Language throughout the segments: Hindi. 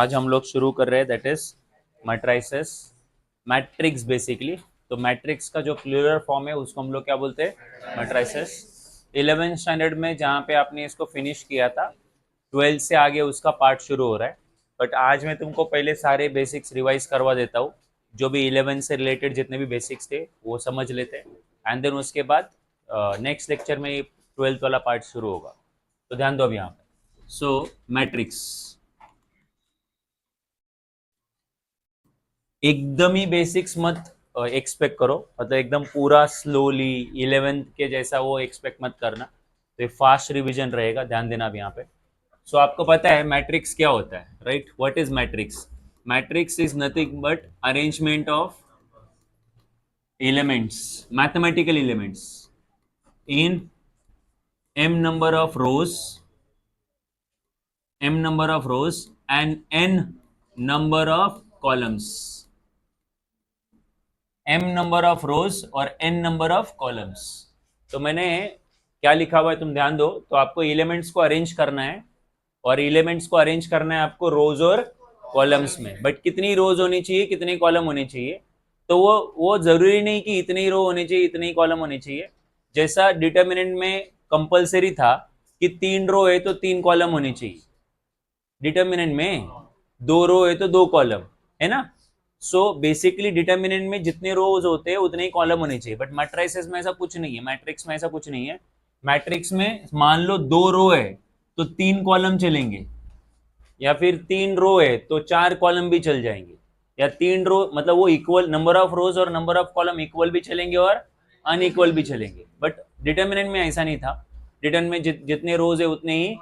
आज हम लोग शुरू कर रहे हैं that is matrices matrix basically. तो मैट्रिक्स का जो प्लूरल फॉर्म है उसको हम लोग क्या बोलते हैं, मैट्राइसेस। 11th स्टैंडर्ड में जहाँ पे आपने इसको फिनिश किया था, 12th से आगे उसका पार्ट शुरू हो रहा है। बट आज मैं तुमको पहले सारे बेसिक्स रिवाइज करवा देता हूँ, जो भी 11 से रिलेटेड जितने भी बेसिक्स थे वो समझ लेते हैं। एंड देन उसके बाद नेक्स्ट लेक्चर में 12th वाला पार्ट शुरू होगा। तो ध्यान दो अब यहाँ पे। सो मैट्रिक्स एकदम ही बेसिक्स मत एक्सपेक्ट करो, मतलब एकदम पूरा स्लोली 11th के जैसा वो एक्सपेक्ट मत करना। तो ये फास्ट रिवीजन रहेगा, ध्यान देना अब यहाँ पे। सो आपको पता है मैट्रिक्स क्या होता है, right? What is matrix? Matrix is nothing but arrangement of elements, mathematical elements in m number of rows, m number of rows and n number of columns, m number of रोज और n नंबर ऑफ कॉलम्स। तो मैंने क्या लिखा हुआ है तुम ध्यान दो। तो आपको एलिमेंट्स को अरेंज करना है, और एलिमेंट्स को अरेंज करना है आपको रोज और कॉलम्स में। बट कितनी रोज होनी चाहिए, कितनी कॉलम होनी चाहिए, तो वो जरूरी नहीं कि इतनी रो होनी चाहिए इतनी कॉलम होनी चाहिए। जैसा डिटर्मिनेंट में कंपलसरी था कि 3 रो है तो 3 कॉलम होनी चाहिए, डिटर्मिनेंट में 2 रो है तो 2 कॉलम, है ना? सो बेसिकली डिटर्मिनेंट में जितने रोज होते हैं उतने ही कॉलम होने चाहिए। बट मैट्रिसेस में ऐसा कुछ नहीं है, मैट्रिक्स में ऐसा कुछ नहीं है। मैट्रिक्स में मान लो 2 रो है तो 3 कॉलम चलेंगे, या फिर 3 रो है तो 4 कॉलम भी चल जाएंगे, या 3 रो मतलब वो इक्वल नंबर ऑफ रोज और नंबर ऑफ कॉलम इक्वल भी चलेंगे और अनइक्वल भी चलेंगे। बट डिटर्मिनेंट में ऐसा नहीं था, डिटर्मिनेंट में जितने रोज है उतने ही।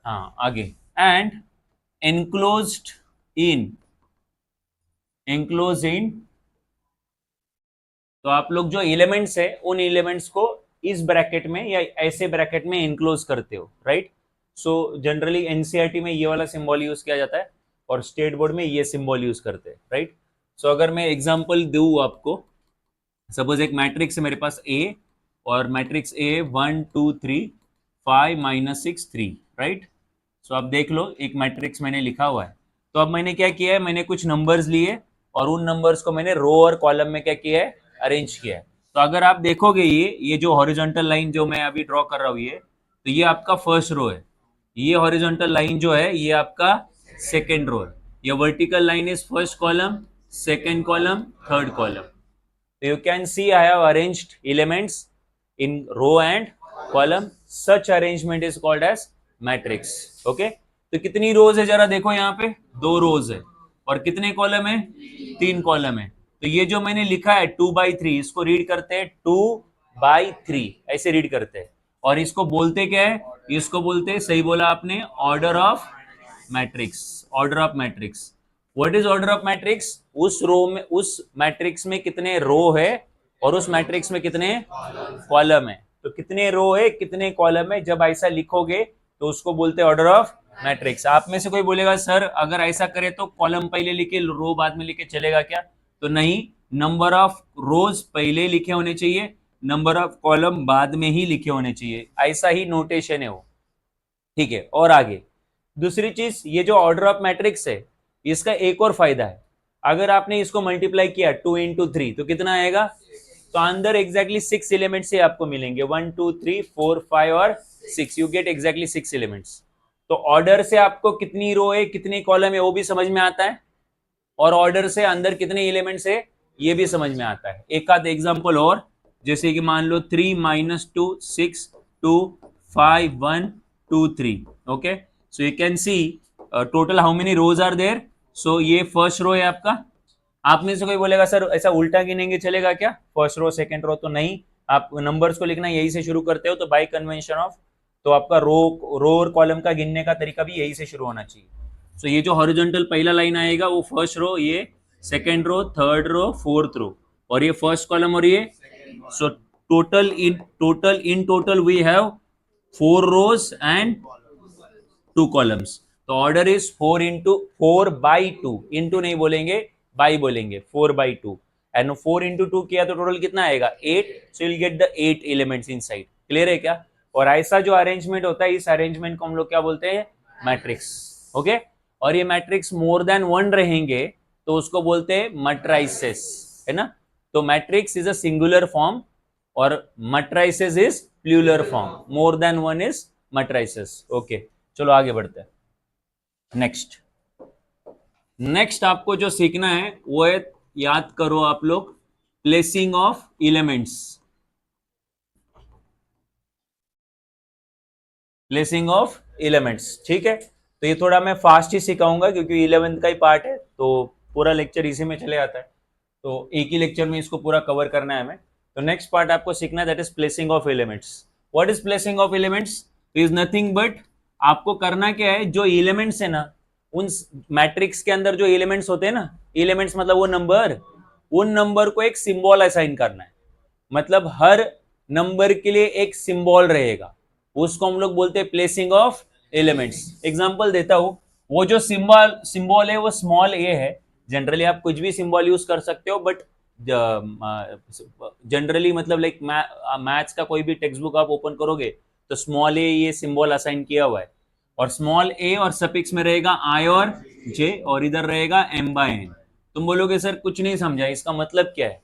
हाँ आगे। And enclosed in, enclose in, तो आप लोग जो एलिमेंट्स है उन एलिमेंट्स को इस ब्रैकेट में या ऐसे ब्रैकेट में एनक्लोज करते हो, राइट? सो जनरली एनसीईआरटी में ये वाला सिंबल यूज किया जाता है और स्टेट बोर्ड में ये सिंबल यूज करते हैं, राइट? सो अगर मैं एग्जांपल दूं आपको, सपोज एक मैट्रिक्स है मेरे पास ए, और मैट्रिक्स ए 1 2 3 5 -6 3, राइट? सो आप देख लो एक मैट्रिक्स मैंने लिखा हुआ है। तो अब मैंने क्या किया है, मैंने कुछ नंबर्स लिए और उन नंबर्स को मैंने रो और कॉलम में क्या किया है, अरेंज किया है। तो अगर आप देखोगे ये जो हॉरिजॉन्टल लाइन जो मैं अभी ड्रॉ कर रहा हूँ, ये तो ये आपका फर्स्ट रो है। ये हॉरिजॉन्टल लाइन जो है ये आपका सेकेंड रो है। ये vertical line is first column, second column, third column. So you can see I have arranged elements in row and column. Such arrangement is called as matrix. Okay? तो कितनी रोज है जरा देखो यहाँ पे, 2 रोज है। और कितने कॉलम है, 3 कॉलम है। तो ये जो मैंने लिखा है 2/3, इसको रीड करते हैं 2/3, ऐसे रीड करते हैं। और इसको बोलते क्या है, इसको बोलते हैं, सही बोला आपने, order of matrix. Order of matrix. What is order of matrix? उस रो में, उस मैट्रिक्स में कितने रो है और उस मैट्रिक्स में कितने कॉलम है। तो कितने रो है कितने कॉलम है, जब ऐसा लिखोगे तो उसको बोलते हैं ऑर्डर ऑफ मैट्रिक्स। आप में से कोई बोलेगा सर अगर ऐसा करे तो कॉलम पहले लिखे रो बाद में लिखे चलेगा क्या? तो नहीं, नंबर ऑफ रोज पहले लिखे होने चाहिए, नंबर ऑफ कॉलम बाद में ही लिखे होने चाहिए। ऐसा ही नोटेशन है वो, ठीक है? और आगे दूसरी चीज, ये जो ऑर्डर ऑफ मैट्रिक्स है इसका एक और फायदा है। अगर आपने इसको मल्टीप्लाई किया 2 into 3 तो कितना आएगा? तो अंदर एग्जैक्टली 6 एलिमेंट्स ही आपको मिलेंगे, 1 2 3 4 5 और 6, यू गेट एग्जैक्टली 6 एलिमेंट्स। तो ऑर्डर से आपको कितनी रो है कितनी कॉलम है वो भी समझ में आता है, और ऑर्डर से अंदर कितने एलिमेंट्स है ये भी समझ में आता है। एक आध एग्जांपल और, जैसे कि मान लो 3 -2 6 2 5 1 2 3। Okay, so you can see total how many rows are there. So ये फर्स्ट रो है आपका। आप में से कोई बोलेगा सर ऐसा उल्टा गिनेंगे चलेगा क्या, फर्स्ट रो सेकंड रो? तो नहीं, आप नंबर्स को लिखना यही से शुरू करते हो, तो बाय कन्वेंशन ऑफ, तो आपका रो और कॉलम का गिनने का तरीका भी यही से शुरू होना चाहिए। सो ये जो हॉरिजॉन्टल पहला लाइन आएगा वो फर्स्ट रो, ये second row, third row, fourth row, और ये फर्स्ट कॉलम और ये। So total we have 4 rows and 2 columns। तो ऑर्डर इज 4 into 4/2, इंटू नहीं बोलेंगे बाई बोलेंगे, 4/2। एंड 4 into 2 किया तो टोटल कितना आएगा 8। So will get the 8 elements inside. Clear है क्या? और ऐसा जो अरेंजमेंट होता है इस अरेंजमेंट को हम लोग क्या बोलते हैं, मैट्रिक्स। ओके, और ये मैट्रिक्स मोर देन 1 रहेंगे तो उसको बोलते हैं मैट्राइसेस, है ना। तो matrix is a singular form और matrices is plural form, more than 1 is matrices. Okay, चलो आगे बढ़ते हैं। नेक्स्ट आपको जो सीखना है वो है, याद करो आप लोग, placing of elements. Placing of elements, ठीक है। तो ये थोड़ा मैं फास्ट ही सिखाऊंगा क्योंकि 11th का ही पार्ट है, तो पूरा लेक्चर इसी में चले आता है, तो एक ही लेक्चर में इसको पूरा कवर करना है हमें। तो नेक्स्ट पार्ट आपको सीखना है, that is placing of elements. What is placing of elements? Is nothing but, आपको करना क्या है, जो एलिमेंट्स है ना, उन मैट्रिक्स के अंदर जो एलिमेंट्स होते हैं ना, एलिमेंट्स मतलब वो नंबर, उन नंबर को एक सिंबल असाइन करना है। मतलब हर नंबर के लिए एक सिंबल रहेगा, उसको हम लोग बोलते हैं प्लेसिंग ऑफ एलिमेंट्स। एग्जांपल देता हूं, वो जो सिंबल है वो स्मॉल ए है। जनरली आप कुछ भी सिंबल यूज कर सकते हो, बट जनरली मतलब लाइक मैथ्स का कोई भी टेक्स्ट बुक आप ओपन करोगे तो स्मॉल ए ये सिंबल असाइन किया हुआ है, और स्मॉल ए और सफिक्स में रहेगा आई और जे, और इधर रहेगा एम बाय एन। तुम बोलोगे सर कुछ नहीं समझा, इसका मतलब क्या है?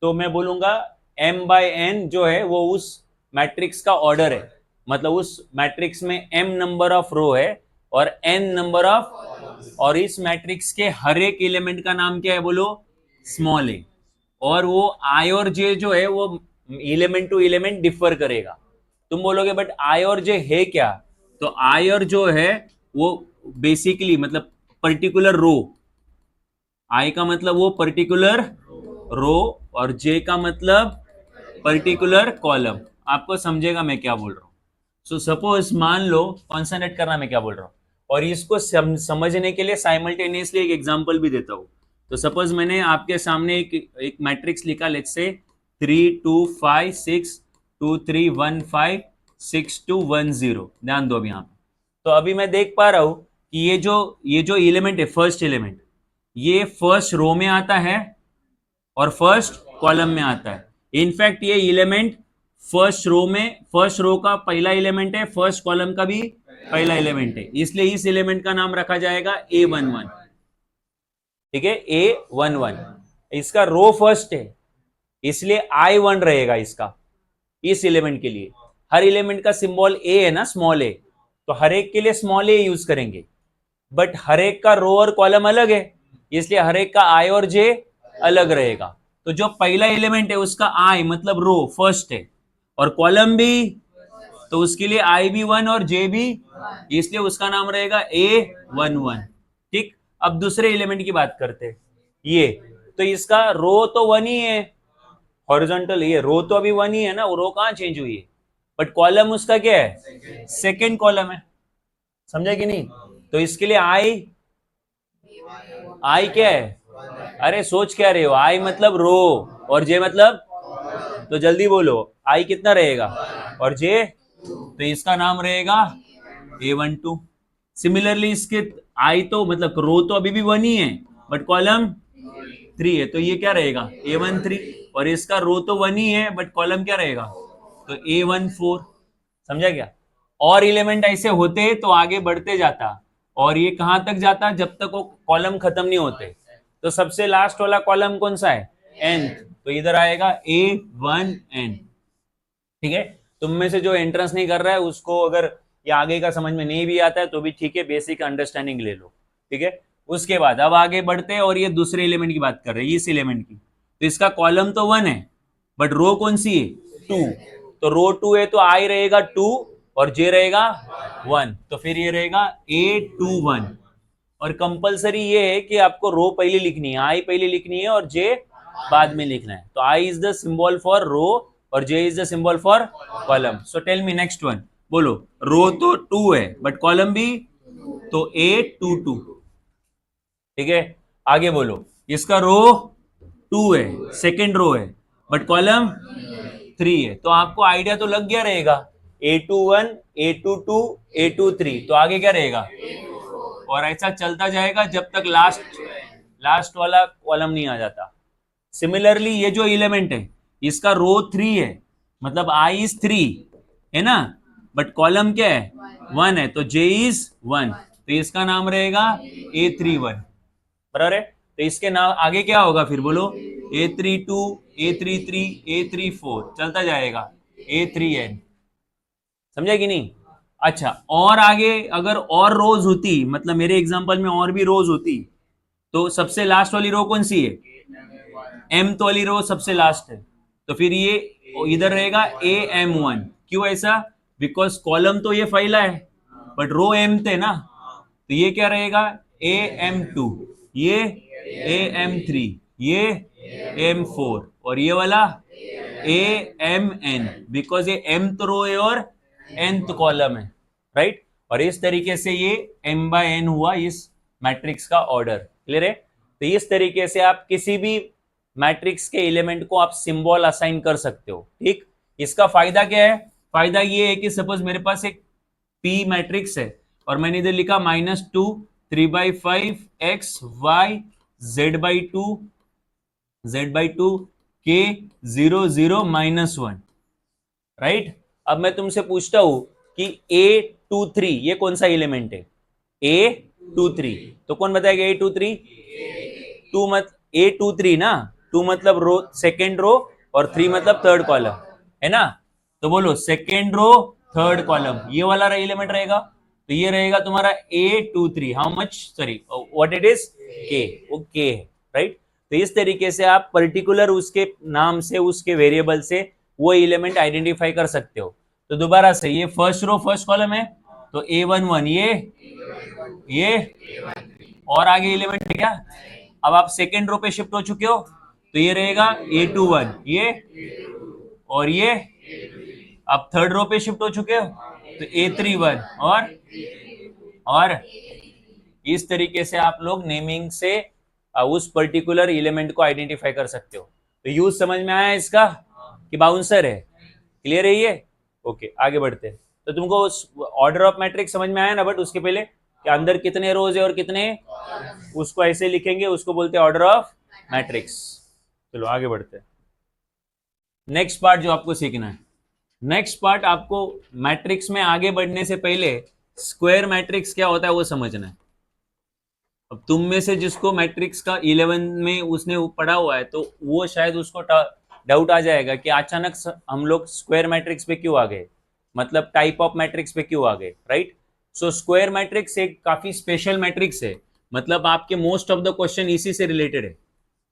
तो मैं बोलूंगा एम बाय एन जो है वो उस मैट्रिक्स का ऑर्डर है, मतलब उस मैट्रिक्स में एम नंबर ऑफ रो है और एन नंबर ऑफ, और इस मैट्रिक्स के हर एक एलिमेंट का नाम क्या है बोलो? स्मॉल ए। और वो आई और जे जो है वो एलिमेंट टू एलिमेंट डिफर करेगा। तुम बोलोगे बट आई और जे है क्या? तो आई और जो है वो बेसिकली मतलब पर्टिकुलर रो, आई का मतलब वो पर्टिकुलर रो, और जे का मतलब पर्टिकुलर कॉलम। आपको समझेगा मैं क्या बोल रहा हूं। सो सपोज मान लो, कॉन्सेंट्रेट करना मैं क्या बोल रहा हूं, और इसको समझने के लिए साइमल्टेनियसली एक एग्जांपल भी देता हूं। तो सपोज मैंने आपके सामने एक मैट्रिक्स लिखा, लेट्स से 3 2 5 6 2 3 1 5 6 2 1 0। ध्यान दो अभी यहाँ पे। तो अभी मैं देख पा रहा हूं कि ये जो एलिमेंट है, फर्स्ट एलिमेंट, ये फर्स्ट रो में आता है और फर्स्ट कॉलम में आता है। इनफैक्ट ये एलिमेंट फर्स्ट रो का पहला एलिमेंट है, फर्स्ट कॉलम का भी पहला एलिमेंट है, इसलिए इस एलिमेंट का नाम रखा जाएगा A11। ठीक है, A11 इसका रो फर्स्ट है, इसलिए I1 रहेगा इसका, इस एलिमेंट के लिए। हर एलिमेंट का सिंबल ए है ना, स्मॉल ए, तो हर एक के लिए स्मॉल ए यूज करेंगे, बट हर एक का रो और कॉलम अलग है, इसलिए हर एक का आई और जे अलग रहेगा। तो जो पहला एलिमेंट है उसका आई मतलब रो फर्स्ट है, और कॉलम भी, तो उसके लिए आई भी 1 और जे भी, इसलिए उसका नाम रहेगा A11। ठीक, अब दूसरे एलिमेंट की बात करते हैं। ये तो इसका रो तो 1 ही है, हॉरिजॉन्टल, ये रो तो अभी 1 ही है ना, रो कहां चेंज हुई है, बट कॉलम उसका क्या है? सेकेंड कॉलम है। समझा कि नहीं? तो इसके लिए आई क्या है? अरे सोच क्या रहे हो, आई मतलब रो और जे मतलब, तो जल्दी बोलो, आई कितना रहेगा और जे, तो इसका नाम रहेगा A12। सिमिलरली इसके आई तो मतलब रो तो अभी भी 1 ही है, बट कॉलम 3 है, तो ये क्या रहेगा? A13। और इसका रो तो 1 ही है बट कॉलम क्या रहेगा? तो A14। समझा क्या? और एलिमेंट ऐसे होते तो आगे बढ़ते जाता, और ये कहां तक जाता? जब तक वो कॉलम खत्म नहीं होते। तो सबसे लास्ट वाला कॉलम कौन सा है? nth, तो इधर आएगा A1n। ठीक है, तुम में से जो एंट्रेंस नहीं कर रहा है उसको अगर ये आगे का समझ में नहीं भी आता है तो भी ठीक है, बेसिक अंडरस्टैंडिंग ले लो। ठीक है, उसके बाद अब आगे बढ़ते हैं, और ये दूसरे एलिमेंट की बात कर रहे हैं, इस एलिमेंट की। तो इसका कॉलम तो 1 है बट रो कौन सी है? 2। तो रो 2 है तो आई रहेगा 2 और जे रहेगा 1, तो फिर ये रहेगा A21। और कंपलसरी ये है कि आपको रो पहले लिखनी है, आई पहले लिखनी है और जे बाद में लिखना है। तो I is the symbol for row और J is the symbol for column. So tell me next one, बोलो। रो तो 2 है बट कॉलम भी, तो A22। ठीक है, आगे बोलो, इसका रो 2 है, सेकेंड रो है, बट कॉलम 3 है। तो आपको आइडिया तो लग गया रहेगा, A21 A22 A23, तो आगे क्या रहेगा? और ऐसा चलता जाएगा जब तक लास्ट वाला कॉलम नहीं आ जाता। सिमिलरली ये जो एलिमेंट है इसका रो 3 है, मतलब आई इज 3 है ना, बट कॉलम क्या है? 1 है, तो जे इज 1। तो इसका नाम रहेगा A31, बराबर है। तो इसके नाम आगे क्या होगा फिर बोलो, A32, A33, A34 चलता जाएगा, A3N, समझा कि नहीं। अच्छा, और आगे अगर और रोज होती, मतलब मेरे एग्जांपल में और भी रोज होती, तो सबसे लास्ट वाली रो कौन सी है, एम तो वाली रो सबसे लास्ट है, तो फिर ये इधर रहेगा AM1। क्यों ऐसा, बिकॉज कॉलम तो ये फैला है बट रो एम थे ना, तो ये क्या रहेगा AM2, ये AM3, ये AM4 और ये वाला AMN, बिकॉज ये m तो रो है और n तो कॉलम है, राइट। और इस तरीके से ये m/n हुआ इस मैट्रिक्स का ऑर्डर, क्लियर है। तो इस तरीके से आप किसी भी मैट्रिक्स के एलिमेंट को आप सिंबल असाइन कर सकते हो, ठीक। इसका फायदा क्या है, फायदा ये है कि सपोज मेरे पास एक P मैट्रिक्स है और मैंने इधर लिखा -2 3/5 x y z/2 z/2 k 0 0 -1, right. अब मैं तुमसे पूछता हूं कि A23 ये कौन सा एलिमेंट है, A23, तो कौन बताएगा A23, टू मत A23 ना, 2 मतलब रो सेकेंड रो और 3 मतलब थर्ड कॉलम, है ना। तो बोलो सेकेंड रो थर्ड कॉलम ये वाला एलिमेंट रहेगा, तो ये रहेगा तुम्हारा A23, how much, sorry what it is, K, वो K है, राइट। तो इस तरीके से आप पर्टिकुलर उसके नाम से, उसके वेरिएबल से वो एलिमेंट आइडेंटिफाई कर सकते हो। तो दोबारा से ये फर्स्ट रो फर्स्ट कॉलम है, तो A11 ये और आगे एलिमेंट है क्या। अब आप सेकेंड रो पे शिफ्ट हो चुके हो, तो ये रहेगा A21 ये, और ये अब थर्ड रो पे शिफ्ट हो चुके हो, तो A31 और इस तरीके से आप लोग नेमिंग से उस पर्टिकुलर एलिमेंट को आइडेंटिफाई कर सकते हो। तो यूज समझ में आया इसका कि बाउंसर है, क्लियर है ये, ओके आगे बढ़ते हैं। तो तुमको ऑर्डर ऑफ मैट्रिक्स समझ में आया ना, बट उसके पहले कि अंदर कितने रोज है और कितने, उसको ऐसे लिखेंगे, उसको बोलते हैं ऑर्डर ऑफ मैट्रिक्स। चलो आगे बढ़ते हैं। नेक्स्ट पार्ट जो आपको सीखना है, नेक्स्ट पार्ट आपको मैट्रिक्स में आगे बढ़ने से पहले स्क्वायर मैट्रिक्स क्या होता है वो समझना है। अब तुम में से जिसको मैट्रिक्स का 11 में उसने पढ़ा हुआ है, तो वो शायद उसको डाउट आ जाएगा कि अचानक हम लोग स्क्वायर मैट्रिक्स पे क्यों आ गए, मतलब टाइप ऑफ मैट्रिक्स पे क्यों आ गए, राइट। सो स्क्वायर मैट्रिक्स एक काफी स्पेशल मैट्रिक्स है, मतलब आपके मोस्ट ऑफ द क्वेश्चन इसी से रिलेटेड है।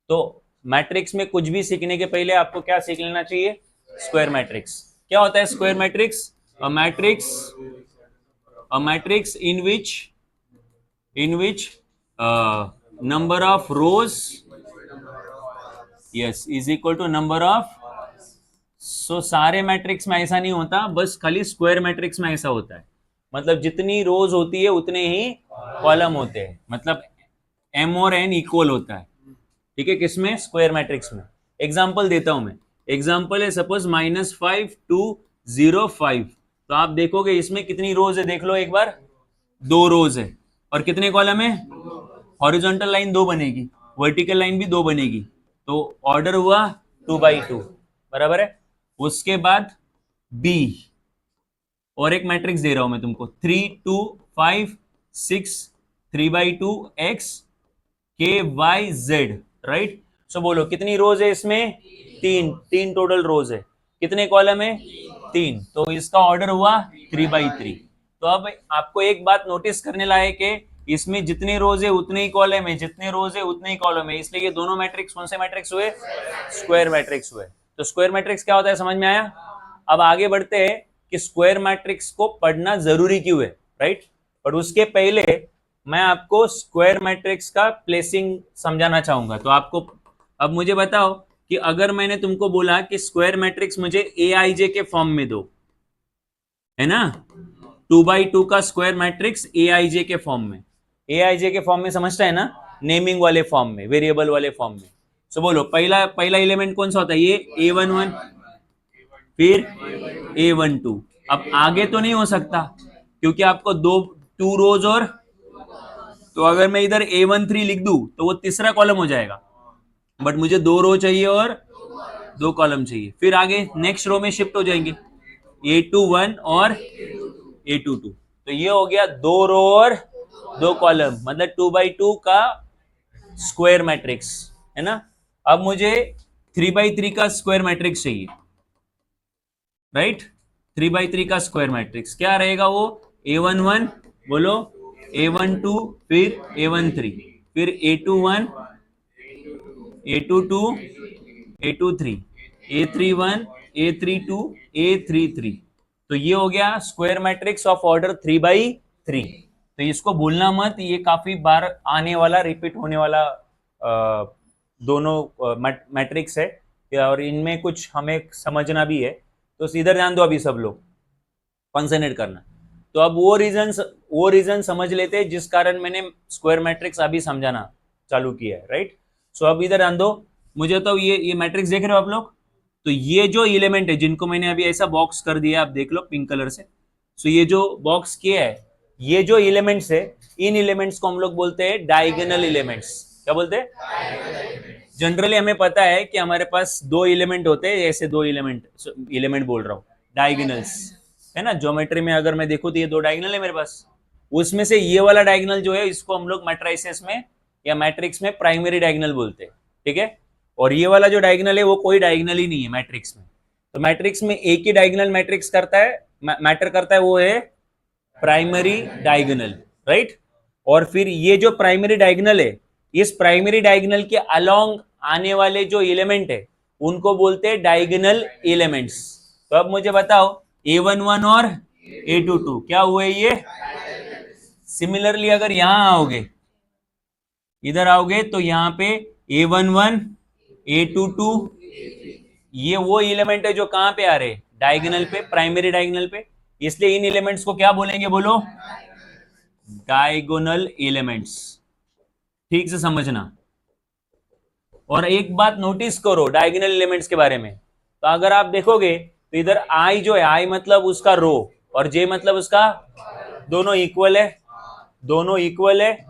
तो मैट्रिक्स में कुछ भी सीखने के पहले आपको क्या सीख लेना चाहिए, स्क्वायर मैट्रिक्स। क्या होता है square matrix, a matrix in which number of rows, yes, is equal to number of, so सारे मैट्रिक्स में ऐसा नहीं होता, बस खाली स्क्वायर मैट्रिक्स में ऐसा होता है, मतलब जितनी रोज होती है उतने ही कॉलम होते हैं, मतलब m और n इक्वल होता है, ठीक है, किसमें, स्क्वायर मैट्रिक्स में। एग्जांपल देता हूं मैं, एग्जांपल है सपोज -5 2 0 5, तो आप देखोगे इसमें कितनी रोज है, देख लो एक बार, 2 रोज है, और कितने कॉलम है, हॉरिजॉन्टल लाइन 2 बनेगी, वर्टिकल लाइन भी 2 बनेगी, तो ऑर्डर हुआ 2/2, बराबर है। उसके बाद बी, और एक मैट्रिक्स दे रहा हूं मैं तुमको, 3 2 5 6 3/2 x k y z, right. So बोलो कितनी रोज है इसमें, तीन टोटल रोज है, कितने कॉलम है, 3, तो इसका ऑर्डर हुआ 3/3। तो अब आपको एक बात नोटिस करने लायक है, इसमें जितने रोज है उतने ही कॉलम है, जितने रोज है उतने ही कॉलम है, इसलिए ये दोनों मैट्रिक्स कौन से मैट्रिक्स हुए, स्क्वायर मैट्रिक्स हुए। तो स्क्वायर मैट्रिक्स क्या होता है समझ में आया। अब आगे बढ़ते हैं कि स्क्वायर मैट्रिक्स को पढ़ना जरूरी क्यों है, राइट। पर उसके पहले मैं आपको स्क्वायर मैट्रिक्स का प्लेसिंग समझाना चाहूंगा। तो आपको अब मुझे बताओ कि अगर मैंने तुमको बोला कि स्क्वायर मैट्रिक्स मुझे AIJ के फॉर्म में दो, है ना, 2/2 का स्क्वायर मैट्रिक्स AIJ के फॉर्म में, AIJ के फॉर्म में समझता है ना, नेमिंग वाले फॉर्म में, वेरिएबल वाले फॉर्म में। सो बोलो पहला एलिमेंट कौन सा होता है, ये A11, फिर A12। अब आगे तो नहीं हो सकता क्योंकि आपको 2 रोज, और तो अगर मैं इधर A13 लिख दूं तो वो तीसरा कॉलम हो जाएगा, बट मुझे 2 रो चाहिए और 2 कॉलम चाहिए। फिर आगे नेक्स्ट रो में शिफ्ट हो जाएंगे, A21 और A22, तो ये हो गया 2 रो और 2 कॉलम, मतलब 2x2 का स्क्वायर मैट्रिक्स है ना। अब मुझे 3x3 का स्क्वायर मैट्रिक्स चाहिए, राइट। 3x3 का स्क्वायर मैट्रिक्स क्या रहेगा वो, A11 बोलो, A12 फिर A13 फिर A21 A22 A23 A31 A32 A33। तो ये हो गया square matrix of order 3x3। तो इसको भूलना मत, ये काफी बार आने वाला, रिपीट होने वाला दोनों मैट्रिक्स है, और इनमें कुछ हमें समझना भी है। तो इधर ध्यान दो अभी सब लोग, कंसंट्रेट करना। तो अब वो रीजन समझ लेते हैं जिस कारण मैंने स्क्वायर मैट्रिक्स अभी समझाना चालू किया है, राइट। सो अब इधर ध्यान दो, मुझे तो ये मैट्रिक्स देख रहे हो आप लोग। तो ये जो एलिमेंट है जिनको मैंने अभी ऐसा बॉक्स कर दिया, आप देख लो पिंक कलर से। सो ये जो बॉक्स किया है, ये जो एलिमेंट्स है, इन एलिमेंट्स को हम लोग बोलते हैं डायगोनल एलिमेंट्स। क्या बोलते हैं? जनरली हमें पता है कि हमारे पास 2 एलिमेंट होते हैं, ऐसे 2 एलिमेंट बोल रहा हूँ, डायगोनल्स है ना। ज्योमेट्री में अगर मैं देखूं तो ये 2 डायगोनल है मेरे पास। उसमें से ये वाला डायगोनल जो है, इसको हम लोग मैट्रिसेस में या मैट्रिक्स में प्राइमरी डायगोनल बोलते हैं, ठीक है। और ये वाला जो डायगोनल है वो कोई डायगोनल ही नहीं है मैट्रिक्स में। तो मैट्रिक्स में एक ही डायगोनल मैट्रिक्स करता है, मैटर करता है, वो है प्राइमरी डायगोनल, राइट। और फिर ये जो प्राइमरी डायगोनल है, इस प्राइमरी डायगोनल के अलोंग आने वाले जो एलिमेंट है उनको बोलते हैं डायगोनल एलिमेंट्स। तो अब मुझे बताओ, A11 और A22 क्या हुए ये? सिमिलरली अगर यहां आओगे, इधर आओगे, तो यहां पे A11 A22 ये वो एलिमेंट है जो कहां पे आ रहे, डायगोनल पे, प्राइमरी डायगोनल पे। इसलिए इन एलिमेंट्स को क्या बोलेंगे, बोलो, डायगोनल एलिमेंट्स। ठीक से समझना। और एक बात नोटिस करो डायगोनल एलिमेंट्स के बारे में, तो अगर आप देखोगे तो इधर आई जो है, आई मतलब उसका रो, और जे मतलब उसका, दोनों इक्वल है, दोनों इक्वल है।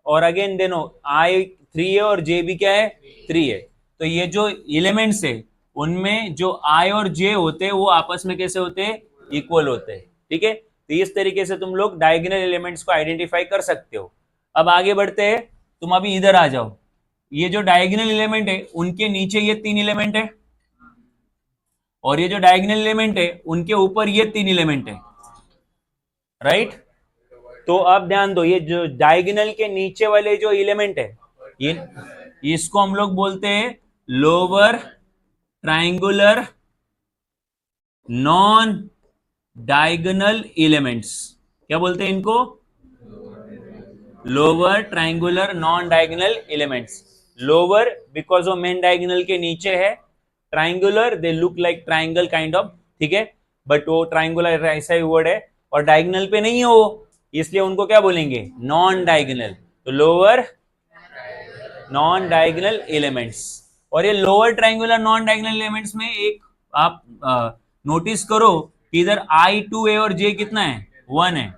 और अगेन दोनों आई 3 है और जे भी क्या है, 3 है। तो ये जो एलिमेंट्स है उनमें जो आई और जे होते हैं वो आपस में कैसे होते हैं, इक्वल होते हैं, ठीक है। तो इस तरीके से तुम लोग डायगोनल एलिमेंट्स को आइडेंटिफाई कर सकते हो। अब आगे बढ़ते हैं, तुम अभी इधर आ जाओ। ये जो डायगोनल एलिमेंट है उनके नीचे ये 3 एलिमेंट है, और ये जो डायगोनल एलिमेंट है उनके ऊपर ये 3 एलिमेंट है, राइट। तो अब ध्यान दो, ये जो डायगोनल के नीचे वाले जो एलिमेंट है, ये इसको हम लोग बोलते हैं lower triangular non diagonal elements. क्या बोलते हैं इनको? Lower triangular non diagonal elements. Lower because वो मेन डायगोनल के नीचे है, triangular they look like triangle kind of, ठीक है, बट वो ट्रायंगुलर ऐसा ही वर्ड है, और डायगोनल पे नहीं है वो, इसलिए उनको क्या बोलेंगे, नॉन डायगोनल। तो लोअर नॉन डायगोनल एलिमेंट्स। और ये lower triangular non diagonal elements में एक आप नोटिस करो कि इधर I2 है और J कितना है, 1 है।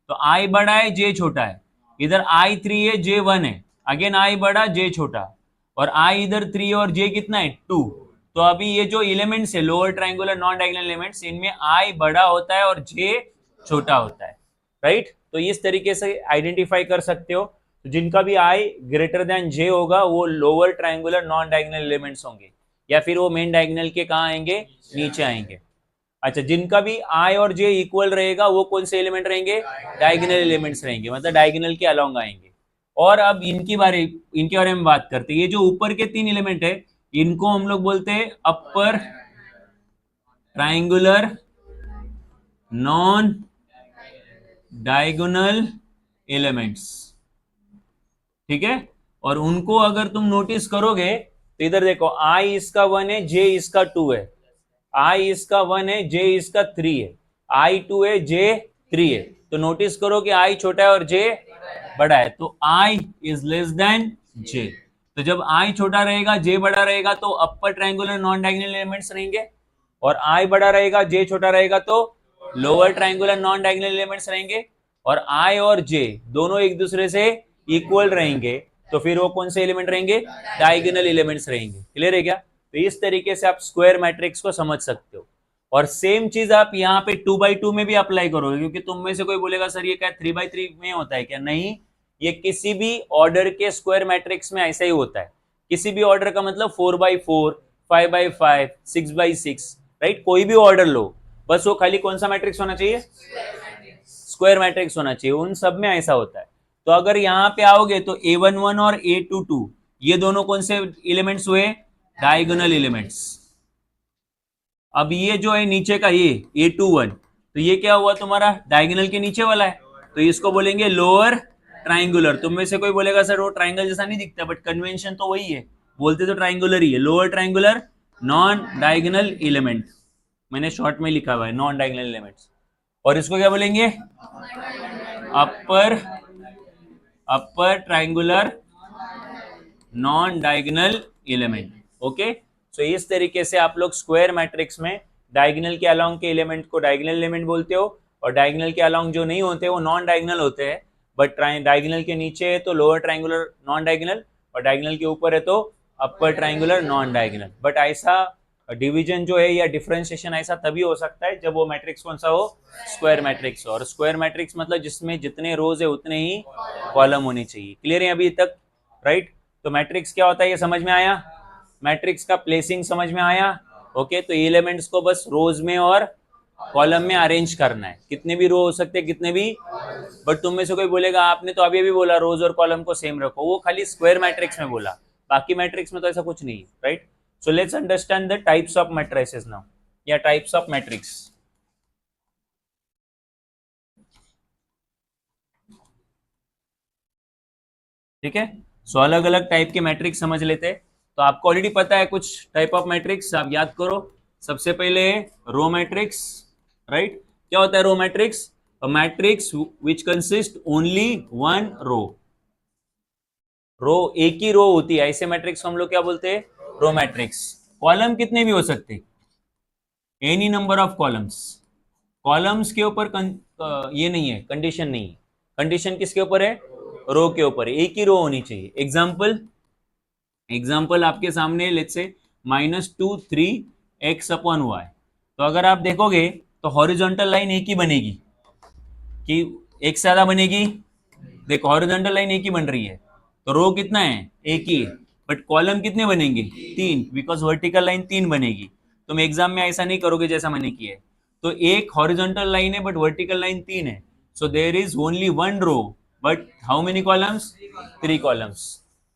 तो I बड़ा है, J छोटा है। इधर I3 है, J 1 है। अगेन I बड़ा, J छोटा। और I इधर 3 और J कितना है, 2। तो अभी ये जो एलिमेंट्स है lower triangular non diagonal elements, इनमें I बड़ा होता है और J छोटा होता है, राइट। तो इस तरीके से आइडेंटिफाई कर सकते हो। तो जिनका भी I ग्रेटर देन J होगा वो lower triangular non diagonal elements होंगे, या फिर वो मेन डायगोनल के कहाँ आएंगे, नीचे आएंगे। अच्छा, जिनका भी I और J इक्वल रहेगा वो कौन से एलिमेंट रहेंगे, डायगोनल एलिमेंट्स रहेंगे, मतलब डायगोनल के अलोंग आएंगे। और अब इनके बारे में बात करते हैं। ये जो ऊपर के 3 एलिमेंट है इनको हम लोग बोलते हैं upper triangular non diagonal elements, ठीक है। और उनको अगर तुम नोटिस करोगे तो इधर देखो, I इसका 1 है, J इसका 2 है। I इसका 1 है, J इसका 3 है। I 2 है, J 3 है। तो नोटिस करो कि I छोटा है और J बड़ा है, तो I is less than J। तो जब I छोटा रहेगा, J बड़ा रहेगा, तो upper triangular non diagonal elements रहेंगे। और I बड़ा रहेगा, J छोटा रहेगा, तो lower triangular non diagonal elements रहेंगे। और I और J दोनों एक दूसरे से इक्वल रहेंगे, तो फिर वो कौन से एलिमेंट रहेंगे, डायगोनल एलिमेंट्स रहेंगे। क्लियर है क्या? तो इस तरीके से आप स्क्वायर मैट्रिक्स को समझ सकते हो। और सेम चीज आप यहाँ पे 2x2 में भी अप्लाई करोगे, क्योंकि तुम में से कोई बोलेगा सर ये क्या 3x3 में होता है क्या? नहीं, ये किसी भी ऑर्डर के स्क्वायर मैट्रिक्स में ऐसा ही होता है। किसी भी ऑर्डर का मतलब 4x4, 5x5, 6x6, राइट? कोई भी ऑर्डर लो, बस वो खाली कौन सा मैट्रिक्स होना चाहिए? स्क्वायर मैट्रिक्स होना चाहिए। उन सब में ऐसा होता है। तो अगर यहाँ पे आओगे तो A11 और A22 ये दोनों कौन से एलिमेंट्स हुए? Diagonal elements. अब ये जो है नीचे का ये A21, तो ये क्या हुआ तुम्हारा? डायगोनल के नीचे वाला है, तो इसको बोलेंगे लोअर ट्राइंगुलर। तुम में से कोई बोलेगा सर वो ट्राइंगल जैसा नहीं दिखता, बट कन्वेंशन तो वही है, बोलते तो ट्राइंगुलर ही है। Lower triangular non diagonal element, मैंने शॉर्ट में लिखा हुआ है नॉन डायगोनल एलिमेंट्स। और इसको क्या बोलेंगे? Upper upper triangular non diagonal element. Okay, so इस तरीके से आप लोग स्क्वायर मैट्रिक्स में डायगोनल के अलोंग के एलिमेंट को डायगोनल एलिमेंट बोलते हो, और डायगोनल के अलोंग जो नहीं होते वो नॉन डायगोनल होते हैं। बट डायगोनल के नीचे है तो लोअर ट्राइंगुलर नॉन डायगोनल, और डायगोनल के ऊपर है तो अपर ट्राइंगुलर नॉन डायगोनल। बट ऐसा डिवीजन जो है या डिफरेंशिएशन ऐसा तभी हो सकता है जब वो मैट्रिक्स कौन सा हो? स्क्वायर मैट्रिक्स हो। और स्क्वायर मैट्रिक्स मतलब जिसमें जितने रोज है उतने ही कॉलम होने चाहिए। क्लियर है अभी तक? राइट। तो मैट्रिक्स क्या होता है ये समझ में आया? मैट्रिक्स का प्लेसिंग समझ में आया? ओके, तो एलिमेंट्स को बस रोज में और कॉलम में अरेंज करना है। कितने भी रो हो सकते हैं, कितने भी। बट तुम में से कोई बोलेगा आपने तो अभी भी बोला रोज और कॉलम को सेम रखो, वो खाली स्क्वायर मैट्रिक्स में बोला, बाकी मैट्रिक्स में तो ऐसा कुछ नहीं है। Right. So let's understand the types of matrices now, या टाइप्स ऑफ मैट्रिक्स। ठीक है, सो अलग अलग टाइप के मैट्रिक्स समझ लेते हैं। तो आपको ऑलरेडी पता है कुछ टाइप ऑफ मैट्रिक्स, आप याद करो। सबसे पहले रो मैट्रिक्स। राइट, क्या होता है row matrix? A matrix which consist only one row. Row एक ही रो होती है, ऐसे मैट्रिक्स को हम लोग क्या बोलते हैं? Row matrix. कॉलम कितने भी हो सकते, any number of columns. Columns के ऊपर ये नहीं है, कंडीशन नहीं है। कंडीशन किसके ऊपर है? रो के ऊपर है, एक ही रो होनी चाहिए। एग्जाम्पल आपके सामने, लेट्स से -2 3 x/y। तो अगर आप देखोगे तो हॉरिजॉन्टल लाइन एक ही बनेगी कि एक से ज्यादा बनेगी? देखो हॉरिजॉन्टल लाइन एक ही बन रही है, तो रो कितना है? एक ही है। बट कॉलम कितने बनेंगे? 3, बिकॉज वर्टिकल लाइन 3 बनेगी। तुम एग्जाम में ऐसा नहीं करोगे जैसा मैंने किया है। तो एक हॉरिजॉन्टल लाइन है बट वर्टिकल लाइन 3 है, so there is only one row, but how many columns? 3 columns.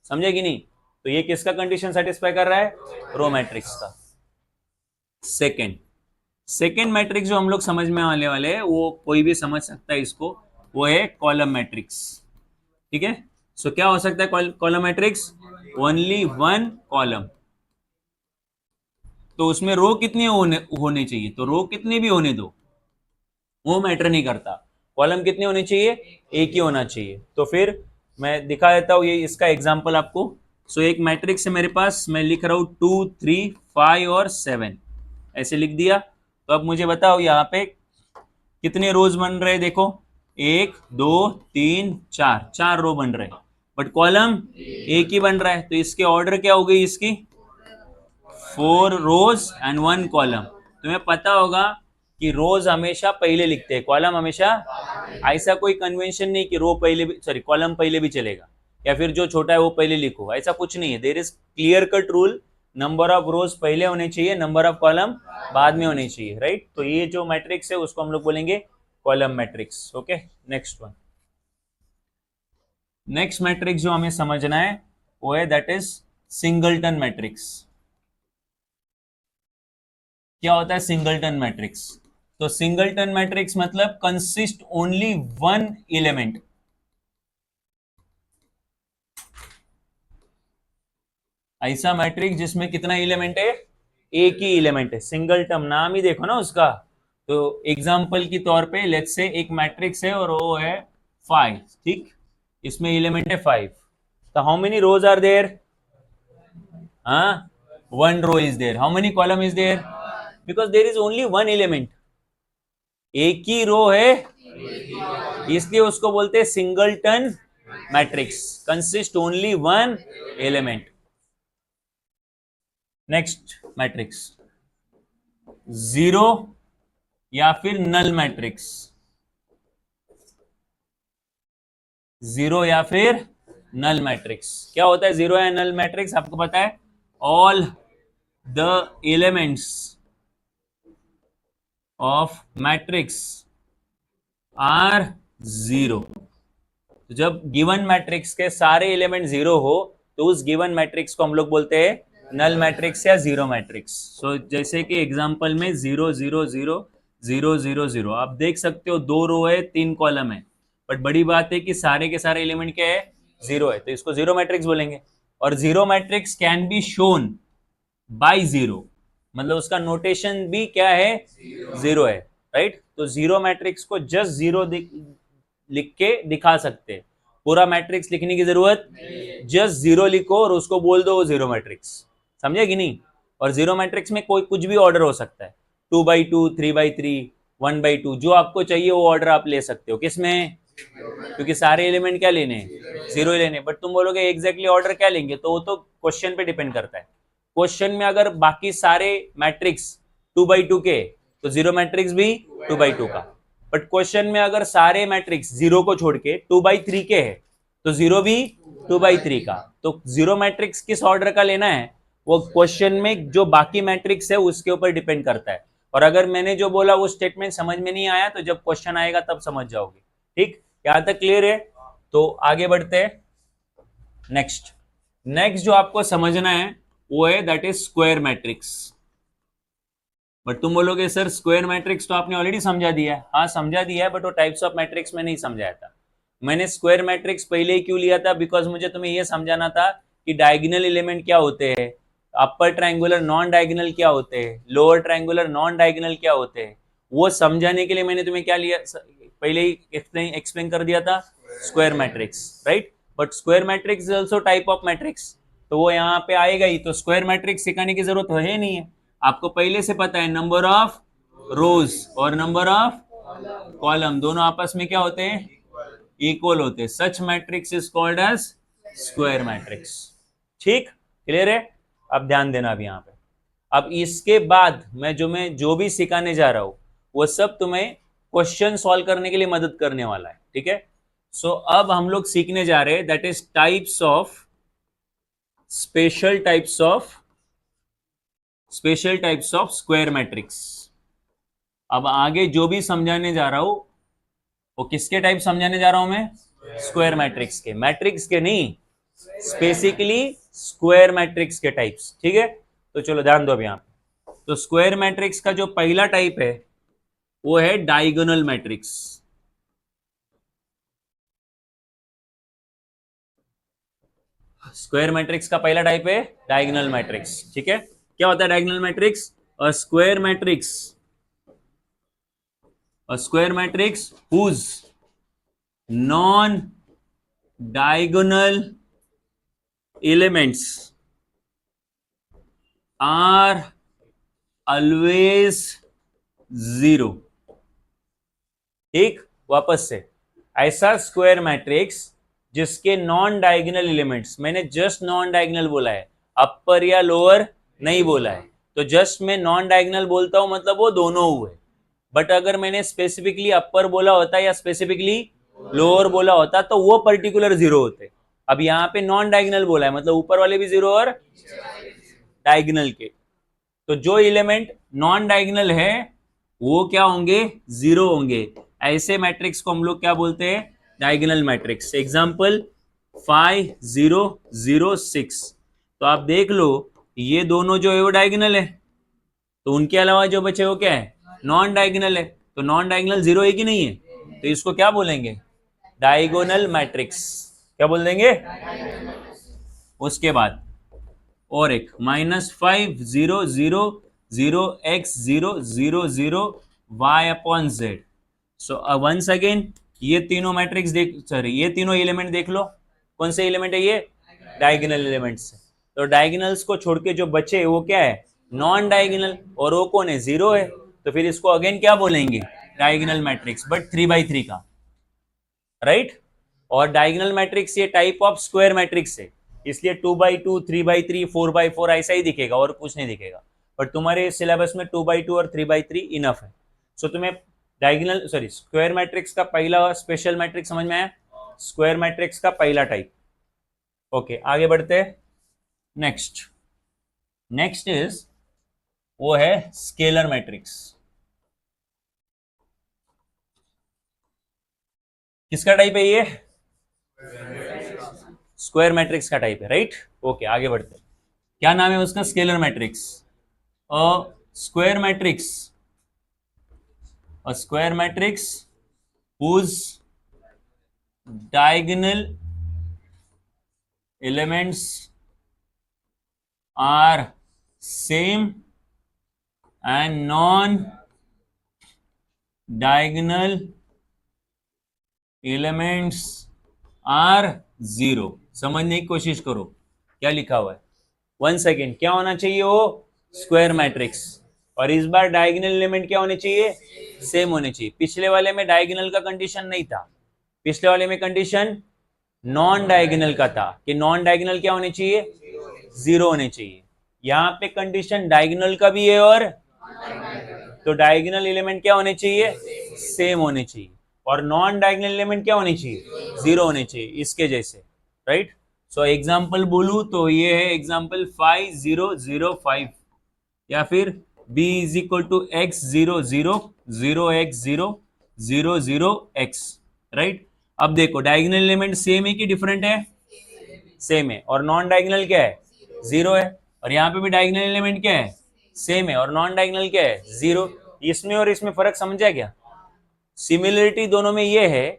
समझे कि नहीं? तो ये किसका कंडीशन सेटिस्फाई कर रहा है? रो मैट्रिक्स का। सेकेंड मैट्रिक्स जो हम लोग समझ में आने वाले हैं, वो कोई भी समझ सकता है इसको, वो है कॉलम मैट्रिक्स। ठीक है, सो क्या हो सकता है column matrix? Only one column. तो उसमें रो कितने होने चाहिए? तो रो कितने भी होने दो, वो मैटर नहीं करता। कॉलम कितने होने चाहिए? एक ही होना चाहिए। तो फिर मैं दिखा देता हूं ये इसका एग्जांपल आपको। सो एक मैट्रिक्स है मेरे पास, मैं लिख रहा हूं 2 3 5 और 7, ऐसे लिख दिया। तो अब मुझे बताओ यहाँ पे कितने रोज बन रहे हैं? देखो 1 2 3 4, 4 रो बन रहे हैं, बट कॉलम एक ही बन रहा है। तो इसके ऑर्डर क्या हो गई इसकी? 4 रोज एंड 1 कॉलम। तुम्हें पता होगा कि रोज हमेशा पहले लिखते हैं, कॉलम हमेशा। ऐसा कोई कन्वेंशन नहीं कि रो पहले भी, सॉरी कॉलम पहले भी चलेगा, या फिर जो छोटा है वो पहले लिखो, ऐसा कुछ नहीं है। There is clear cut rule, number of rows पहले होने चाहिए, नंबर ऑफ कॉलम बाद में होने चाहिए। राइट, तो ये जो मैट्रिक्स है उसको हम लोग बोलेंगे column matrix. Okay, next one. Next matrix जो हमें समझना है वो है दैट इज सिंगलटन मैट्रिक्स। क्या होता है सिंगलटन मैट्रिक्स? तो सिंगलटन मैट्रिक्स मतलब कंसिस्ट ओनली वन एलिमेंट। ऐसा मैट्रिक्स जिसमें कितना एलिमेंट है? एक ही एलिमेंट है। सिंगलटन नाम ही देखो ना उसका। तो एग्जांपल के तौर पे लेट्स से एक मैट्रिक्स है और वो है 5, ठीक? इसमें एलिमेंट है 5। तो how many rows are there? हाँ, one row is there. How many column is there? Because there is only one element, एक ही रो है, इसलिए उसको बोलते हैं singleton matrix, consist only one element. Next matrix, zero या फिर नल मैट्रिक्स, जीरो या फिर नल मैट्रिक्स। क्या होता है जीरो या नल मैट्रिक्स आपको पता है? All the elements of matrix are zero. तो जब गिवन मैट्रिक्स के सारे एलिमेंट जीरो हो तो उस गिवन मैट्रिक्स को हम लोग बोलते हैं नल मैट्रिक्स या जीरो मैट्रिक्स। सो जैसे कि एग्जांपल में 0 0 0 0 0 0 आप देख सकते हो, 2 रो है 3 कॉलम है, बट बड़ी बात है कि सारे के सारे एलिमेंट क्या है? जीरो है, तो इसको जीरो मैट्रिक्स बोलेंगे। और zero matrix can be shown by zero, मतलब उसका नोटेशन भी क्या है? जीरो है, राइट। तो जीरो मैट्रिक्स को जस्ट जीरो लिख के दिखा सकते हैं, पूरा मैट्रिक्स लिखने की जरूरत, जस्ट जीरो लिखो और उसको बोल दो जीरो मैट्रिक्स, समझे कि नहीं? और जीरो मैट्रिक्स में कोई कुछ भी ऑर्डर हो सकता है, 2x2, 3x3, 1x2, जो आपको चाहिए वो ऑर्डर आप ले सकते हो। किसमें? क्योंकि सारे एलिमेंट क्या लेने हैं? जीरो ही लेने। बट तुम बोलोगे एग्जैक्टली ऑर्डर क्या लेंगे, तो वो तो क्वेश्चन पे डिपेंड करता है। क्वेश्चन में अगर बाकी सारे मैट्रिक्स 2x2 के, तो जीरो मैट्रिक्स भी 2x2 का। बट क्वेश्चन में अगर सारे मैट्रिक्स जीरो को छोड़ के 2x3 के है, तो जीरो भी 2x3 का। तो जीरो मैट्रिक्स किस ऑर्डर का लेना है वो क्वेश्चन में जो बाकी मैट्रिक्स है उसके ऊपर डिपेंड करता है। और अगर मैंने जो बोला वो स्टेटमेंट समझ में नहीं आया तो जब क्वेश्चन आएगा तब समझ जाओगे। ठीक, यहां तक क्लियर है? तो आगे बढ़ते हैं। नेक्स्ट नेक्स्ट जो आपको समझना है वो है that is square matrix. But तुम बोलोगे सर स्क्वायर मैट्रिक्स तो आपने ऑलरेडी समझा दिया है। हाँ समझा दिया है, बट वो टाइप्स ऑफ मैट्रिक्स में नहीं समझाया था। मैंने स्क्वायर मैट्रिक्स पहले ही क्यों लिया था? बिकॉज मुझे तुम्हें यह समझाना था कि डायगोनल एलिमेंट क्या होते हैं, अपर ट्रायंगुलर नॉन डायगोनल क्या होते हैं, लोअर ट्रायंगुलर नॉन डायगोनल क्या होते हैं। वो समझाने के लिए मैंने तुम्हें क्या लिया, पहले ही एक्सप्लेन कर दिया था, square matrix, right. But square matrix is also type of matrix, तो वो यहाँ पे आएगा ही। तो स्क्वायर मैट्रिक्स सिखाने की जरूरत है नहीं है, आपको पहले से पता है नंबर ऑफ रोज और नंबर ऑफ कॉलम दोनों आपस में क्या होते हैं? इक्वल होते हैं। Such matrix is called as square matrix. ठीक, क्लियर है? अब ध्यान देना अब यहाँ पे। अब इसके बाद मैं जो भी सिखाने जा रहा हूं वो सब तुम्हें क्वेश्चन सॉल्व करने के लिए मदद करने वाला है, ठीक है? सो अब हम लोग सीखने जा रहे हैं that is types of special types of square matrix. अब आगे जो भी समझाने जा रहा हूं वो किसके टाइप समझाने जा रहा हूं मैं? स्क्वायर मैट्रिक्स के, मैट्रिक्स के नहीं, स्पेसिफिकली स्क्वायर मैट्रिक्स के टाइप्स, ठीक है? तो चलो ध्यान दो अब यहां। तो स्क्वायर मैट्रिक्स का जो पहला टाइप है वो है डायगोनल मैट्रिक्स। स्क्वायर मैट्रिक्स का पहला टाइप है डायगोनल मैट्रिक्स, ठीक है? क्या होता है diagonal matrix? A square matrix, a square matrix whose non diagonal elements are always zero। ठीक, वापस से, ऐसा स्क्वायर मैट्रिक्स जिसके नॉन डायगोनल एलिमेंट्स, मैंने जस्ट नॉन डायगोनल बोला है, अपर या लोअर नहीं बोला है। तो जस्ट मैं नॉन डायगोनल बोलता हूं मतलब वो दोनों हुए। बट अगर मैंने स्पेसिफिकली अपर बोला होता या स्पेसिफिकली लोअर बोला होता तो वो पर्टिकुलर जीरो होते। अब यहाँ पे नॉन डायगोनल बोला है मतलब ऊपर वाले भी जीरो और डायगोनल के। तो जो एलिमेंट नॉन डायगोनल है वो क्या होंगे? जीरो होंगे। ऐसे मैट्रिक्स को हम लोग क्या बोलते हैं? Diagonal matrix. एग्जांपल 5 0 0 6। तो आप देख लो ये दोनों जो है वो डायगोनल है, तो उनके अलावा जो बचे वो क्या है? नॉन डायगोनल है। तो नॉन डायगोनल जीरो है कि नहीं है? तो इसको क्या बोलेंगे? Diagonal matrix. क्या बोल देंगे? उसके बाद और एक -5 0 0 0 0 x 0 0 0 y/z। So once again ये तीनों मैट्रिक्स देख, सॉरी ये तीनों एलिमेंट देख लो, कौन से एलिमेंट है ये? Diagonal elements. तो डायगोनल्स को छोड़ के जो बचे वो क्या है? Non diagonal. और वो कौन है? जीरो है। तो फिर इसको अगेन क्या बोलेंगे? डायगोनल मैट्रिक्स, बट 3x3 का, राइट। और डायगोनल मैट्रिक्स ये टाइप ऑफ स्क्वायर मैट्रिक्स है, इसलिए 2x2, 3x3, 4x4 ऐसा ही दिखेगा और कुछ नहीं दिखेगा। बट तुम्हारे सिलेबस में 2x2 और 3x3 इनफ है। सो तुम्हें डायगोनल स्क्वायर मैट्रिक्स का पहला स्पेशल मैट्रिक्स समझ में आया, स्क्वायर मैट्रिक्स का पहला टाइप। ओके आगे बढ़ते हैं। नेक्स्ट इज वो है स्केलर मैट्रिक्स। किसका टाइप है ये? स्क्वायर मैट्रिक्स का टाइप है, राइट। ओके आगे बढ़ते हैं। क्या नाम है उसका? Scalar matrix. A square matrix, a square matrix whose diagonal elements are same and non-diagonal elements are zero। समझने की कोशिश करो क्या लिखा हुआ है। 1 सेकेंड, क्या होना चाहिए वो? Square matrix. और इस बार डायगोनल एलिमेंट क्या होने चाहिए? सेम होने चाहिए। पिछले वाले में डायगोनल का कंडीशन नहीं था, पिछले वाले में कंडीशन नॉन डायगोनल का था कि नॉन डायगोनल क्या होने चाहिए? 0 होने चाहिए। यहाँ पे कंडीशन डायगोनल का भी है और तो डायगोनल एलिमेंट क्या होने चाहिए? सेम होने चाहिए। और नॉन डायगोनल एलिमेंट क्या होने चाहिए? 0 होने चाहिए, इसके जैसे, राइट। सो एग्जांपल बोलूं तो ये है एग्जांपल 5 0 0 5, या फिर b is equal to x 0 0 0 x 0 0 0 x, right. अब देखो डायगोनल एलिमेंट सेम है कि डिफरेंट है? सेम है। और नॉन डायगोनल क्या है? 0 है। और यहाँ पे भी डायगोनल एलिमेंट क्या है? सेम है। और नॉन डायगोनल क्या है? 0। इसमें और इसमें फर्क समझा क्या? सिमिलरिटी दोनों में ये है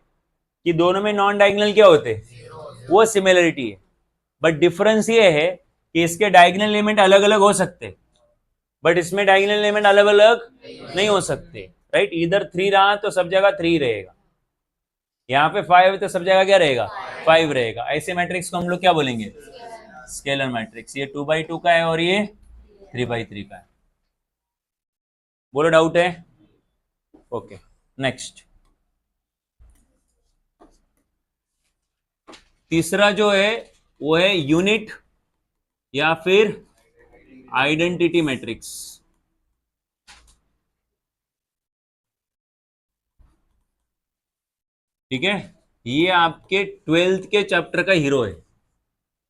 कि दोनों में नॉन डायगोनल क्या होते हैं? वो सिमिलरिटी है। बट डिफरेंस ये है कि इसके डायगोनल एलिमेंट अलग अलग हो सकते, बट इसमें डायगोनल एलिमेंट अलग अलग नहीं हो सकते, राइट। इधर 3 रहा तो सब जगह 3 रहेगा, यहाँ पे 5 है तो सब जगह क्या रहेगा? 5 रहेगा। ऐसे मैट्रिक्स को हम लोग क्या बोलेंगे? Scalar matrix. ये 2x2 का है और ये 3x3 का है। बोलो डाउट है? Okay next. तीसरा जो है वो है यूनिट या फिर आइडेंटिटी मैट्रिक्स। ठीक है, ये आपके 12th के चैप्टर का हीरो है।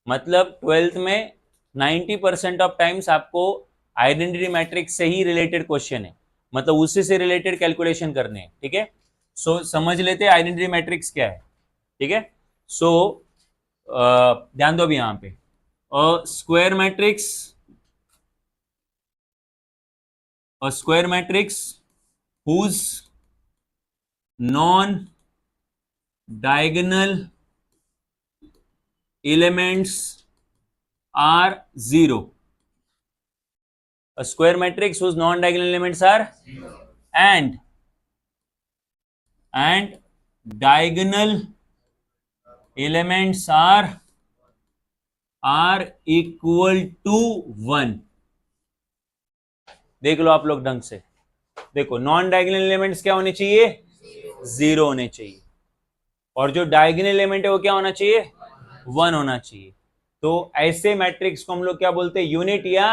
मतलब 12th में 90% ऑफ टाइम्स आपको आइडेंटिटी मैट्रिक्स से ही रिलेटेड क्वेश्चन है, मतलब उसी से रिलेटेड कैलकुलेशन करने हैं। ठीक है, सो समझ लेते हैं आइडेंटिटी मैट्रिक्स क्या है। ठीक है, सो ध्यान दो अभी यहां पे square matrix, square matrix whose non diagonal elements are 0। A square matrix whose non-diagonal elements are and diagonal elements are equal to 1। देख लो आप लोग ढंग से, देखो नॉन डायगोनल एलिमेंट्स क्या होने चाहिए? 0 होने चाहिए। और जो डायगोनल एलिमेंट है वो क्या होना चाहिए? 1 होना चाहिए। तो ऐसे मैट्रिक्स को हम लोग क्या बोलते हैं? यूनिट या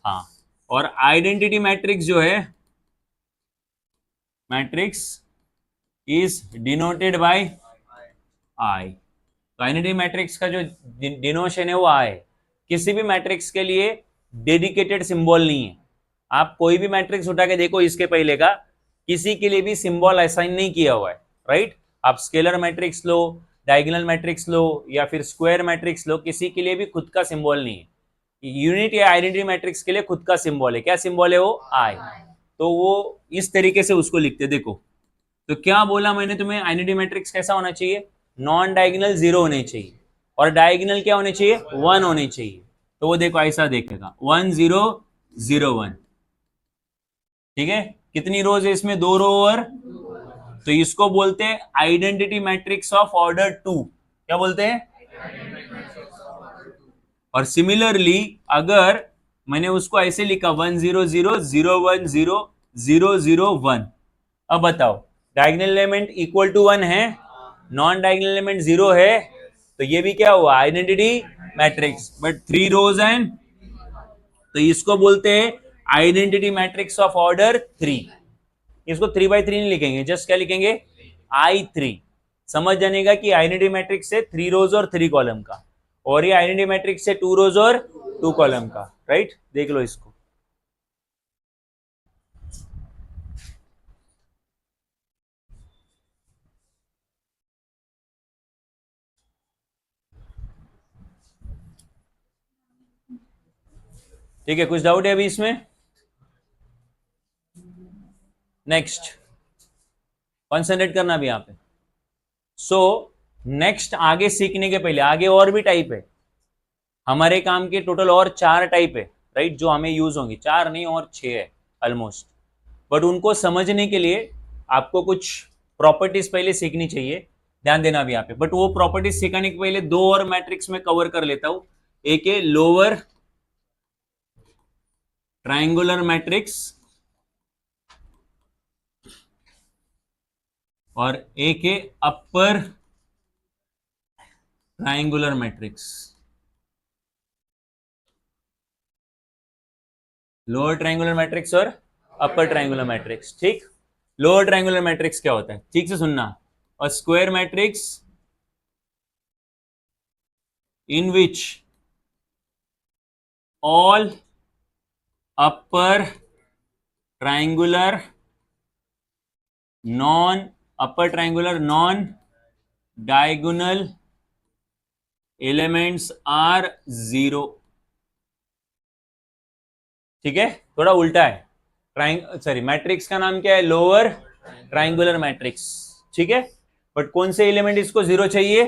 हाँ। और आइडेंटिटी मैट्रिक्स जो है, मैट्रिक्स इज डिनोटेड बाय आई। तो आइडेंटिटी मैट्रिक्स का जो डिनोशन है वो आई है। किसी भी मैट्रिक्स के लिए डेडिकेटेड सिंबल नहीं है। आप कोई भी मैट्रिक्स उठा के देखो इसके पहले का, किसी के लिए भी सिंबल असाइन नहीं किया हुआ है, राइट। आप स्केलर मैट्रिक्स लो, डायगोनल मैट्रिक्स लो या फिर स्क्वायर मैट्रिक्स लो, किसी के लिए भी खुद का सिंबल नहीं है। यूनिट या आइडेंटिटी मैट्रिक्स के लिए खुद का सिंबल है। क्या सिंबल है वो? आई। तो वो इस तरीके से उसको लिखते। देखो तो क्या बोला मैंने तुम्हें, आइडेंटिटी मैट्रिक्स कैसा होना चाहिए? नॉन डायगोनल 0 होने चाहिए और डायगोनल क्या होने चाहिए? 1 होने चाहिए। तो वो देखो ऐसा देखेगा 1 0 0 1। ठीक है, कितनी रोज है इसमें? 2 रो और, तो इसको बोलते हैं आइडेंटिटी मैट्रिक्स ऑफ ऑर्डर 2। क्या बोलते हैं? और सिमिलरली अगर मैंने उसको ऐसे लिखा 1 0 0 0 1 0 0 0 1, अब बताओ डायगोनल एलिमेंट इक्वल टू 1 है, नॉन डायगोनल एलिमेंट 0 है, तो ये भी क्या हुआ? Identity matrix. But 3 rows and तो इसको बोलते हैं आइडेंटिटी मैट्रिक्स ऑफ ऑर्डर 3। इसको 3x3 नहीं लिखेंगे, जस्ट क्या लिखेंगे, I3। समझ जानेगा कि आइडेंटिटी मैट्रिक्स है 3 रोज और 3 कॉलम का, और ये आइडेंटिटी मैट्रिक्स है 2 रोज और 2 कॉलम का, राइट। देख लो इसको। ठीक है, कुछ डाउट है अभी इसमें? नेक्स्ट कॉन्सेंट्रेट करना भी यहाँ पे। सो नेक्स्ट, आगे सीखने के पहले, आगे और भी टाइप है हमारे काम के, टोटल और 4 टाइप है, राइट, जो हमें यूज होंगी। 4 नहीं और 6 है ऑलमोस्ट, बट उनको समझने के लिए आपको कुछ प्रॉपर्टीज पहले सीखनी चाहिए, ध्यान देना भी यहाँ पे। बट वो प्रॉपर्टीज सीखने के पहले 2 और मैट्रिक्स में कवर कर लेता हूं। एक है लोअर ट्रायंगुलर मैट्रिक्स और एक है upper triangular matrix. Lower triangular matrix और अपर ट्रायंगुलर मैट्रिक्स, ठीक। लोअर ट्रायंगुलर मैट्रिक्स क्या होता है, ठीक से सुनना। A square matrix in which all upper triangular non diagonal elements are 0। ठीक है, थोड़ा उल्टा है। मैट्रिक्स का नाम क्या है, लोअर ट्रायंगुलर मैट्रिक्स, ठीक है। बट कौन से एलिमेंट इसको 0 चाहिए,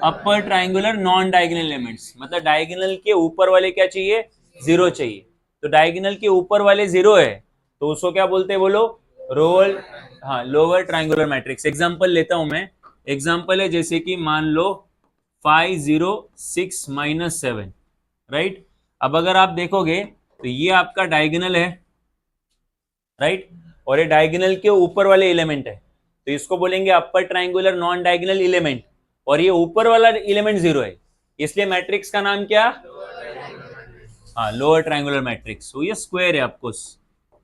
अपर ट्रायंगुलर नॉन डायगोनल एलिमेंट्स, मतलब डायगोनल के ऊपर वाले क्या चाहिए, 0 चाहिए। तो डायगोनल के ऊपर वाले 0 है, तो उसको क्या बोलते हैं बोलो, लोअर ट्रायंगुलर मैट्रिक्स। एग्जांपल लेता हूं मैं, एग्जांपल है जैसे कि मान लो 5 0 6 -7, राइट। अब अगर आप देखोगे तो ये आपका डायगोनल है, राइट, और ये डायगोनल के ऊपर वाले एलिमेंट है, तो इसको बोलेंगे अपर ट्रायंगुलर नॉन डायगोनल एलिमेंट, और ये ऊपर वाला एलिमेंट 0 है, इसलिए मैट्रिक्स का नाम क्या, लोअर ट्रायंगुलर मैट्रिक्स। तो ये स्क्वायर है, आपको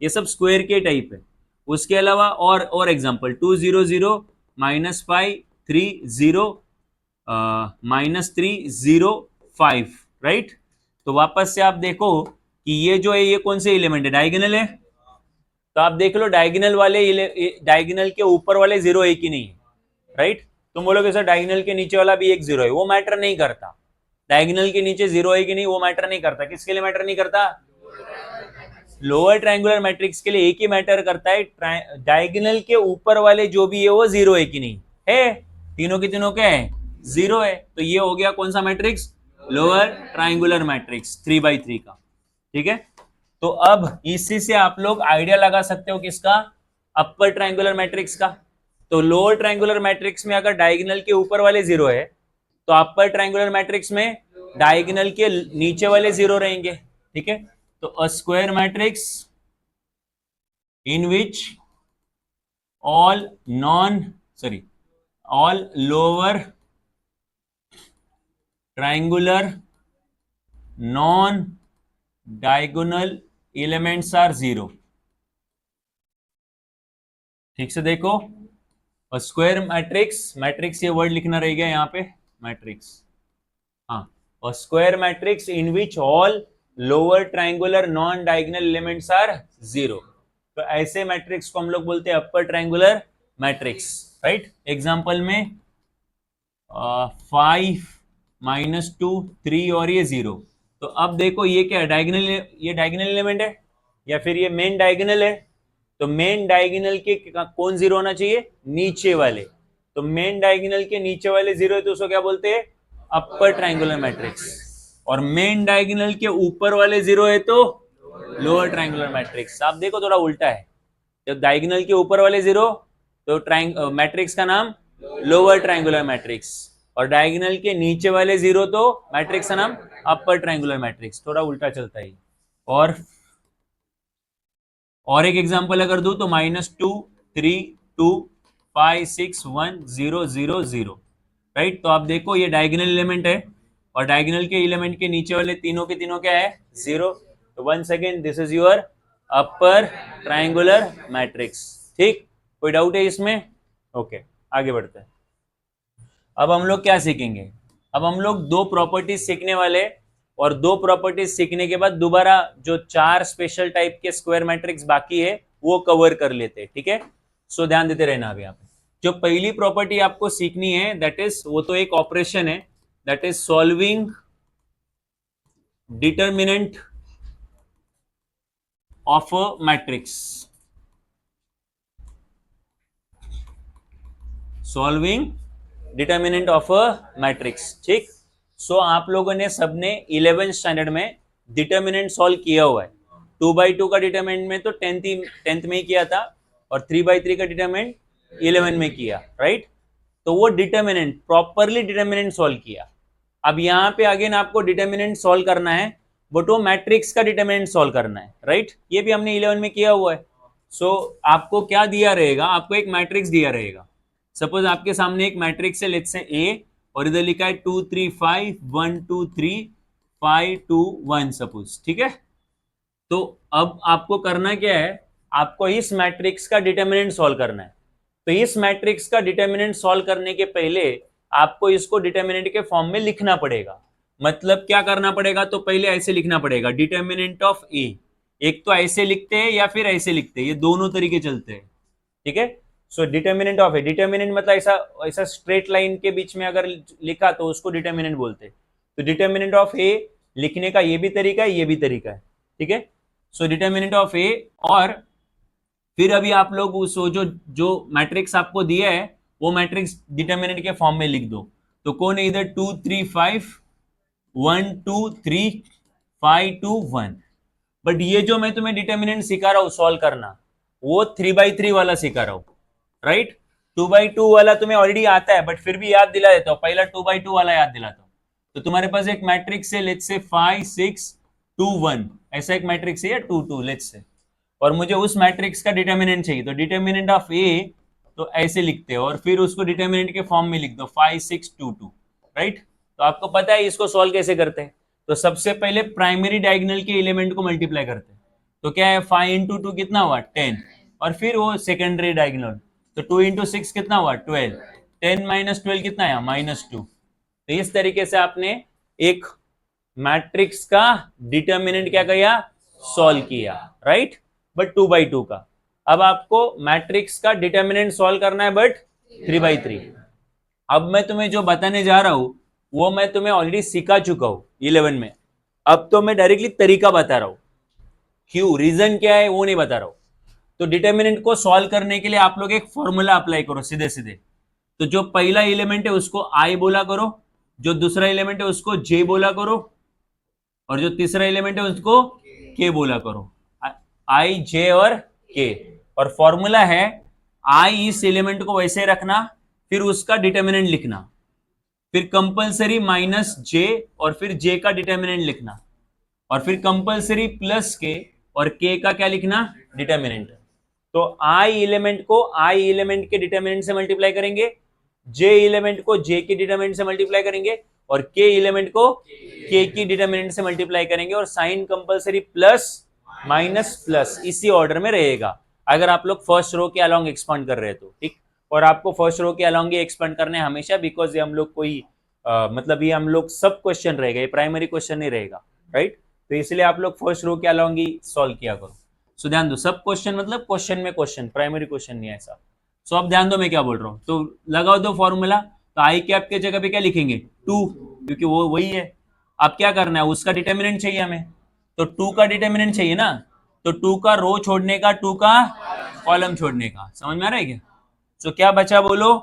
ये सब स्क्वायर के टाइप है। उसके अलावा और एग्जांपल 2 0 0 -5 3 0 -3 0 5, राइट। तो वापस से आप देखो कि ये जो है ये कौन से एलिमेंट है, डायगोनल है। तो आप देख लो डायगोनल के ऊपर वाले 0 एक ही नहीं है, राइट। तुम बोलोगे सर डायगोनल के नीचे वाला भी एक 0 है, वो मैटर नहीं करता। डायगोनल के नीचे 0 है कि नहीं वो मैटर नहीं करता। किसके लिए मैटर नहीं करता, लोअर ट्रायंगुलर मैट्रिक्स के लिए एक ही मैटर करता है, डायगोनल के ऊपर वाले जो भी है वो 0 है कि नहीं है। तीनों के तीनों क्या है, 0 है। तो ये हो गया कौन सा matrix, lower triangular matrix 3x3 का, ठीक है। तो अब इसी से आप लोग आइडिया लगा सकते हो किसका, अपर ट्रायंगुलर मैट्रिक्स का। तो लोअर ट्रायंगुलर मैट्रिक्स में अगर डायगोनल के ऊपर वाले 0 है, तो अपर ट्रायंगुलर मैट्रिक्स में डायगोनल के नीचे वाले 0 रहेंगे, ठीक है। तो a square matrix in which all lower triangular non diagonal elements are 0। ठीक से देखो, और स्क्वायर मैट्रिक्स ये वर्ड लिखना रह गया यहाँ पे, मैट्रिक्स, हाँ, और square matrix in which all lower triangular non diagonal elements are 0। तो ऐसे मैट्रिक्स को हम लोग बोलते हैं upper triangular matrix, right. Example में 5 -2 3 और ये 0। तो अब देखो ये क्या है, ये डायगोनल एलिमेंट है या फिर ये मेन डायगोनल है। तो मेन डायगोनल के कौन 0 होना चाहिए, नीचे वाले। तो मेन डायगोनल के नीचे वाले 0 है, तो उसको क्या बोलते हैं, अपर ट्रायंगुलर मैट्रिक्स। और मेन डायगोनल के ऊपर वाले 0 है तो लोअर ट्रायंगुलर मैट्रिक्स। आप देखो थोड़ा उल्टा है, जब डायगोनल के ऊपर वाले 0 तो मैट्रिक्स का नाम लोअर ट्रायंगुलर मैट्रिक्स, और डायगोनल के नीचे वाले 0 तो मैट्रिक्स का नाम अपर ट्रायंगुलर मैट्रिक्स। थोड़ा उल्टा चलता है। और एक एग्जांपल अगर दूं तो -2 3 2 5 6 1 0 0 0, राइट। तो आप देखो ये डायगोनल एलिमेंट है, और डायगोनल के एलिमेंट के नीचे वाले तीनों के तीनों क्या है, 0। तो once again this is your upper triangular matrix. ठीक, कोई डाउट है इसमें? ओके, आगे बढ़ते हैं। अब हम लोग क्या सीखेंगे? अब हम लोग दो प्रॉपर्टीज सीखने वाले, और दो प्रॉपर्टीज सीखने के बाद दोबारा जो चार स्पेशल टाइप के स्क्वायर मैट्रिक्स बाकी है वो कवर कर लेते हैं। ठीक है, सो ध्यान देते रहना। अभी यहाँ पे जो पहली प्रॉपर्टी आपको सीखनी है दैट इज, वो तो एक ऑपरेशन है, that is solving determinant of a matrix. Solving determinant of a matrix. ठीक, सो आप लोगों ने सबने 11th स्टैंडर्ड में डिटर्मिनेंट सॉल्व किया हुआ है। 2/2 का डिटर्मिनेंट में तो टेंथ में ही किया था, और 3/3 का डिटर्मिनेंट 11 में किया, राइट? तो वो डिटर्मिनेंट प्रॉपरली डिटर्मिनेंट सॉल्व किया। अब यहाँ पे अगेन आपको डिटर्मिनेंट सॉल्व करना है, बट वो मैट्रिक्स का डिटर्मिनेंट सॉल्व करना है, राइट? ये भी हमने 11 में किया हुआ है। सो आपको क्या दिया रहेगा? आपको एक मैट्रिक्स दिया रहेगा। सपोज आपके सामने एक मैट्रिक्स है, लेट्स से ए, और इधर लिखा है 2 3 5 1 2 3 5 2 1 सपोज। ठीक है, तो अब आपको करना क्या है? आपको इस मैट्रिक्स का डिटर्मिनेंट सॉल्व करना है। तो इस मैट्रिक्स का डिटर्मिनेंट सॉल्व करने के पहले आपको इसको डिटर्मिनेंट के फॉर्म में लिखना पड़ेगा। मतलब क्या करना पड़ेगा? तो पहले ऐसे लिखना पड़ेगा, डिटर्मिनेंट ऑफ ए। एक तो ऐसे लिखते हैं या फिर ऐसे लिखते हैं, ये दोनों तरीके चलते हैं। ठीक है, so determinant of A, determinant मतलब ऐसा ऐसा स्ट्रेट लाइन के बीच में अगर लिखा तो उसको डिटर्मिनेंट बोलते हैं। तो डिटर्मिनेंट ऑफ ए लिखने का ये भी तरीका है, ये भी तरीका है। ठीक है, सो डिटर्मिनेंट ऑफ ए, और फिर अभी आप लोग उस जो जो मैट्रिक्स आपको दिया है वो मैट्रिक्स डिटर्मिनेंट के फॉर्म में लिख दो। तो कौन है इधर? 2 3 5 1 2 3 5 2 1। बट ये जो मैं तुम्हें डिटर्मिनेंट सिखा रहा हूं सॉल्व करना, वो 3/3 वाला सिखा रहा हूं, राइट? 2/2 वाला तुम्हें ऑलरेडी आता है, बट फिर भी याद दिला देता हूं। पहला 2/2 वाला याद दिलाता हूं। तो तुम्हारे पास एक मैट्रिक्स है, लेट्स से 5 6 2 1, ऐसा एक मैट्रिक्स है, 2 2 लेट्स से, और मुझे उस मैट्रिक्स का डिटर्मिनेंट चाहिए। तो डिटर्मिनेंट ऑफ ए तो ऐसे लिखते हो, और फिर उसको डिटर्मिनेंट के फॉर्म में लिख दो 5 6 2 2, राइट? तो आपको पता है इसको सॉल्व कैसे करते हैं। तो सबसे पहले प्राइमरी डायगोनल के एलिमेंट को मल्टीप्लाई करते हैं। तो क्या है? 5 इंटू 2 कितना हुआ? 10, और फिर वो सेकेंडरी डायगोनल, तो 2 इंटू 6 कितना हुआ? 12, 10 माइनस 12 कितना है? -2। तो इस तरीके से आपने एक मैट्रिक्स का डिटर्मिनेंट क्या किया? सॉल्व किया, राइट? बट 2/2 का। अब आपको मैट्रिक्स का डिटर्मिनेंट सॉल्व करना है, बट 3/3। अब मैं तुम्हें जो बताने जा रहा हूं वो मैं तुम्हें ऑलरेडी सिखा चुका हूं 11 में। अब तो मैं डायरेक्टली तरीका बता रहा हूं, क्यों, रीजन क्या है वो नहीं बता रहा हूं। तो डिटर्मिनेंट को सॉल्व करने के लिए आप लोग एक फॉर्मूला अप्लाई करो सीधे सीधे। तो जो पहला एलिमेंट है उसको आई बोला करो, जो दूसरा एलिमेंट है उसको जे बोला करो, और जो तीसरा एलिमेंट है उसको के बोला करो। आई जे और के, और फॉर्मूला है आई इस एलिमेंट को वैसे रखना, फिर उसका डिटर्मिनेंट लिखना, फिर कंपलसरी माइनस जे, और फिर जे का डिटर्मिनेंट लिखना, और फिर कंपलसरी प्लस के, और के का क्या लिखना? डिटर्मिनेंट। तो आई एलिमेंट को आई एलिमेंट के डिटर्मिनेंट से मल्टीप्लाई करेंगे, जे एलिमेंट को जे के डिटर्मिनेंट से मल्टीप्लाई करेंगे, और के एलिमेंट को के की डिटर्मिनेंट से मल्टीप्लाई करेंगे, और sign compulsory plus minus plus इसी ऑर्डर में रहेगा, अगर आप लोग फर्स्ट रो के अलोंग एक्सपांड कर रहे हैं तो। ठीक, और आपको फर्स्ट रो के अलोंग ही एक्सपांड करने हमेशा, बिकॉज ये हम लोग कोई मतलब ये हम लोग सब क्वेश्चन रहेगा, ये प्राइमरी क्वेश्चन नहीं रहेगा, राइट? तो इसलिए आप लोग फर्स्ट रो के अलोंग ही सॉल्व किया करो। सो ध्यान दो, सब क्वेश्चन मतलब क्वेश्चन में क्वेश्चन, प्राइमरी क्वेश्चन नहीं है ऐसा। सो अब ध्यान दो मैं क्या बोल रहा हूँ, तो लगाओ दो फॉर्मूला। तो आई कैप के जगह पे क्या लिखेंगे? 2, क्योंकि वो वही है। अब क्या करना है? उसका डिटर्मिनेंट चाहिए हमें, तो 2 का डिटर्मिनेंट चाहिए ना, तो 2 का रो छोड़ने का, 2 का कॉलम छोड़ने का। समझ में आ रहा है क्या? सो क्या बचा बोलो?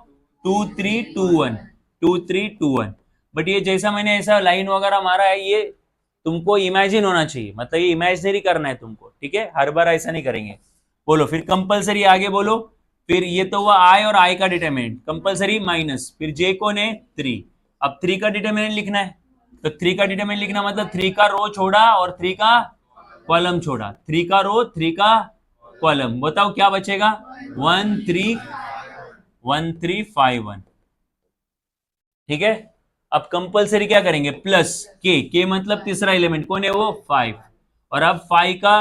2 3 2 1, 2 3 2 1। बट ये जैसा मैंने ऐसा लाइन वगैरह मारा है, ये तुमको इमेजिन होना चाहिए, मतलब ये इमेजिनरी करना है तुमको, ठीक है? हर बार ऐसा नहीं करेंगे। बोलो फिर कंपलसरी, आगे बोलो। फिर ये तो हुआ आई, और आई का डिटर्मिनेंट कंपलसरी माइनस, फिर जे कौन है? 3। अब 3 का डिटर्मिनेंट लिखना है, तो 3 का डिटर्मिनेंट लिखना मतलब 3 का रो छोड़ा और 3 का कॉलम छोड़ा, 3 का रो 3 का कॉलम। बताओ क्या बचेगा? 1 3 1 3 5 1। ठीक है, अब कंपलसरी क्या करेंगे? प्लस के मतलब तीसरा एलिमेंट कौन है? वो 5, और अब 5 का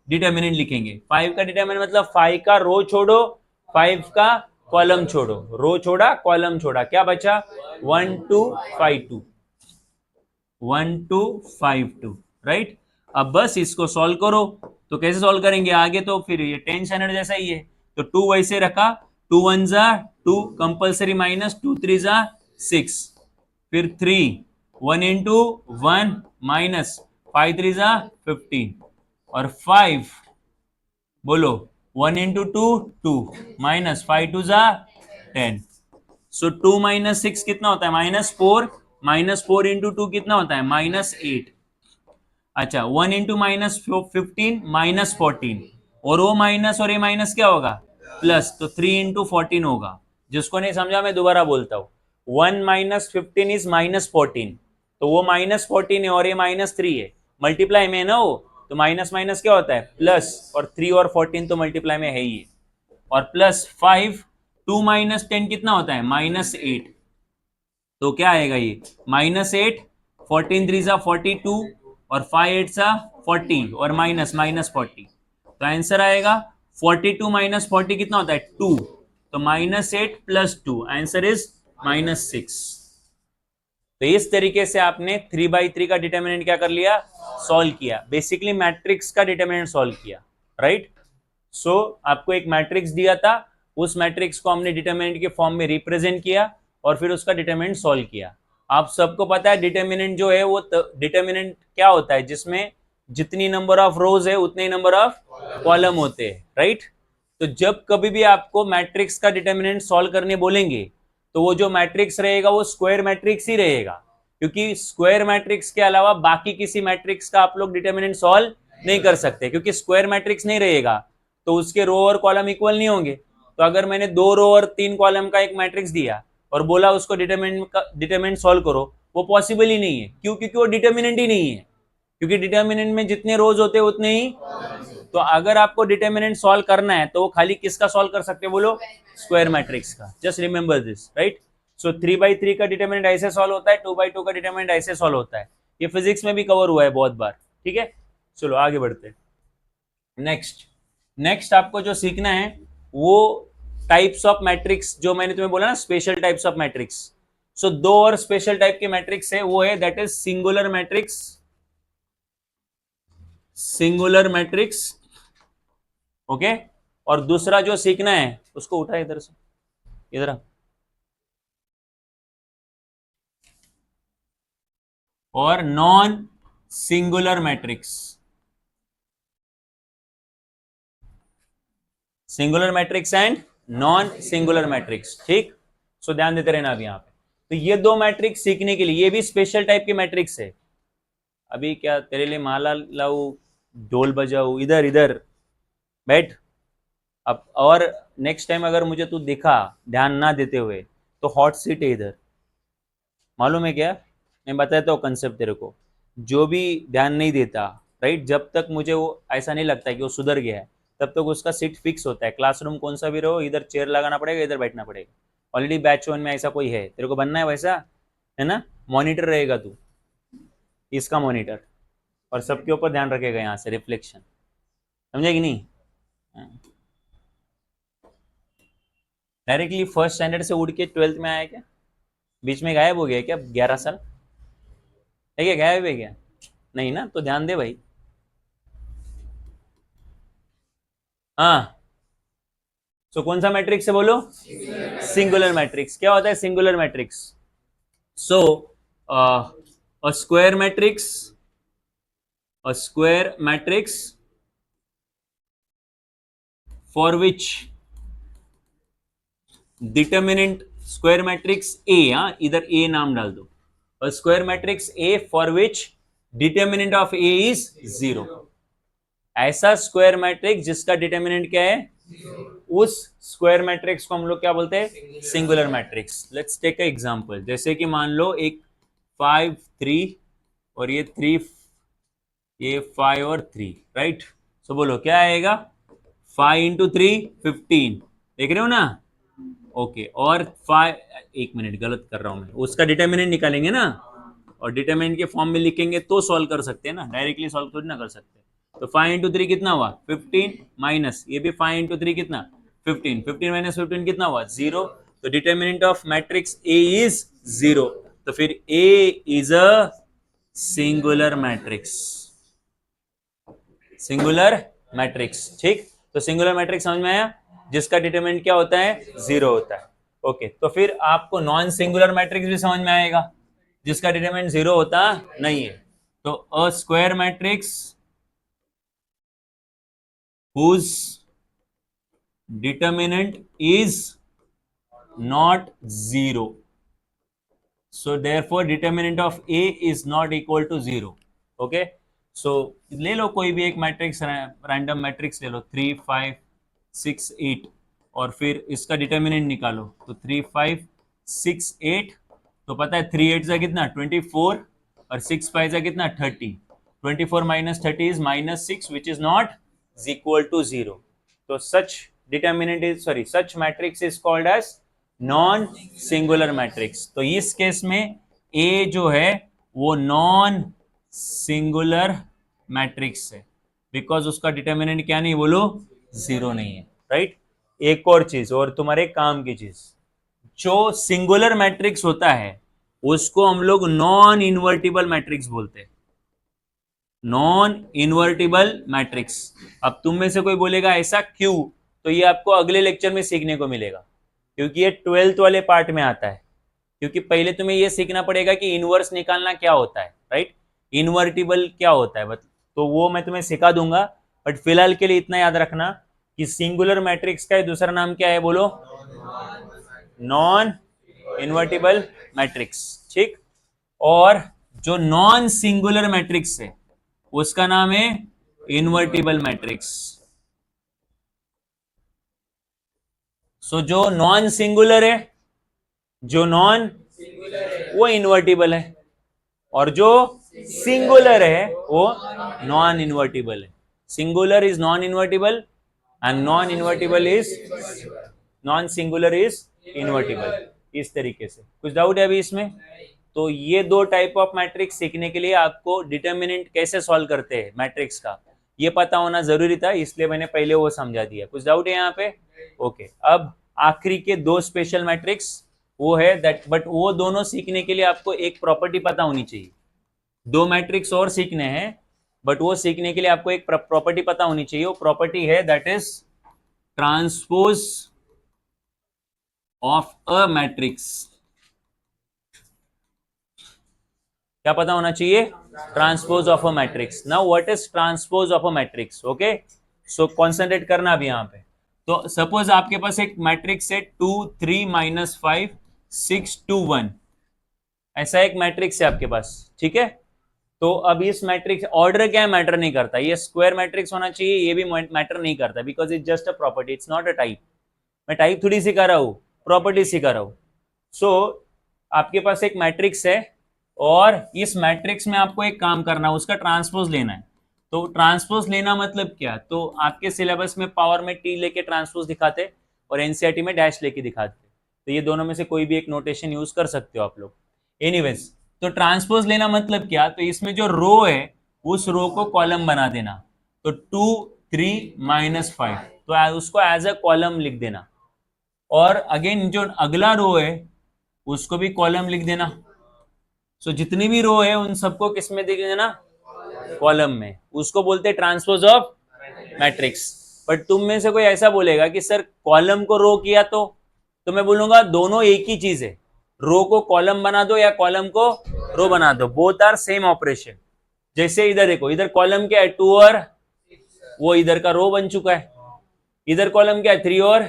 डिटर्मिनेंट लिखेंगे। 5 का डिटर्मिनेंट मतलब 5 का रो छोड़ो, 5 का कॉलम छोड़ो, रो छोड़ा कॉलम छोड़ा, क्या बचा 1 2 5 2, 1 2 5 2, राइट। अब बस इसको सॉल्व करो। तो कैसे सॉल्व करेंगे आगे, तो फिर ये 10 स्टैंडर्ड जैसा ही है। तो 2 वैसे रखा, 2 1 जा 2 कंपल्सरी माइनस 2 3 जा 6, फिर 3 1 इंटू 1 माइनस 5 3 जा 15, और 5 बोलो 1 इंटू 2 2 माइनस 5 2 जा 10। सो 2 माइनस 6 कितना होता है -4, -4 इंटू 2 कितना होता है -8। अच्छा 1 इंटू -15 -14, और वो माइनस और ये माइनस क्या होगा प्लस, तो 3 इंटू 14 होगा। जिसको नहीं समझा मैं दोबारा बोलता हूं, 1 माइनस 15 इज -14, तो वो -14 है और ये -3 है, मल्टीप्लाई में है ना वो, तो माइनस माइनस क्या होता है प्लस, और 3 और 14 तो मल्टीप्लाई में है ही है, और प्लस 5 2 माइनस 10 कितना होता है -8, तो क्या आएगा ये -8, 14 3 जा 42, और 5 8 जा 40, और माइनस माइनस 40, तो आंसर आएगा 42 माइनस 40 कितना होता है 2, तो -8 प्लस 2, आंसर इज -6। तो इस तरीके से आपने 3/3 का डिटर्मिनेंट क्या कर लिया, सॉल्व किया, बेसिकली मैट्रिक्स का डिटर्मिनेंट सॉल्व किया, राइट। सो आपको एक मैट्रिक्स दिया था, उस मैट्रिक्स को हमने डिटर्मिनेंट के फॉर्म में रिप्रेजेंट किया और फिर उसका डिटर्मिनेंट सॉल्व किया। आप सबको पता है डिटर्मिनेंट जो है वो डिटर्मिनेंट क्या होता है, जिसमें जितनी नंबर ऑफ रोज है उतने ही नंबर ऑफ कॉलम होते हैं, राइट। तो जब कभी भी आपको मैट्रिक्स का डिटर्मिनेंट सॉल्व करने बोलेंगे, तो वो जो मैट्रिक्स रहेगा वो स्क्वायर मैट्रिक्स ही रहेगा, क्योंकि स्क्वायर मैट्रिक्स के अलावा बाकी किसी मैट्रिक्स का आप लोग डिटर्मिनेंट सॉल्व नहीं कर सकते, क्योंकि स्क्वायर मैट्रिक्स नहीं रहेगा तो उसके रो और कॉलम इक्वल नहीं होंगे। तो अगर मैंने 2 रो और 3 कॉलम का एक मैट्रिक्स दिया और बोला उसको डिटर्मिनेंट सॉल्व करो, वो पॉसिबल ही नहीं है। क्यों? क्योंकि वो डिटर्मिनेंट ही नहीं है, क्योंकि डिटर्मिनेंट में जितने रोज होते हैं उतने ही। तो अगर आपको डिटर्मिनेंट सॉल्व करना है तो वो खाली किसका सॉल्व कर सकते हैं बोलो, स्क्वायर मैट्रिक्स का। Just remember this, right. So 3/3 का डिटर्मिनेंट ऐसे सॉल्व होता है, 2/2 का डिटर्मिनेंट ऐसे सॉल्व होता है। ये फिजिक्स में भी कवर हुआ है बहुत बार, ठीक है। चलो आगे बढ़ते हैं। नेक्स्ट आपको जो सीखना है वो टाइप्स ऑफ मैट्रिक्स, जो मैंने तुम्हें बोला ना स्पेशल टाइप्स ऑफ मैट्रिक्स। सो 2 और स्पेशल टाइप के मैट्रिक्स है, वो है that is singular matrix, singular matrix, okay. और दूसरा जो सीखना है उसको उठा इधर से, इधर आ, और non singular matrix, singular matrix and non singular matrix, ठीक। सो ध्यान देते रहना अभी यहाँ पे। तो ये 2 मैट्रिक्स सीखने के लिए, ये भी स्पेशल टाइप के मैट्रिक्स है। अभी क्या तेरे लिए माला लाऊ, ढोल बजाऊ, इधर इधर बैठ। अब और नेक्स्ट टाइम अगर मुझे तू दिखा ध्यान ना देते हुए, तो हॉट सीट है इधर, मालूम है क्या। मैं बताता हूँ कंसेप्ट तेरे को। जो भी ध्यान नहीं देता, राइट, जब तक मुझे वो ऐसा नहीं लगता है कि वो सुधर गया है, तब तक उसका सीट फिक्स होता है। क्लासरूम कौन सा भी रहो, इधर चेयर लगाना पड़ेगा, इधर बैठना पड़ेगा। ऑलरेडी बैच 1 में ऐसा कोई है, तेरे को बनना है वैसा, है ना। मॉनिटर रहेगा तू, इसका मॉनिटर, और सबके ऊपर ध्यान रखेगा यहाँ से रिफ्लेक्शन, समझे कि नहीं। डायरेक्टली फर्स्ट स्टैंडर्ड से उड़ के 12th में आया क्या, बीच में गायब हो गया क्या 11 साल, है क्या, गायब है क्या, नहीं ना, तो ध्यान दे भाई। हाँ, सो कौन सा मैट्रिक्स है बोलो, सिंगुलर मैट्रिक्स। क्या होता है singular matrix? So a square matrix, a square matrix for which determinant square matrix A, हाँ इधर A नाम डाल दो, a square matrix A for which determinant of A is 0। ऐसा स्क्वायर मैट्रिक्स जिसका डिटर्मिनेंट क्या है, उस स्क्वायर मैट्रिक्स को हम लोग क्या बोलते हैं, singular matrix. Let's take a example, जैसे कि मान लो एक 5 3 और ये 3, ये 5 और 3, राइट। सो बोलो क्या आएगा, 5 इंटू 3 15, देख रहे हो ना, ओके। और 5, एक मिनट गलत कर रहा हूं मैं, उसका डिटर्मिनेंट निकालेंगे ना, और डिटर्मिनेंट के फॉर्म में लिखेंगे तो सॉल्व कर सकते हैं ना, डायरेक्टली सॉल्व थोड़ी ना कर सकते। तो 5 इंटू 3 कितना हुआ 15 माइनस ये भी 5 इंटू 3 कितना 15, 15 माइनस 15 कितना हुआ 0। तो determinant of matrix A is 0। तो फिर A is a singular matrix, singular matrix. ठीक, तो सिंगुलर मैट्रिक्स समझ में आया, जिसका डिटरमिनेंट क्या होता है 0 होता है। ओके, तो फिर आपको नॉन सिंगुलर मैट्रिक्स भी समझ में आएगा जिसका डिटरमिनेंट 0 होता नहीं है। तो a square matrix whose determinant is not 0, so therefore determinant of A is not equal to 0। okay, so ले लो कोई भी एक मैट्रिक्स, रैंडम मैट्रिक्स ले लो 3 5 6 8 और फिर इसका डिटर्मिनेंट निकालो। तो 3 5 6 8, तो पता है 3 8 का कितना 24 और 6 5 का कितना 30। 24 minus 30 is minus 6 which is not equal to 0। तो such determinant is sorry such matrix is called as non singular matrix. तो इस केस में ए जो है वो नॉन सिंगुलर मैट्रिक्स है बिकॉज उसका डिटर्मिनेंट क्या नहीं बोलो 0 नहीं है। राइट, एक और चीज और तुम्हारे काम की चीज, जो सिंगुलर मैट्रिक्स होता है उसको हम लोग नॉन इन्वर्टिबल मैट्रिक्स बोलते हैं, नॉन इन्वर्टिबल मैट्रिक्स। अब तुम में से कोई बोलेगा ऐसा क्यों, तो ये आपको अगले लेक्चर में सीखने को मिलेगा क्योंकि ये 12th वाले पार्ट में आता है। क्योंकि पहले तुम्हें ये सीखना पड़ेगा कि इनवर्स निकालना क्या होता है, राइट, इन्वर्टिबल क्या होता है, तो वो मैं तुम्हें सिखा दूंगा। बट फिलहाल के लिए इतना याद रखना कि सिंगुलर मैट्रिक्स का दूसरा नाम क्या है बोलो, नॉन इन्वर्टिबल मैट्रिक्स। ठीक, और जो नॉन सिंगुलर मैट्रिक्स है उसका नाम है इन्वर्टिबल मैट्रिक्स। सो जो नॉन सिंगुलर है, जो नॉन वो इन्वर्टिबल है और जो सिंगुलर है वो नॉन इन्वर्टिबल है। Singular is non invertible and non invertible is non singular is invertible. इस तरीके से कुछ डाउट है अभी इसमें? तो ये दो टाइप ऑफ मैट्रिक्स सीखने के लिए आपको डिटर्मिनेंट कैसे सॉल्व करते हैं मैट्रिक्स का ये पता होना जरूरी था, इसलिए मैंने पहले वो समझा दिया। कुछ डाउट है यहाँ पे? ओके, अब आखिरी के दो स्पेशल मैट्रिक्स वो है दैट, बट वो दोनों सीखने के लिए आपको एक प्रॉपर्टी पता होनी चाहिए। दो मैट्रिक्स और सीखने हैं बट वो सीखने के लिए आपको एक प्रॉपर्टी पता होनी चाहिए। वो प्रॉपर्टी है that is transpose of a matrix. क्या पता होना चाहिए? Transpose of a matrix. Now what is transpose of a matrix? Okay, so concentrate करना अभी यहाँ पे। तो सपोज आपके पास एक मैट्रिक्स है 2 3 -5 6 2 1, ऐसा एक मैट्रिक्स है आपके पास। ठीक है, तो अब इस मैट्रिक्स ऑर्डर क्या है मैटर नहीं करता, ये स्क्वायर मैट्रिक्स होना चाहिए, ये भी मैटर नहीं करता because it's just a property, it's not a type. मैं टाइप थोड़ी सिखा रहा हूँ, प्रॉपर्टी सिखा रहा हूँ। सो आपके पास एक मैट्रिक्स है और इस मैट्रिक्स में आपको एक काम करना है, उसका ट्रांसपोज लेना है। तो ट्रांसपोज लेना मतलब क्या, तो आपके सिलेबस में पावर में टी लेके ट्रांसपोज दिखाते और एनसीईआरटी में डैश लेके दिखाते, तो ये दोनों में से कोई भी एक नोटेशन यूज कर सकते हो आप लोग। एनीवेज, तो ट्रांसपोज लेना मतलब क्या, तो इसमें जो रो है उस रो को कॉलम बना देना। तो 2 3 -5 तो उसको एज अ कॉलम लिख देना, और अगेन जो अगला रो है उसको भी कॉलम लिख देना। सो जितनी भी रो है उन सबको किस में लिख देना, कॉलम में। उसको बोलते हैं ट्रांसपोज ऑफ मैट्रिक्स। बट तुम में से कोई ऐसा बोलेगा कि सर कॉलम को रो किया, तो मैं बोलूंगा दोनों एक ही चीज है, रो को कॉलम बना दो या कॉलम को रो बना दो, बोथ आर सेम ऑपरेशन। जैसे इधर देखो, इधर कॉलम क्या है 2 और वो इधर का रो बन चुका है, इधर कॉलम क्या है 3 और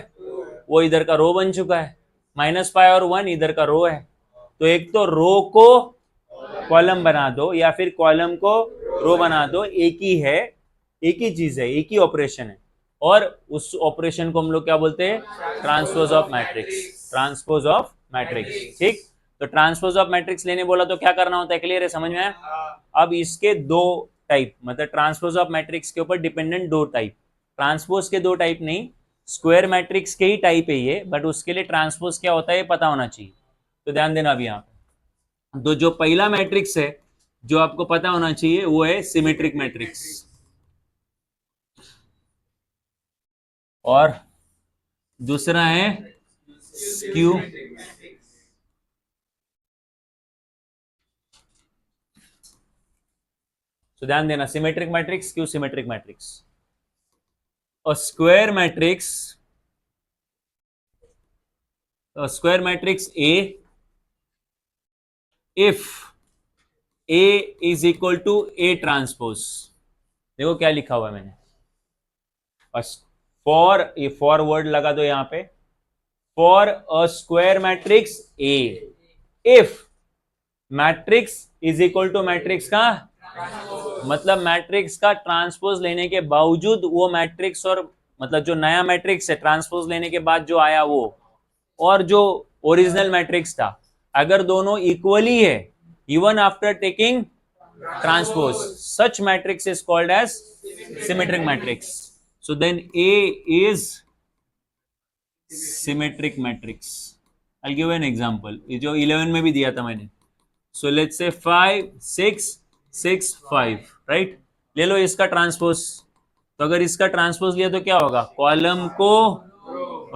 वो इधर का रो बन चुका है, -5 और 1 इधर का रो है। तो एक तो रो को कॉलम बना दो या फिर कॉलम को रो बना दो, एक ही है, एक ही चीज है, एक ही ऑपरेशन है, और उस ऑपरेशन को हम लोग क्या बोलते हैं, transpose of matrix. Transpose of matrix. ठीक, तो ट्रांसपोज ऑफ मैट्रिक्स लेने बोला तो क्या करना होता है, क्लियर है, समझ में आया? अब इसके दो टाइप, मतलब ट्रांसपोज ऑफ मैट्रिक्स के ऊपर डिपेंडेंट दो टाइप, ट्रांसपोज के दो टाइप नहीं, स्क्वायर मैट्रिक्स के ही टाइप है ये, बट उसके लिए ट्रांसपोज क्या होता है ये पता होना चाहिए। तो ध्यान देना अभी यहाँ पे। तो जो पहला मैट्रिक्स है जो आपको पता होना चाहिए वो है सिमेट्रिक मैट्रिक्स। और दूसरा है स्क्यू तो ध्यान देना symmetric matrix skew symmetric matrix और square matrix A if A is equal to A transpose देखो क्या लिखा हुआ है मैंने फॉर ये फॉर वर्ड लगा दो यहां पे for a square matrix A if matrix is equal to matrix का मतलब मैट्रिक्स का ट्रांसपोज लेने के बावजूद वो मैट्रिक्स और मतलब जो नया मैट्रिक्स है ट्रांसपोज लेने के बाद जो आया वो और जो ओरिजिनल मैट्रिक्स था अगर दोनों इक्वली है even after taking transpose such matrix is called as symmetric matrix so then A is symmetric matrix I give an example ये जो 11 में भी दिया था मैंने सो लेट्स से 5 6 6 5 राइट ले लो इसका ट्रांसपोज तो अगर इसका ट्रांसपोज लिया तो क्या होगा कॉलम को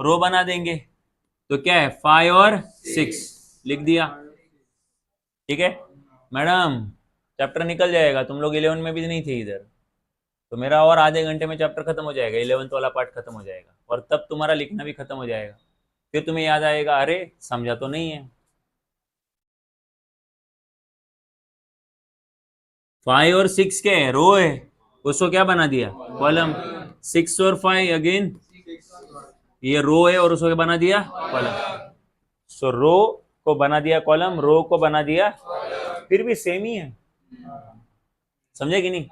रो बना देंगे तो क्या है 5 और 6 लिख दिया ठीक है मैडम चैप्टर निकल जाएगा तुम लोग 11 में भी नहीं थे इधर तो मेरा और आधे घंटे में चैप्टर खत्म हो जाएगा 11th वाला पार्ट खत्म हो जाएगा और तब तुम्हारा लिखना भी खत्म हो जाएगा फिर तुम्हें याद आएगा अरे समझा तो नहीं है 5 और 6 क्या है रो है उसको क्या बना दिया कॉलम 6 और 5 अगेन ये रो है और उसको क्या बना दिया कॉलम सो रो को बना दिया कॉलम रो को बना दिया फिर भी सेम ही है समझे कि नहीं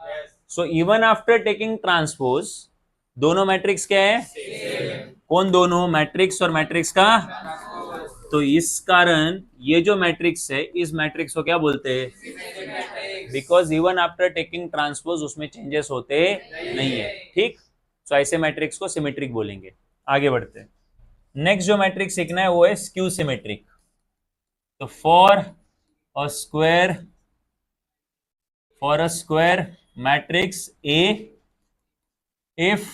so even after taking transpose दोनों मैट्रिक्स क्या है कौन दोनों मैट्रिक्स और मैट्रिक्स का तो इस कारण ये जो मैट्रिक्स है इस मैट्रिक्स को क्या बोलते हैं because even after taking transpose उसमें चेंजेस होते नहीं है ठीक सो ऐसे मैट्रिक्स को सिमेट्रिक बोलेंगे आगे बढ़ते हैं नेक्स्ट जो मैट्रिक्स सीखना है वो है स्क्यू सिमेट्रिक तो for a square matrix A if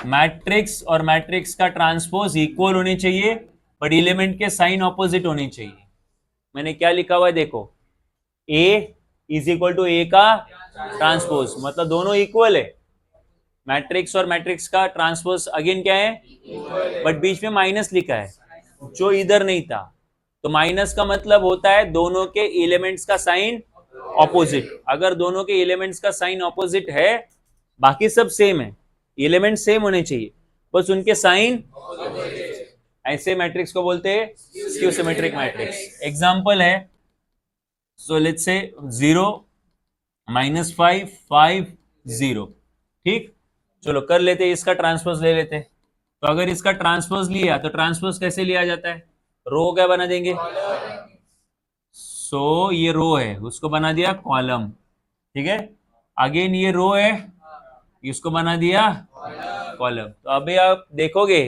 matrix और मैट्रिक्स का ट्रांसपोज इक्वल होने चाहिए बट एलिमेंट के साइन ऑपोजिट होने चाहिए मैंने क्या लिखा हुआ है देखो ए इज इक्वल टू ए का ट्रांसपोज मतलब दोनों इक्वल है मैट्रिक्स और मैट्रिक्स का ट्रांसपोज अगेन क्या है बट बीच में माइनस लिखा है जो इधर नहीं था तो माइनस का मतलब होता है दोनों के एलिमेंट्स का साइन ऑपोजिट अगर दोनों के एलिमेंट्स का साइन ऑपोजिट है बाकी सब सेम है एलिमेंट सेम होने चाहिए बस उनके साइन ऐसे मैट्रिक्स को बोलते हैं स्क्यू सिमेट्रिक मैट्रिक्स एग्जांपल है सो लेट्स से 0 -5 5 0 ठीक चलो कर लेते इसका ट्रांसपोज ले लेते तो अगर इसका ट्रांसपोज लिया तो ट्रांसपोज कैसे लिया जाता है रो क्या बना देंगे सो ये रो है उसको बना दिया कॉलम ठीक है अगेन ये रो है इसको बना दिया कॉलम तो अभी आप देखोगे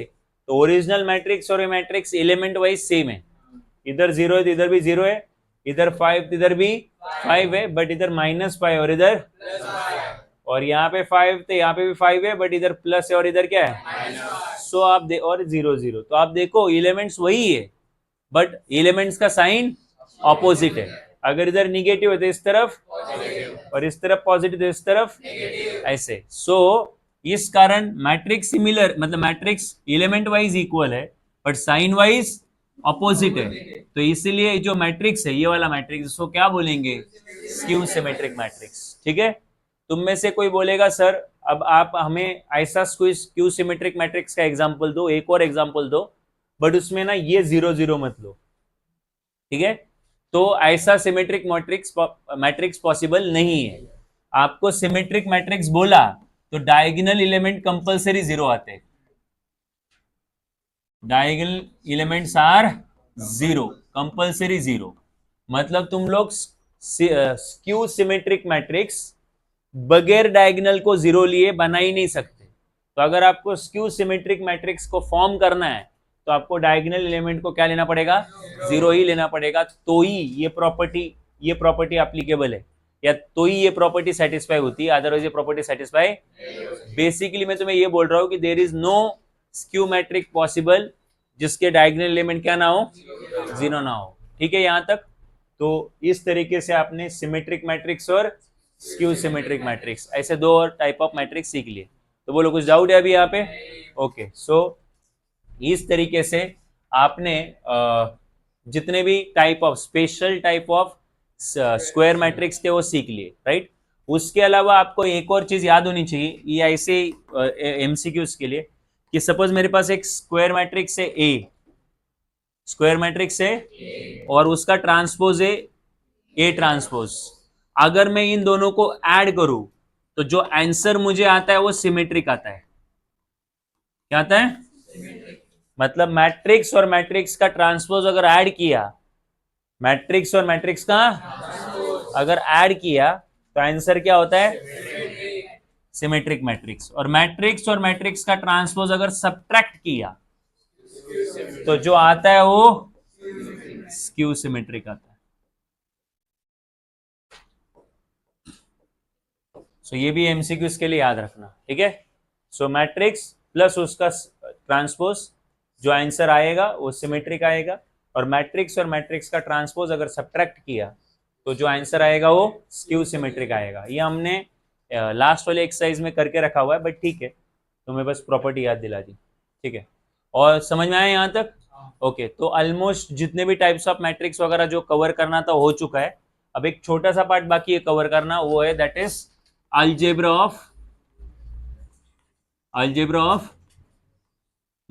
तो ओरिजिनल मैट्रिक्स और ये मैट्रिक्स एलिमेंट वाइज सेम है इधर 0 है तो इधर भी 0 है इधर 5 तो इधर भी 5 है बट इधर -5 और इधर और यहाँ पे 5 तो यहाँ पे भी 5 है बट इधर प्लस है और इधर क्या है सो आप और 0 0 तो आप देखो एलिमेंट्स वही है बट एलिमेंट्स का साइन ऑपोजिट है अगर इधर निगेटिव है तो इस तरफ और इस तरफ पॉजिटिव तो इस तरफ ऐसे सो इस कारण मैट्रिक्स सिमिलर मतलब मैट्रिक्स एलिमेंट वाइज इक्वल है बट साइन वाइज ऑपोजिट है तो इसलिए जो मैट्रिक्स है ये वाला मैट्रिक्स इसको क्या बोलेंगे स्क्यू सिमेट्रिक मैट्रिक्स ठीक है तुम में से कोई बोलेगा सर अब आप हमें ऐसा स्क्यू सिमेट्रिक मैट्रिक्स का एग्जांपल दो एक और एग्जांपल दो बट उसमें ना ये 0 0 मत लो ठीक है तो ऐसा सिमेट्रिक मैट्रिक्स पॉसिबल नहीं है आपको सिमेट्रिक मैट्रिक्स बोला तो डायगोनल एलिमेंट कंपलसरी 0 आते हैं डायगोनल एलिमेंट्स आर 0 कंपलसरी 0 मतलब तुम लोग स्क्यू सिमेट्रिक मैट्रिक्स बगैर डायगोनल को 0 लिए बना ही नहीं सकते तो अगर आपको स्क्यू सिमेट्रिक मैट्रिक्स को फॉर्म करना है तो आपको डायगोनल एलिमेंट को क्या लेना पड़ेगा 0 ही लेना पड़ेगा तो ही ये प्रॉपर्टी एप्लीकेबल है या तो ही ये प्रॉपर्टी सेटिस्फाई होती है, अदरवाइज ये प्रॉपर्टी सेटिस्फाई। बेसिकली मैं तुम्हें ये बोल रहा हूं कि there is no skew matrix possible जिसके डायगोनल एलिमेंट क्या ना हो, जीरो ना हो। ठीक है यहां तक। तो इस तरीके से आपने सिमेट्रिक मैट्रिक्स और स्क्यू सिमेट्रिक मैट्रिक्स, ऐसे दो और टाइप ऑफ मैट्रिक्स सीख लिए। तो बोलो कुछ डाउट है अभी यहाँ पे? ओके, सो इस तरीके से आपने जितने भी type of special type of square matrix थे वो सीख लिए, राइट। उसके अलावा आपको एक और चीज याद होनी चाहिए, ये ऐसे एमसीक्यूज के लिए, कि सपोज मेरे पास एक स्क्वायर मैट्रिक्स है ए, स्क्वायर मैट्रिक्स है और उसका ट्रांसपोज है ए ट्रांसपोज। अगर मैं इन दोनों को ऐड करूं तो जो आंसर मुझे आता है वो सिमेट्रिक आता है। क्या आता है? मतलब मैट्रिक्स और मैट्रिक्स का ट्रांसपोज अगर ऐड किया, मैट्रिक्स और मैट्रिक्स का अगर ऐड किया तो आंसर क्या होता है? Symmetric matrix. और मैट्रिक्स और मैट्रिक्स का ट्रांसपोज अगर सब्ट्रैक्ट किया तो जो आता है वो स्क्यू सिमेट्रिक आता है। सो ये भी एमसीक्यूज के लिए याद रखना, ठीक है। सो मैट्रिक्स प्लस उसका ट्रांसपोज, जो आंसर आएगा वो सिमेट्रिक आएगा। और मैट्रिक्स और मैट्रिक्स का ट्रांसपोज अगर सब्ट्रैक्ट किया तो जो आंसर आएगा वो स्क्यू सिमेट्रिक आएगा। ये हमने लास्ट वाले एक्सरसाइज में करके रखा हुआ है, बट ठीक है, तुम्हें बस प्रॉपर्टी याद दिला दी, ठीक है। और समझ में आया यहाँ तक? ओके, तो ऑलमोस्ट जितने भी टाइप्स ऑफ मैट्रिक्स वगैरह जो कवर करना था हो चुका है। अब एक छोटा सा पार्ट बाकी है कवर करना, वो है that is algebra of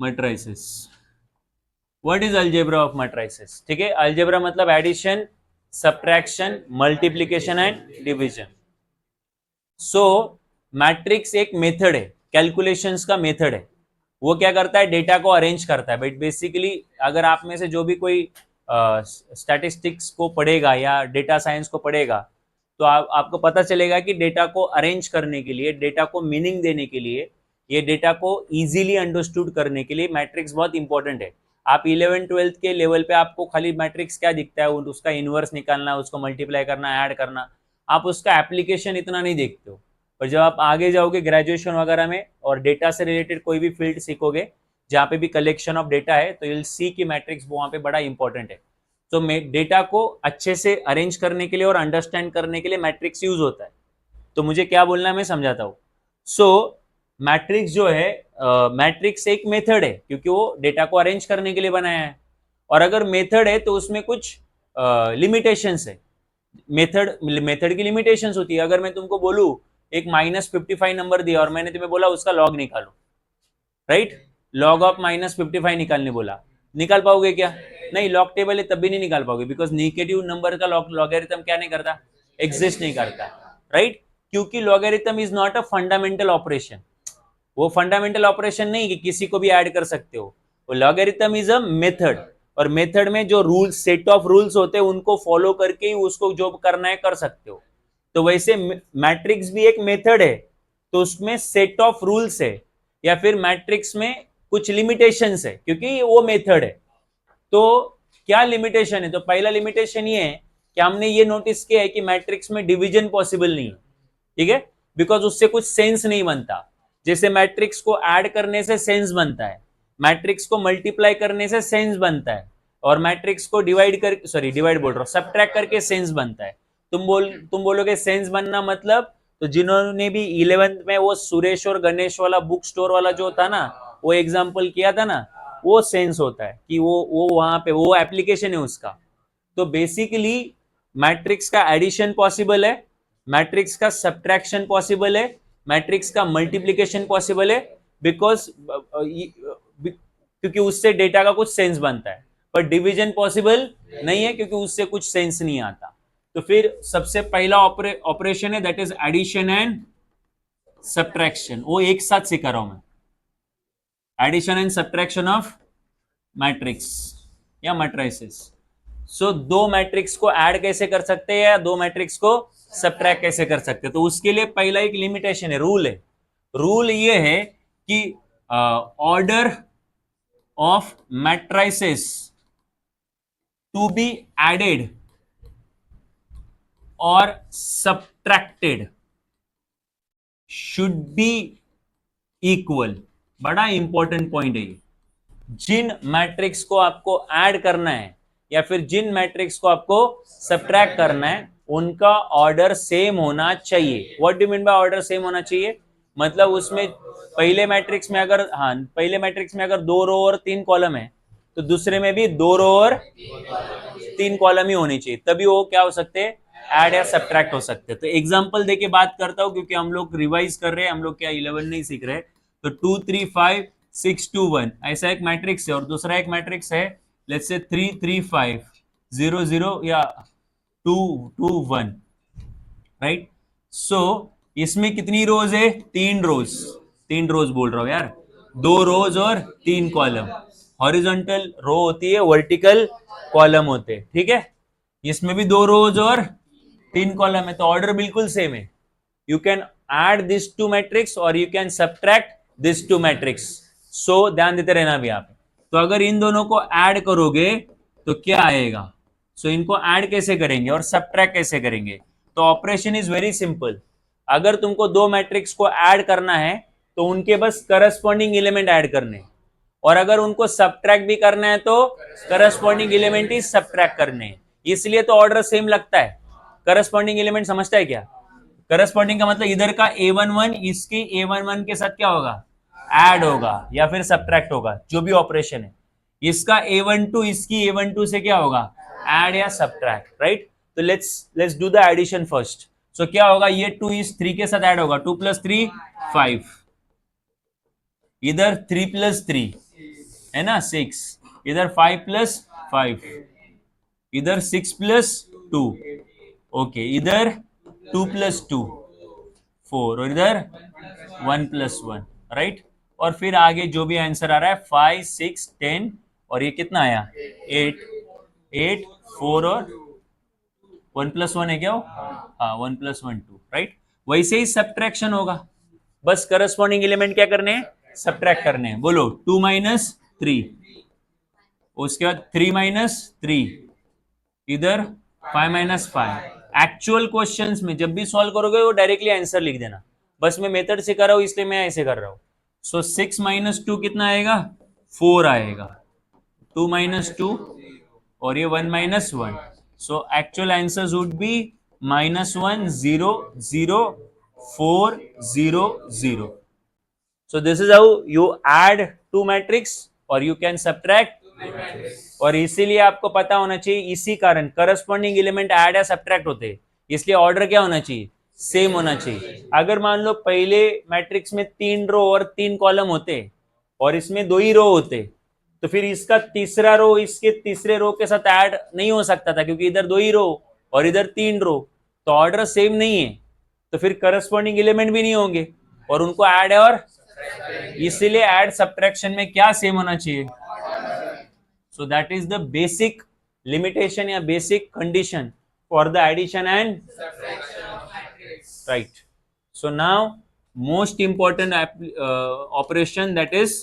matrices। What is algebra of matrices? ठीक है, algebra मतलब addition, subtraction, multiplication and division. So matrix एक मेथड है, कैलकुलेशंस का मेथड है। वो क्या करता है? डेटा को अरेंज करता है। बट बेसिकली अगर आप में से जो भी कोई स्टैटिस्टिक्स को पढ़ेगा या डेटा साइंस को पढ़ेगा तो आपको पता चलेगा कि डेटा को अरेंज करने के लिए, डेटा को मीनिंग देने के लिए, ये डेटा को इजीली अंडरस्टूड करने के लिए मैट्रिक्स बहुत इंपॉर्टेंट है। आप 11th-12th के लेवल पे आपको खाली मैट्रिक्स क्या दिखता है, उसका इनवर्स निकालना, उसको मल्टीप्लाई करना, ऐड करना, आप उसका एप्लीकेशन इतना नहीं देखते हो। पर जब आप आगे जाओगे ग्रेजुएशन वगैरह में और डेटा से रिलेटेड कोई भी फील्ड सीखोगे जहाँ पे भी कलेक्शन ऑफ डेटा है, तो यूल सी की मैट्रिक्स वहाँ पे बड़ा इंपॉर्टेंट है। तो डेटा को अच्छे से अरेंज करने के लिए और अंडरस्टैंड करने के लिए मैट्रिक्स यूज होता है। तो मुझे क्या बोलना है मैं समझाता हूँ। सो मैट्रिक्स जो है, मैट्रिक्स एक मेथड है क्योंकि वो डेटा को अरेंज करने के लिए बनाया है। और अगर मेथड है तो उसमें कुछ लिमिटेशंस है। मेथड की लिमिटेशंस होती है। अगर मैं तुमको बोलूं एक -55 नंबर दिया और मैंने तुम्हें बोला उसका लॉग निकालो, राइट, लॉग ऑफ -55 निकालने बोला, निकाल पाओगे क्या? नहीं, लॉग टेबल है तब भी नहीं निकाल पाओगे, बिकॉज नेगेटिव नंबर का लॉगरिथम क्या नहीं करता? एग्जिस्ट नहीं करता, राइट। क्योंकि logarithm is not a fundamental operation. वो फंडामेंटल ऑपरेशन नहीं कि किसी को भी ऐड कर सकते हो। वो लॉगरिथम इज अ मेथड, और मेथड में जो रूल्स, सेट ऑफ रूल्स होते हैं उनको फॉलो करके ही उसको जो करना है कर सकते हो। तो वैसे मैट्रिक्स भी एक मेथड है, तो उसमें सेट ऑफ रूल्स है, या फिर मैट्रिक्स में कुछ लिमिटेशंस है क्योंकि वो मेथड है। तो क्या लिमिटेशन है? तो पहला लिमिटेशन ये है कि हमने ये नोटिस किया है कि मैट्रिक्स में डिवीजन पॉसिबल नहीं है, ठीक है, बिकॉज उससे कुछ सेंस नहीं बनता। जैसे मैट्रिक्स को ऐड करने से सेंस बनता है, मैट्रिक्स को मल्टीप्लाई करने से सेंस बनता है, और मैट्रिक्स को डिवाइड कर, सॉरी डिवाइड बोल रहा हूं, सब्ट्रैक्ट करके सेंस बनता है। तुम बोलोगे सेंस बनना मतलब, तो जिन्होंने भी 11th में वो सुरेश और गणेश वाला बुक स्टोर वाला जो था ना, वो एग्जाम्पल किया था ना, वो सेंस होता है कि वो वहां पे वो एप्लीकेशन है उसका। तो बेसिकली मैट्रिक्स का एडिशन पॉसिबल है, मैट्रिक्स का सब्ट्रैक्शन पॉसिबल है, मैट्रिक्स का मल्टीप्लीकेशन पॉसिबल है, बिकॉज क्योंकि उससे डेटा का कुछ सेंस बनता है। पर डिवीजन पॉसिबल नहीं है क्योंकि उससे कुछ सेंस नहीं आता। तो फिर सबसे पहला ऑपरेशन है that is addition and subtraction. वो एक साथ सिखा रहा हूं मैं, addition and subtraction of matrix या मैट्रिसेस। सो दो मैट्रिक्स को ऐड कैसे कर सकते हैं या दो मैट्रिक्स को सब्ट्रैक्ट कैसे कर सकते हैं? तो उसके लिए पहला एक लिमिटेशन है, रूल है। रूल ये है कि order of matrices to be added, और सब्ट्रैक्टेड शुड बी इक्वल। बड़ा इंपॉर्टेंट पॉइंट है ये। जिन मैट्रिक्स को आपको ऐड करना है या फिर जिन मैट्रिक्स को आपको सब्ट्रैक्ट करना है उनका ऑर्डर सेम होना चाहिए। What do mean by order same होना चाहिए? मतलब उसमें पहले मैट्रिक्स में अगर पहले मैट्रिक्स में अगर 2 रो और 3 कॉलम है तो दूसरे में भी 2 रो और 3 कॉलम ही होनी चाहिए, तभी वो क्या हो सकते हैं, ऐड या सब्ट्रैक्ट हो सकते हैं। तो एग्जांपल देके बात करता हूं क्योंकि हम लोग रिवाइज कर रहे हैं, हम लोग क्या 11 नहीं सीख रहे। तो 2 3 5 6 2 1 ऐसा एक मैट्रिक्स है और दूसरा एक मैट्रिक्स है लेट्स से 3 3 5 0 0 या 2 2 1, राइट। सो इसमें कितनी रोज है? 3 रोज। 3 रोज बोल रहा हूं यार, 2 रोज और 3 कॉलम। हॉरिजॉन्टल रो होती है, वर्टिकल कॉलम होते हैं, ठीक है। इसमें भी 2 रोज और 3 कॉलम है, तो ऑर्डर बिल्कुल सेम है। You can add this to matrix और you can subtract this to matrix. So ध्यान देते रहना भी आप। तो अगर इन दोनों को ऐड करोगे तो क्या आएगा? सो इनको ऐड कैसे करेंगे और सब्ट्रैक्ट कैसे करेंगे? तो ऑपरेशन इज वेरी सिंपल। अगर तुमको दो मैट्रिक्स को ऐड करना है तो उनके बस करस्पॉन्डिंग एलिमेंट ऐड करने हैं, और अगर उनको सब्ट्रैक्ट भी करना है तो करस्पॉन्डिंग एलिमेंट ही सब्ट्रैक्ट करने हैं। इसलिए तो ऑर्डर सेम लगता है। करस्पॉन्डिंग एलिमेंट समझता है क्या? करस्पॉन्डिंग का मतलब इधर का a11 इसके a11 के साथ क्या होगा, ऐड होगा या फिर सब्ट्रैक्ट होगा, जो भी ऑपरेशन है। इसका a12 इसकी a12 से क्या होगा, ऐड या सब्ट्रैक्ट, राइट। तो let's do the addition first. So क्या होगा, ये 2 इस 3 के साथ ऐड होगा, 2 + 3 5, इधर 3 + 3 है ना 6, इधर 5 + 5, इधर 6 + 2, ओके, इधर 2 + 2 4 और इधर 1 + 1, राइट। और फिर आगे जो भी आंसर आ रहा है 5 6 10 और ये कितना आया 8 8 4 और 1 + 1 है क्या वो? हाँ 1 + 1 2, राइट। वैसे ही सब्ट्रैक्शन होगा, बस करस्पॉन्डिंग एलिमेंट क्या करने हैं, सब्ट्रैक्ट करने हैं। बोलो 2 - 3, उसके बाद 3 - 3, इधर 5 - 5। एक्चुअल क्वेश्चंस में जब भी सॉल्व करोगे वो डायरेक्टली आंसर लिख देना, बस मैं मेथड से कर रहा हूं इसलिए मैं ऐसे कर रहा हूं। सो 6 - 2 कितना आएगा, 4 आएगा, 2 - 2 और ये 1 - 1। So actual answer would be -1 0 0 4 0 0। So this is how you add two matrix और you can subtract। और इसीलिए आपको पता होना चाहिए, इसी कारण करस्पॉन्डिंग एलिमेंट ऐड या सब्ट्रैक्ट होते हैं, इसलिए ऑर्डर क्या होना चाहिए, सेम होना चाहिए। अगर मान लो पहले मैट्रिक्स में 3 रो और 3 कॉलम होते और इसमें 2 ही रो होते, तो फिर इसका तीसरा रो इसके तीसरे रो के साथ ऐड नहीं हो सकता था, क्योंकि इधर 2 ही रो और इधर 3 रो, तो ऑर्डर सेम नहीं है, तो फिर करस्पॉन्डिंग एलिमेंट भी नहीं होंगे और उनको ऐड है। और इसीलिए ऐड सब्ट्रैक्शन में क्या सेम होना चाहिए। So that is the basic limitation या basic condition for the addition and right. So now most important operation, that is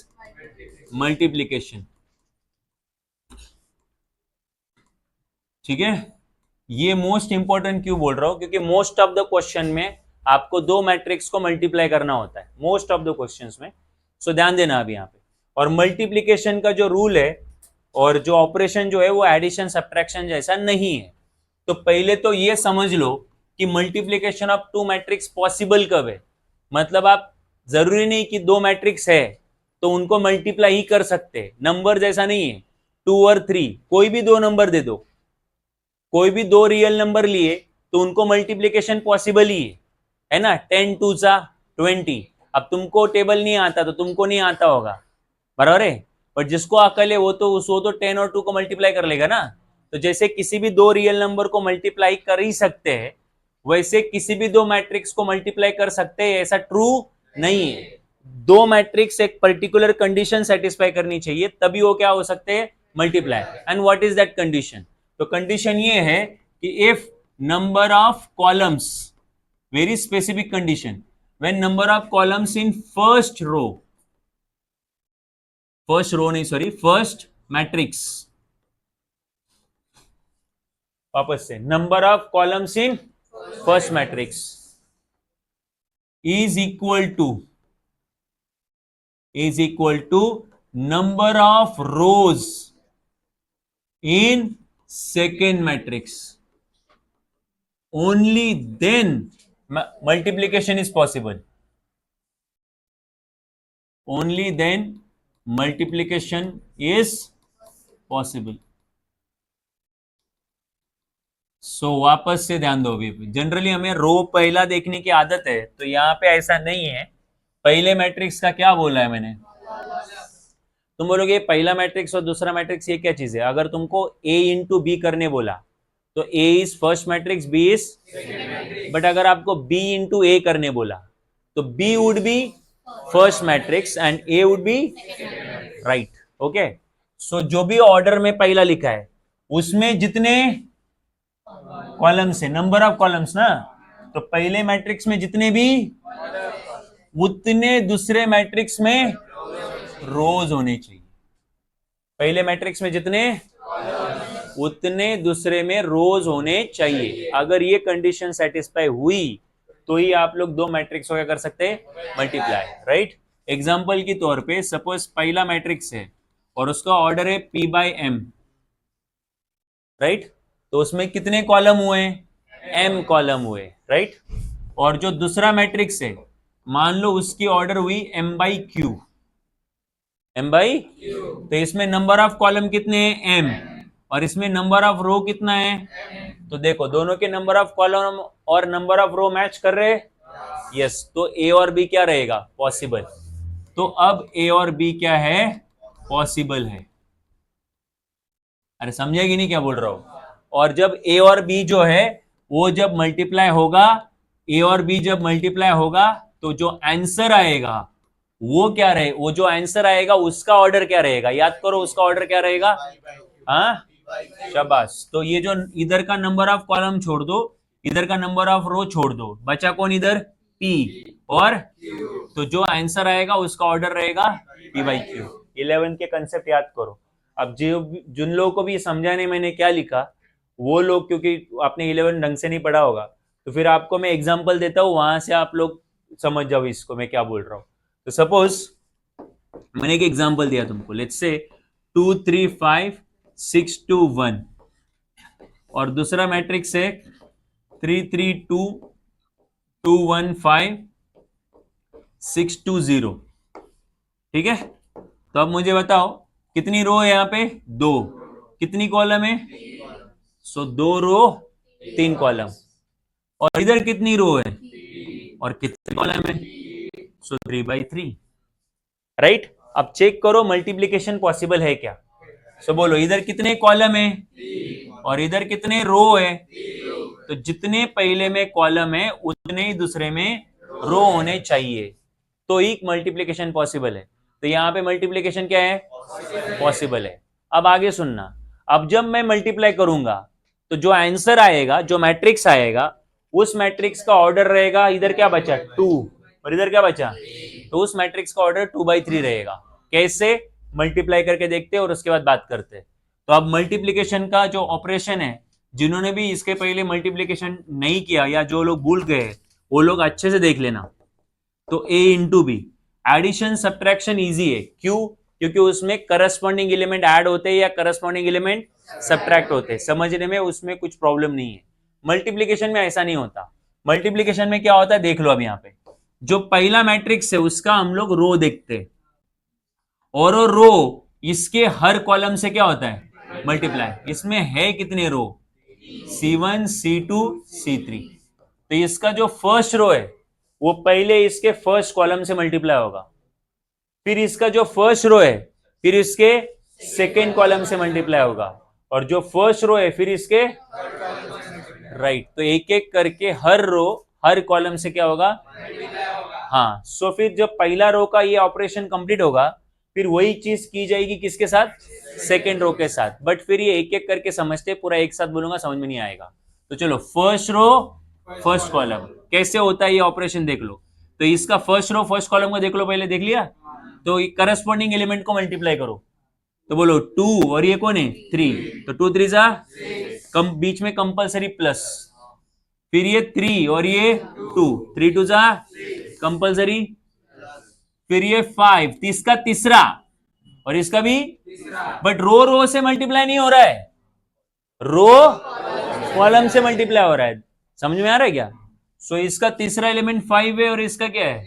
multiplication। ठीक है, ये मोस्ट इंपॉर्टेंट क्यों बोल रहा हूं, क्योंकि मोस्ट ऑफ द क्वेश्चन में आपको दो मैट्रिक्स को मल्टीप्लाई करना होता है, मोस्ट ऑफ द क्वेश्चंस में। सो ध्यान देना अभी यहाँ पे। और मल्टीप्लीकेशन का जो रूल है और जो ऑपरेशन जो है वो एडिशन सब्ट्रैक्शन जैसा नहीं है। तो पहले तो ये समझ लो कि multiplication of two matrix possible कब है। मतलब आप जरूरी नहीं कि दो मैट्रिक्स है तो उनको मल्टीप्लाई ही कर सकते, नंबर जैसा नहीं है। 2 और 3 कोई भी दो नंबर दे दो, कोई भी दो रियल नंबर लिए तो उनको मल्टीप्लीकेशन पॉसिबल ही है ना। 10 2 20। अब तुमको टेबल नहीं आता तो तुमको नहीं आता होगा, बराबर है, पर जिसको अकल है वो तो 10 और 2 को मल्टीप्लाई कर लेगा ना। तो जैसे किसी भी दो रियल नंबर को मल्टीप्लाई कर ही सकते हैं, वैसे किसी भी दो मैट्रिक्स को मल्टीप्लाई कर सकते हैं, ऐसा ट्रू नहीं है। दो मैट्रिक्स एक पर्टिकुलर कंडीशन सेटिस्फाई करनी चाहिए, तभी वो क्या हो सकते हैं, multiply. And what is that condition? तो कंडीशन ये है कि if number of columns, very specific condition, when number of columns in first row नहीं सॉरी फर्स्ट मैट्रिक्स, वापस से, number of columns in first matrix is equal to number of rows in second matrix, only then multiplication is possible, only then multiplication is possible. सो वापस से ध्यान दो, अभी जनरली हमें रो पहला देखने की आदत है, तो यहां पे ऐसा नहीं है। पहले मैट्रिक्स का क्या बोला है मैंने? तुम बोलोगे पहला मैट्रिक्स और दूसरा मैट्रिक्स ये क्या चीज है? अगर तुमको a इंटू बी करने बोला तो a is first matrix, b is, but अगर आपको b इंटू ए करने बोला तो b would be first matrix and a would be right. Okay, so जो भी ऑर्डर में पहला लिखा है उसमें जितने कॉलम्स है, नंबर ऑफ कॉलम्स ना, तो पहले मैट्रिक्स में जितने भी उतने दूसरे मैट्रिक्स में रोज होने चाहिए। पहले मैट्रिक्स में जितने उतने दूसरे में रोज होने चाहिए। अगर ये कंडीशन सेटिस्फाई हुई तो ही आप लोग दो मैट्रिक्स को क्या कर सकते हैं? Multiply, right. एग्जांपल के तौर पे सपोज पहला मैट्रिक्स है और उसका ऑर्डर है p बाई एम, राइट, तो उसमें कितने कॉलम हुए? m कॉलम हुए, राइट। और जो दूसरा मैट्रिक्स है मान लो उसकी ऑर्डर हुई m बाई क्यू, तो इसमें नंबर ऑफ कॉलम कितने हैं? m, और इसमें नंबर ऑफ रो कितना है? तो देखो दोनों के नंबर ऑफ कॉलम और नंबर ऑफ रो मैच कर रहे हैं, यस, तो a और b क्या रहेगा? पॉसिबल। तो अब a और b क्या है? पॉसिबल है। अरे समझेगी नहीं क्या बोल रहा हूं? और जब a और b जो है वो जब मल्टीप्लाई होगा, a और b जब मल्टीप्लाई होगा तो जो आंसर आएगा वो क्या रहे? वो जो आंसर आएगा उसका ऑर्डर क्या रहेगा? याद करो, उसका ऑर्डर क्या रहेगा? हाँ, शाबाश। तो ये जो इधर का नंबर ऑफ कॉलम छोड़ दो, इधर का नंबर ऑफ रो छोड़ दो, बचा कौन इधर? p, और तो जो आंसर आएगा उसका ऑर्डर रहेगा p बाई क्यू। 11 के कंसेप्ट याद करो। अब जिन लोगों को भी समझाने मैंने क्या लिखा, वो लोग क्योंकि आपने 11 ढंग से नहीं पढ़ा होगा, तो फिर आपको मैं एग्जांपल देता हूं, वहां से आप लोग समझ जाओ इसको मैं क्या बोल रहा हूं। तो सपोज मैंने एक एग्जांपल दिया तुमको, लेट्स से 2 3 5 6 2 1, और दूसरा मैट्रिक्स है 3 3 2 2 1 5 6 2 0, ठीक है। तो अब मुझे बताओ कितनी रो है? यहाँ पे 2। कितनी कॉलम है? सो 2 रो 3 कॉलम। और इधर कितनी रो है और कितनी कॉलम है? सो 3 बाई 3, राइट। अब चेक करो मल्टीप्लीकेशन पॉसिबल है क्या? सो बोलो इधर कितने कॉलम है और इधर कितने रो है? तो जितने पहले में कॉलम है उतने ही दूसरे में रो होने चाहिए, तो ही मल्टीप्लीकेशन पॉसिबल है। तो यहां पे मल्टीप्लीकेशन क्या है? पॉसिबल है। अब आगे सुनना, अब जब मैं मल्टीप्लाई करूंगा तो जो आंसर आएगा, जो मैट्रिक्स आएगा, उस मैट्रिक्स का ऑर्डर रहेगा, इधर क्या बचा? 2, और इधर क्या बचा? तो उस मैट्रिक्स का ऑर्डर 2 बाई 3 रहेगा। कैसे? मल्टीप्लाई करके देखते हैं और उसके बाद बात करते हैं। तो अब मल्टीप्लीकेशन का जो ऑपरेशन है, जिन्होंने भी इसके पहले मल्टीप्लीकेशन नहीं किया या जो लोग भूल गए, वो लोग अच्छे से देख लेना। तो a into B, addition subtraction easy है। क्यों? क्योंकि उसमें करस्पॉन्डिंग एलिमेंट ऐड होते हैं या करस्पॉन्डिंग एलिमेंट सब्ट्रैक्ट होते हैं, समझने में उसमें कुछ प्रॉब्लम नहीं है। मल्टीप्लीकेशन में ऐसा नहीं होता। मल्टीप्लीकेशन में क्या होता है देख लो। अब यहाँ पे जो पहला मैट्रिक्स है उसका हम लोग रो देखते हैं, और रो इसके हर कॉलम से क्या होता है? मल्टीप्लाई। इसमें है कितने रो? C1 C2 C3। तो इसका जो फर्स्ट रो है वो पहले इसके फर्स्ट कॉलम से मल्टीप्लाई होगा, फिर इसका जो फर्स्ट रो है फिर इसके सेकेंड कॉलम से मल्टीप्लाई होगा, और जो फर्स्ट रो है फिर इसके राइट। तो एक एक करके हर रो हर कॉलम से क्या होगा? हाँ। सो फिर जब पहला रो का ये ऑपरेशन कंप्लीट होगा फिर वही चीज की जाएगी किसके साथ? सेकेंड रो के साथ। बट फिर ये एक एक करके समझते, पूरा एक साथ बोलूंगा समझ में नहीं आएगा। तो चलो, फर्स्ट रो फर्स्ट कॉलम कैसे होता है ये ऑपरेशन देख लो। तो इसका फर्स्ट रो फर्स्ट कॉलम को देख लो, पहले देख लिया। तो करस्पॉन्डिंग एलिमेंट को मल्टीप्लाई करो, तो बोलो 2 और ये कौन है? 3, तो 2 3 जा, बीच में कंपलसरी प्लस, फिर ये 3 और ये 2, 3 टू जा कंपल्सरी, फिर ये 5, इसका तीसरा और इसका भी, बट रो रो से मल्टीप्लाई नहीं हो रहा है, रो कॉलम से मल्टीप्लाई हो रहा है। समझ में आ रहा है क्या? सो इसका तीसरा एलिमेंट 5 है और इसका क्या है,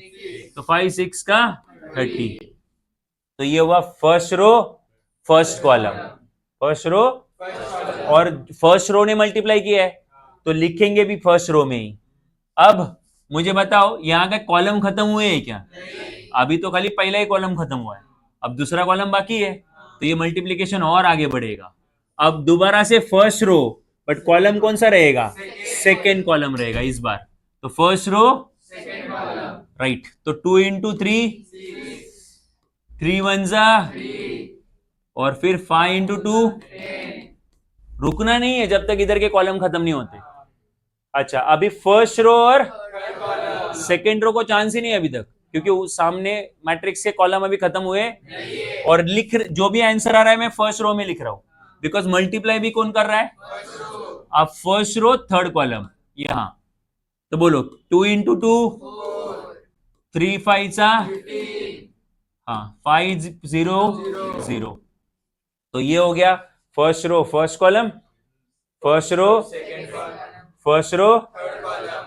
तो 5 6 का 30। तो ये हुआ first row first column, first row, और फर्स्ट रो ने मल्टीप्लाई किया है तो लिखेंगे भी फर्स्ट रो में ही। अब मुझे बताओ यहां का कॉलम खत्म हुए हैं क्या? अभी तो खाली पहला ही कॉलम खत्म हुआ है, अब दूसरा कॉलम बाकी है, तो ये मल्टीप्लीकेशन और आगे बढ़ेगा। अब दोबारा से फर्स्ट रो, बट कॉलम कौन सा रहेगा, सेकेंड कॉलम रहेगा इस बार। तो फर्स्ट रो राइट, तो 2 इंटू 3, 3 वन जा, और फिर 5 इंटू 2, रुकना नहीं है जब तक इधर के कॉलम खत्म नहीं होते। अच्छा, अभी फर्स्ट रो और सेकेंड रो को चांस ही नहीं है अभी तक, क्योंकि उस सामने मैट्रिक्स के कॉलम अभी खत्म हुए, और लिख जो भी आंसर आ रहा है मैं फर्स्ट रो में लिख रहा हूं, बिकॉज मल्टीप्लाई भी कौन कर रहा है, अब फर्स्ट रो थर्ड कॉलम यहां। तो बोलो 2 इंटू 2, 3 5 सा, हाँ 5 0 0। तो ये हो गया first row first column, first row first row.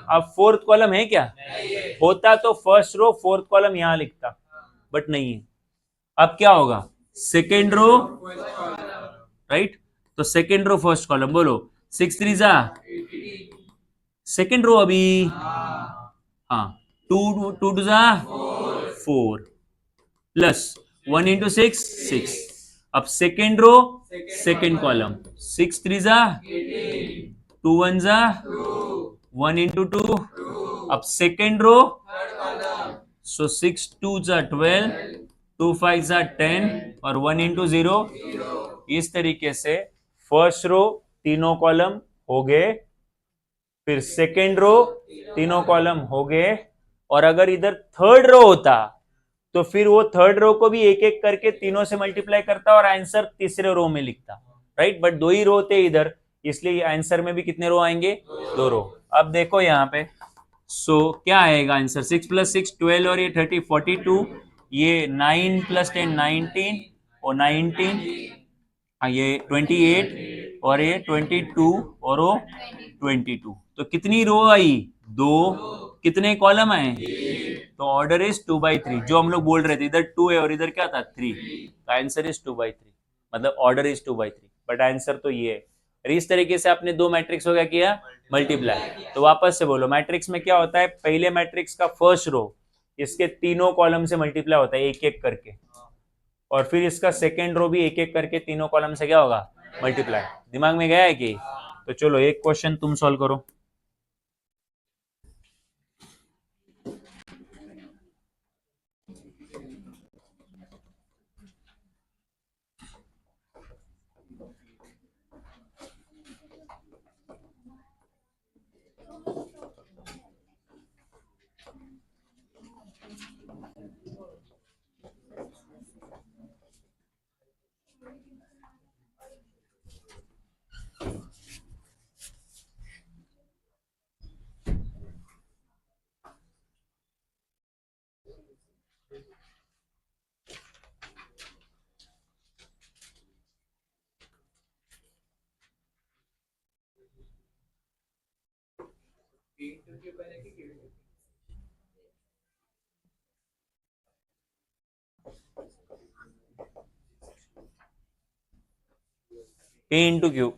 अब फोर्थ कॉलम है क्या? होता तो फर्स्ट रो फोर्थ कॉलम यहां लिखता, बट नहीं है। अब क्या होगा, सेकेंड रो राइट, तो सेकेंड रो फर्स्ट कॉलम, बोलो 6 3 जा, सेकेंड रो अभी, हाँ 2 2 टू जा 4, प्लस 1 इंटू 6 6। अब सेकेंड रो सेकेंड कॉलम, 6 3 जा, 2 1 जा, 1 इंटू 2, अब सेकेंड रो, सो 6 2 जा 12, 2 5 जा 10, और 1 इंटू 0। इस तरीके से फर्स्ट रो तीनों कॉलम हो गए, फिर सेकेंड रो तीनों कॉलम हो गए, और अगर इधर थर्ड रो होता तो फिर वो थर्ड रो को भी एक एक करके तीनों से मल्टीप्लाई करता और आंसर तीसरे रो में लिखता, राइट। बट दो ही रो थे इधर, इसलिए आंसर में भी कितने रो आएंगे, दो रो। अब देखो यहाँ पे, क्या आएगा आंसर, 6 प्लस 6 12, और ये 30 42, ये 9 प्लस 10 19, और 19, हाँ ये 28, और ये 22, और वो 22। तो कितनी रो आई, दो। कितने कॉलम आए, तो ऑर्डर इज 2/3, जो हम लोग बोल रहे थे, इधर 2 है और इधर क्या था 3, तो आंसर इज 2/3, मतलब ऑर्डर इज 2/3, बट आंसर तो ये है। और इस तरीके से आपने दो मैट्रिक्स हो गया किया मल्टीप्लाई। तो वापस से बोलो, मैट्रिक्स में क्या होता है, पहले मैट्रिक्स का फर्स्ट रो इसके तीनों कॉलम से मल्टीप्लाई होता है एक एक करके, और फिर इसका सेकेंड रो भी एक एक करके तीनों कॉलम से क्या होगा, मल्टीप्लाई। दिमाग में गया है कि? तो चलो एक क्वेश्चन तुम सॉल्व करो। P into Q.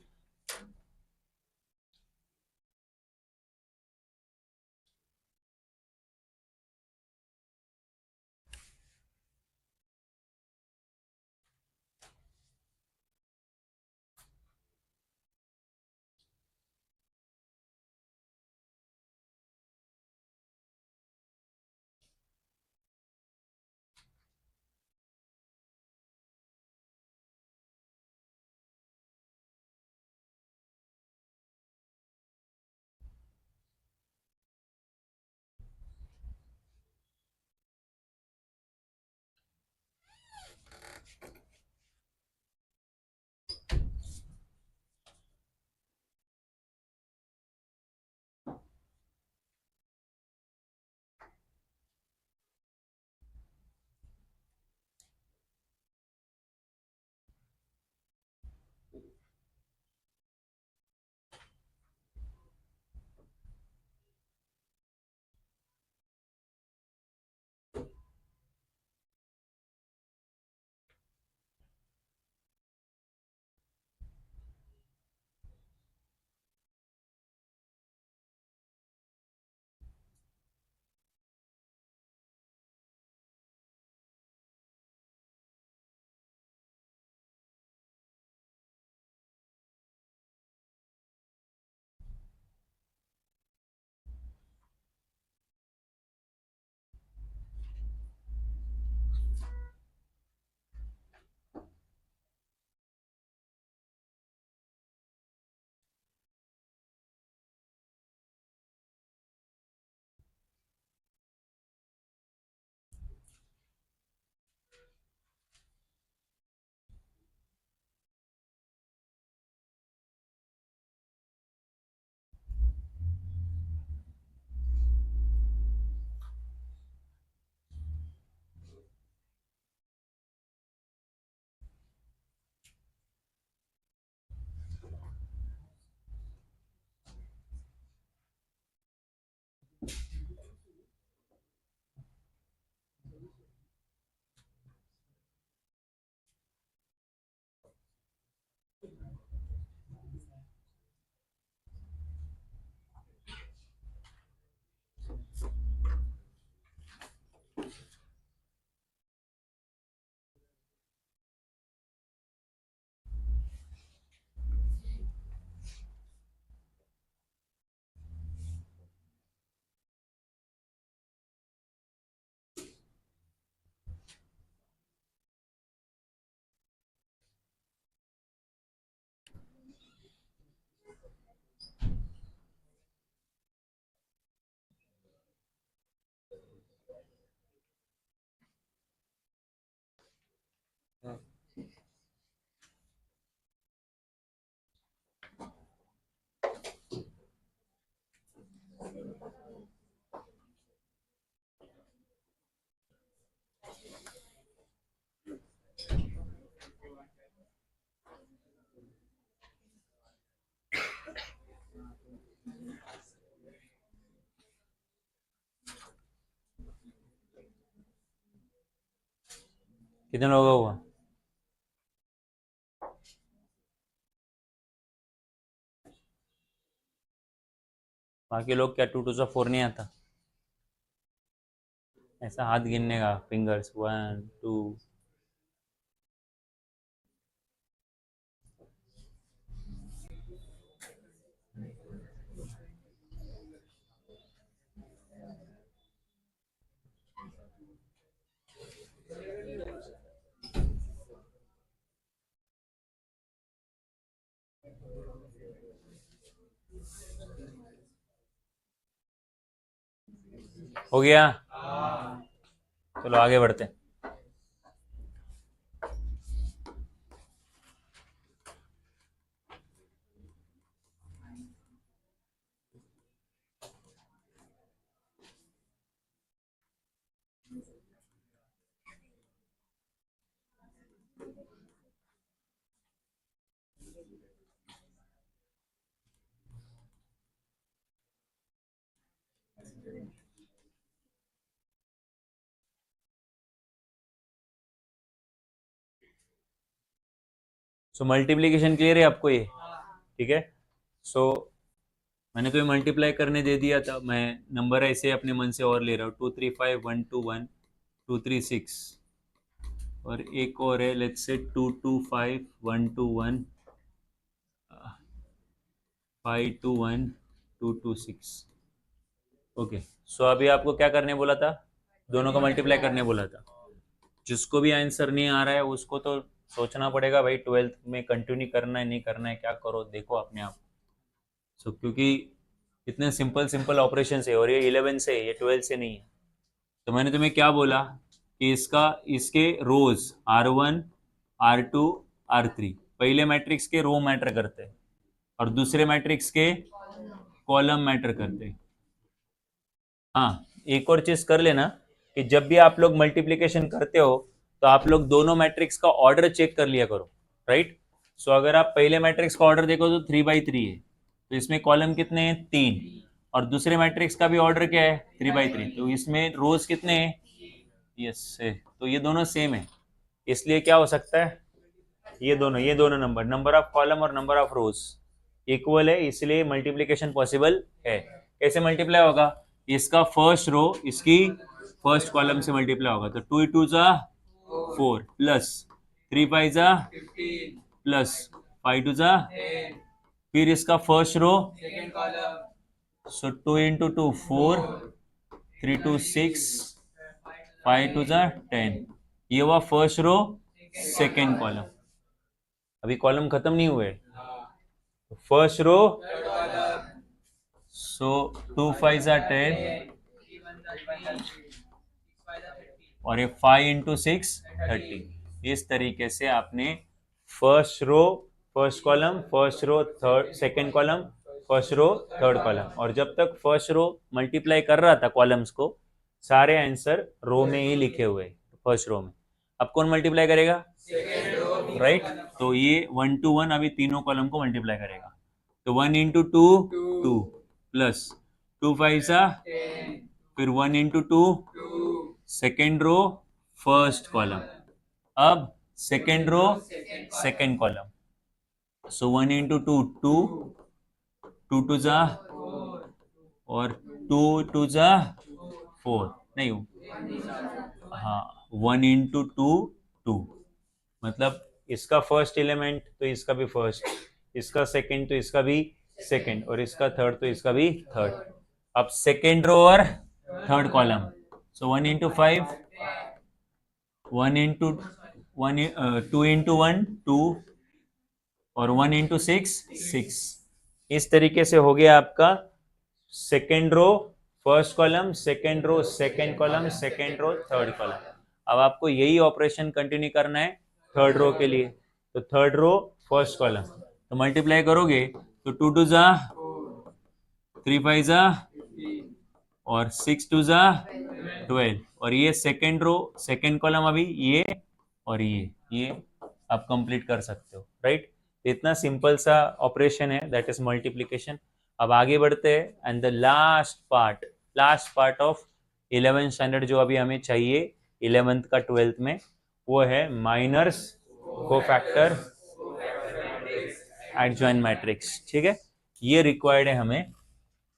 कितने लोगों का हुआ? बाकी लोग क्या 2 2 सा 4 नहीं आता? ऐसा हाथ गिनने का, फिंगर्स 1 2। हो गया? चलो आगे बढ़ते हैं। सो मल्टीप्लीकेशन क्लियर है आपको ये? ठीक है। सो मैंने कोई मल्टीप्लाई करने दे दिया था, मैं नंबर ऐसे अपने मन से और ले रहा हूँ, 2 3 5 1 2 1 2 3 6, और एक और है, लेट्स से 2 2 5 1 2 1 5 2 1 2 2 6। ओके। सो अभी आपको क्या करने बोला था? दोनों का मल्टीप्लाई करने बोला था। जिसको भी आंसर नहीं आ रहा है उसको तो सोचना पड़ेगा भाई, 12th में कंटिन्यू करना है नहीं करना है, क्या करो देखो अपने आप। सो क्योंकि इतने सिंपल सिंपल ऑपरेशन है और ये 11 से है, ये 12 से नहीं है। तो मैंने तुम्हें क्या बोला कि इसके रोज R1 R2 R3 पहले मैट्रिक्स के रो मैटर करते हैं और दूसरे मैट्रिक्स के कॉलम मैटर करते हैं। हाँ, एक और चीज कर लेना कि जब भी आप लोग मल्टीप्लीकेशन करते हो तो आप लोग दोनों मैट्रिक्स का ऑर्डर चेक कर लिया करो, राइट। सो अगर आप पहले मैट्रिक्स का ऑर्डर देखो तो 3/3 है, तो इसमें कॉलम कितने हैं? 3। और दूसरे मैट्रिक्स का भी ऑर्डर क्या है? 3/3, तो इसमें रोज कितने हैं? यस है, तो ये दोनों सेम है। इसलिए क्या हो सकता है, ये दोनों नंबर, नंबर ऑफ कॉलम और नंबर ऑफ रोज इक्वल है, इसलिए मल्टीप्लीकेशन पॉसिबल है। कैसे मल्टीप्लाई होगा? इसका फर्स्ट रो इसकी फर्स्ट कॉलम से मल्टीप्लाई होगा, तो 2 2 जा 4 प्लस 3 5 जा प्लस 5 2 जा, फिर इसका फर्स्ट रो, सो 2 इंटू 2 4, 3 2 6, 5 2 जा 10। ये हुआ फर्स्ट रो सेकेंड कॉलम। अभी कॉलम खत्म नहीं हुए, फर्स्ट रो, सो 2 5 जा 10 और ये 5 इंटू 6 30। इस तरीके से आपने first row first column, first row third second column, first row third column, और जब तक फर्स्ट रो मल्टीप्लाई कर रहा था कॉलम्स को, सारे आंसर रो में ही लिखे हुए फर्स्ट रो में। अब कौन मल्टीप्लाई करेगा? राइट। तो ये 1 to 1 अभी तीनों कॉलम को मल्टीप्लाई करेगा, तो 1 इंटू 2 2 प्लस 2 5 सा, फिर 1 into 2 second row first column, अब second row second column, so 1 into 2 2, 2 2 जा, और 2 2 जा 4, नहीं हाँ 1 इंटू 2 2, मतलब इसका फर्स्ट एलिमेंट तो इसका भी फर्स्ट, इसका सेकंड तो इसका भी सेकंड, और इसका थर्ड तो इसका भी थर्ड। अब सेकंड रो और third column, so 1 into 5, 1 into 1, 2 into 1 2, और 1 इंटू 6 6। इस तरीके से हो गया आपका second row first column, second row second column, second row third column. अब आपको यही ऑपरेशन कंटिन्यू करना है थर्ड रो के लिए, तो थर्ड रो फर्स्ट कॉलम, तो मल्टीप्लाई करोगे तो 2 2 जा 3 5 जा और 6 2 जा 12, और ये सेकेंड रो सेकेंड कॉलम अभी ये, और ये आप कंप्लीट कर सकते हो, राइट। इतना सिंपल सा ऑपरेशन है, दैट इज मल्टीप्लीकेशन। अब आगे बढ़ते हैं, and the last part of 11th standard जो अभी हमें चाहिए 11th का 12th में, वो है माइनर्स कोफैक्टर एडजॉइंट मैट्रिक्स। ठीक है, ये रिक्वायर्ड है हमें।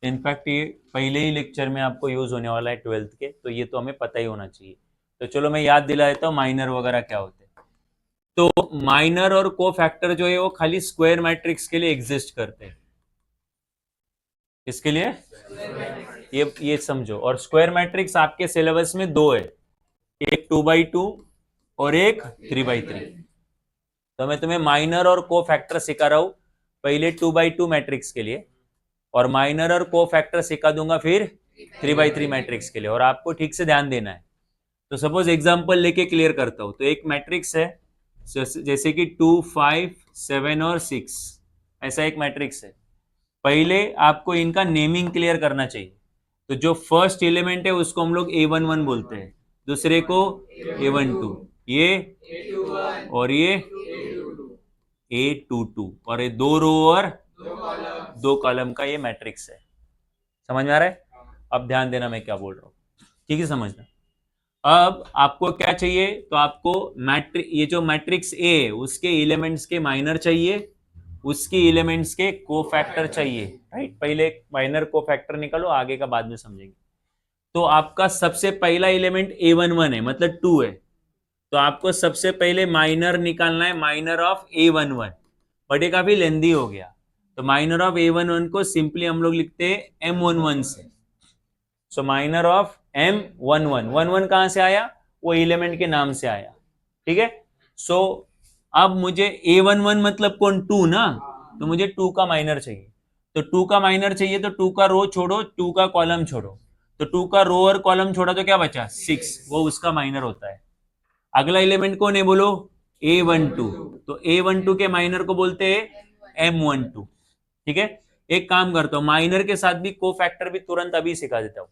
इनफैक्ट ये पहले ही लेक्चर में आपको यूज होने वाला है 12th के, तो ये तो हमें पता ही होना चाहिए। तो चलो मैं याद दिला देता हूँ माइनर वगैरह क्या होते हैं। तो माइनर और कोफैक्टर जो है वो खाली स्क्वायर मैट्रिक्स के लिए एग्जिस्ट करते हैं। इसके लिए ये समझो। और स्क्वायर मैट्रिक्स आपके सिलेबस में दो है, एक 2x2 और एक 3x3। तो मैं तुम्हें माइनर और कोफैक्टर सिखा रहा हूं पहले 2x2 मैट्रिक्स के लिए, और माइनर और कोफैक्टर सिखा दूंगा फिर 3x3 मैट्रिक्स के लिए। और आपको ठीक से ध्यान देना है। तो सपोज एग्जांपल लेके क्लियर करता हूं। तो एक मैट्रिक्स है जैसे कि 2, 5, 7 और 6, ऐसा एक मैट्रिक्स है। पहले आपको इनका नेमिंग क्लियर करना चाहिए। तो जो फर्स्ट एलिमेंट है उसको हम लोग A11 बोलते हैं, दूसरे को A12, ये और ये A22, और ये दो रो और दो कॉलम का ये मैट्रिक्स है। समझ में आ रहा है? अब ध्यान देना मैं क्या बोल रहा हूं, ठीक है समझना। अब आपको क्या चाहिए, तो आपको ये जो मैट्रिक्स ए है उसके एलिमेंट्स के माइनर चाहिए, उसकी एलिमेंट्स के कोफैक्टर चाहिए, राइट। पहले माइनर कोफैक्टर निकालो, आगे का बाद में समझेंगे। तो आपका सबसे पहला एलिमेंट A11 है, मतलब 2 है। तो आपको सबसे पहले माइनर निकालना है, माइनर ऑफ A11, बट ये काफी लेंदी हो गया। तो माइनर ऑफ A11 को सिंपली हम लोग लिखते हैं M11 से। सो माइनर ऑफ M11, 11 कहां से आया, वो एलिमेंट के नाम से आया, ठीक है। सो अब मुझे A11 मतलब कौन, 2 ना, तो मुझे 2 का माइनर चाहिए। तो 2 का माइनर चाहिए तो 2 का रो छोड़ो, 2 का कॉलम छोड़ो। तो 2 का रो और कॉलम छोड़ा तो क्या बचा, 6, वो उसका माइनर होता है। अगला एलिमेंट कौन है बोलो, A12। तो A12 के माइनर को बोलते हैं M12, ठीक है। एक काम करता हूं, माइनर के साथ भी कोफैक्टर भी तुरंत अभी सिखा देता हूं।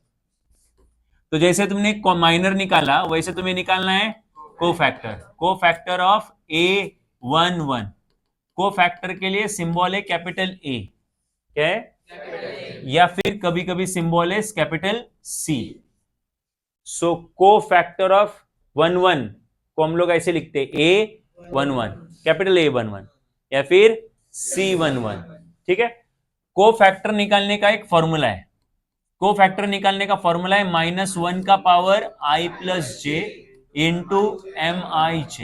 तो जैसे तुमने माइनर निकाला वैसे तुम्हें निकालना है cofactor. Cofactor of A11, cofactor के लिए सिंबल है कैपिटल ए, क्या है, या फिर कभी कभी सिंबल है capital C. So cofactor of 11 को हम लोग ऐसे लिखते हैं A11, कैपिटल A11 या फिर C11, ठीक है। कोफैक्टर निकालने का एक फॉर्मूला है। कोफैक्टर निकालने का फॉर्मूला है -1 का power I plus J into MIJ।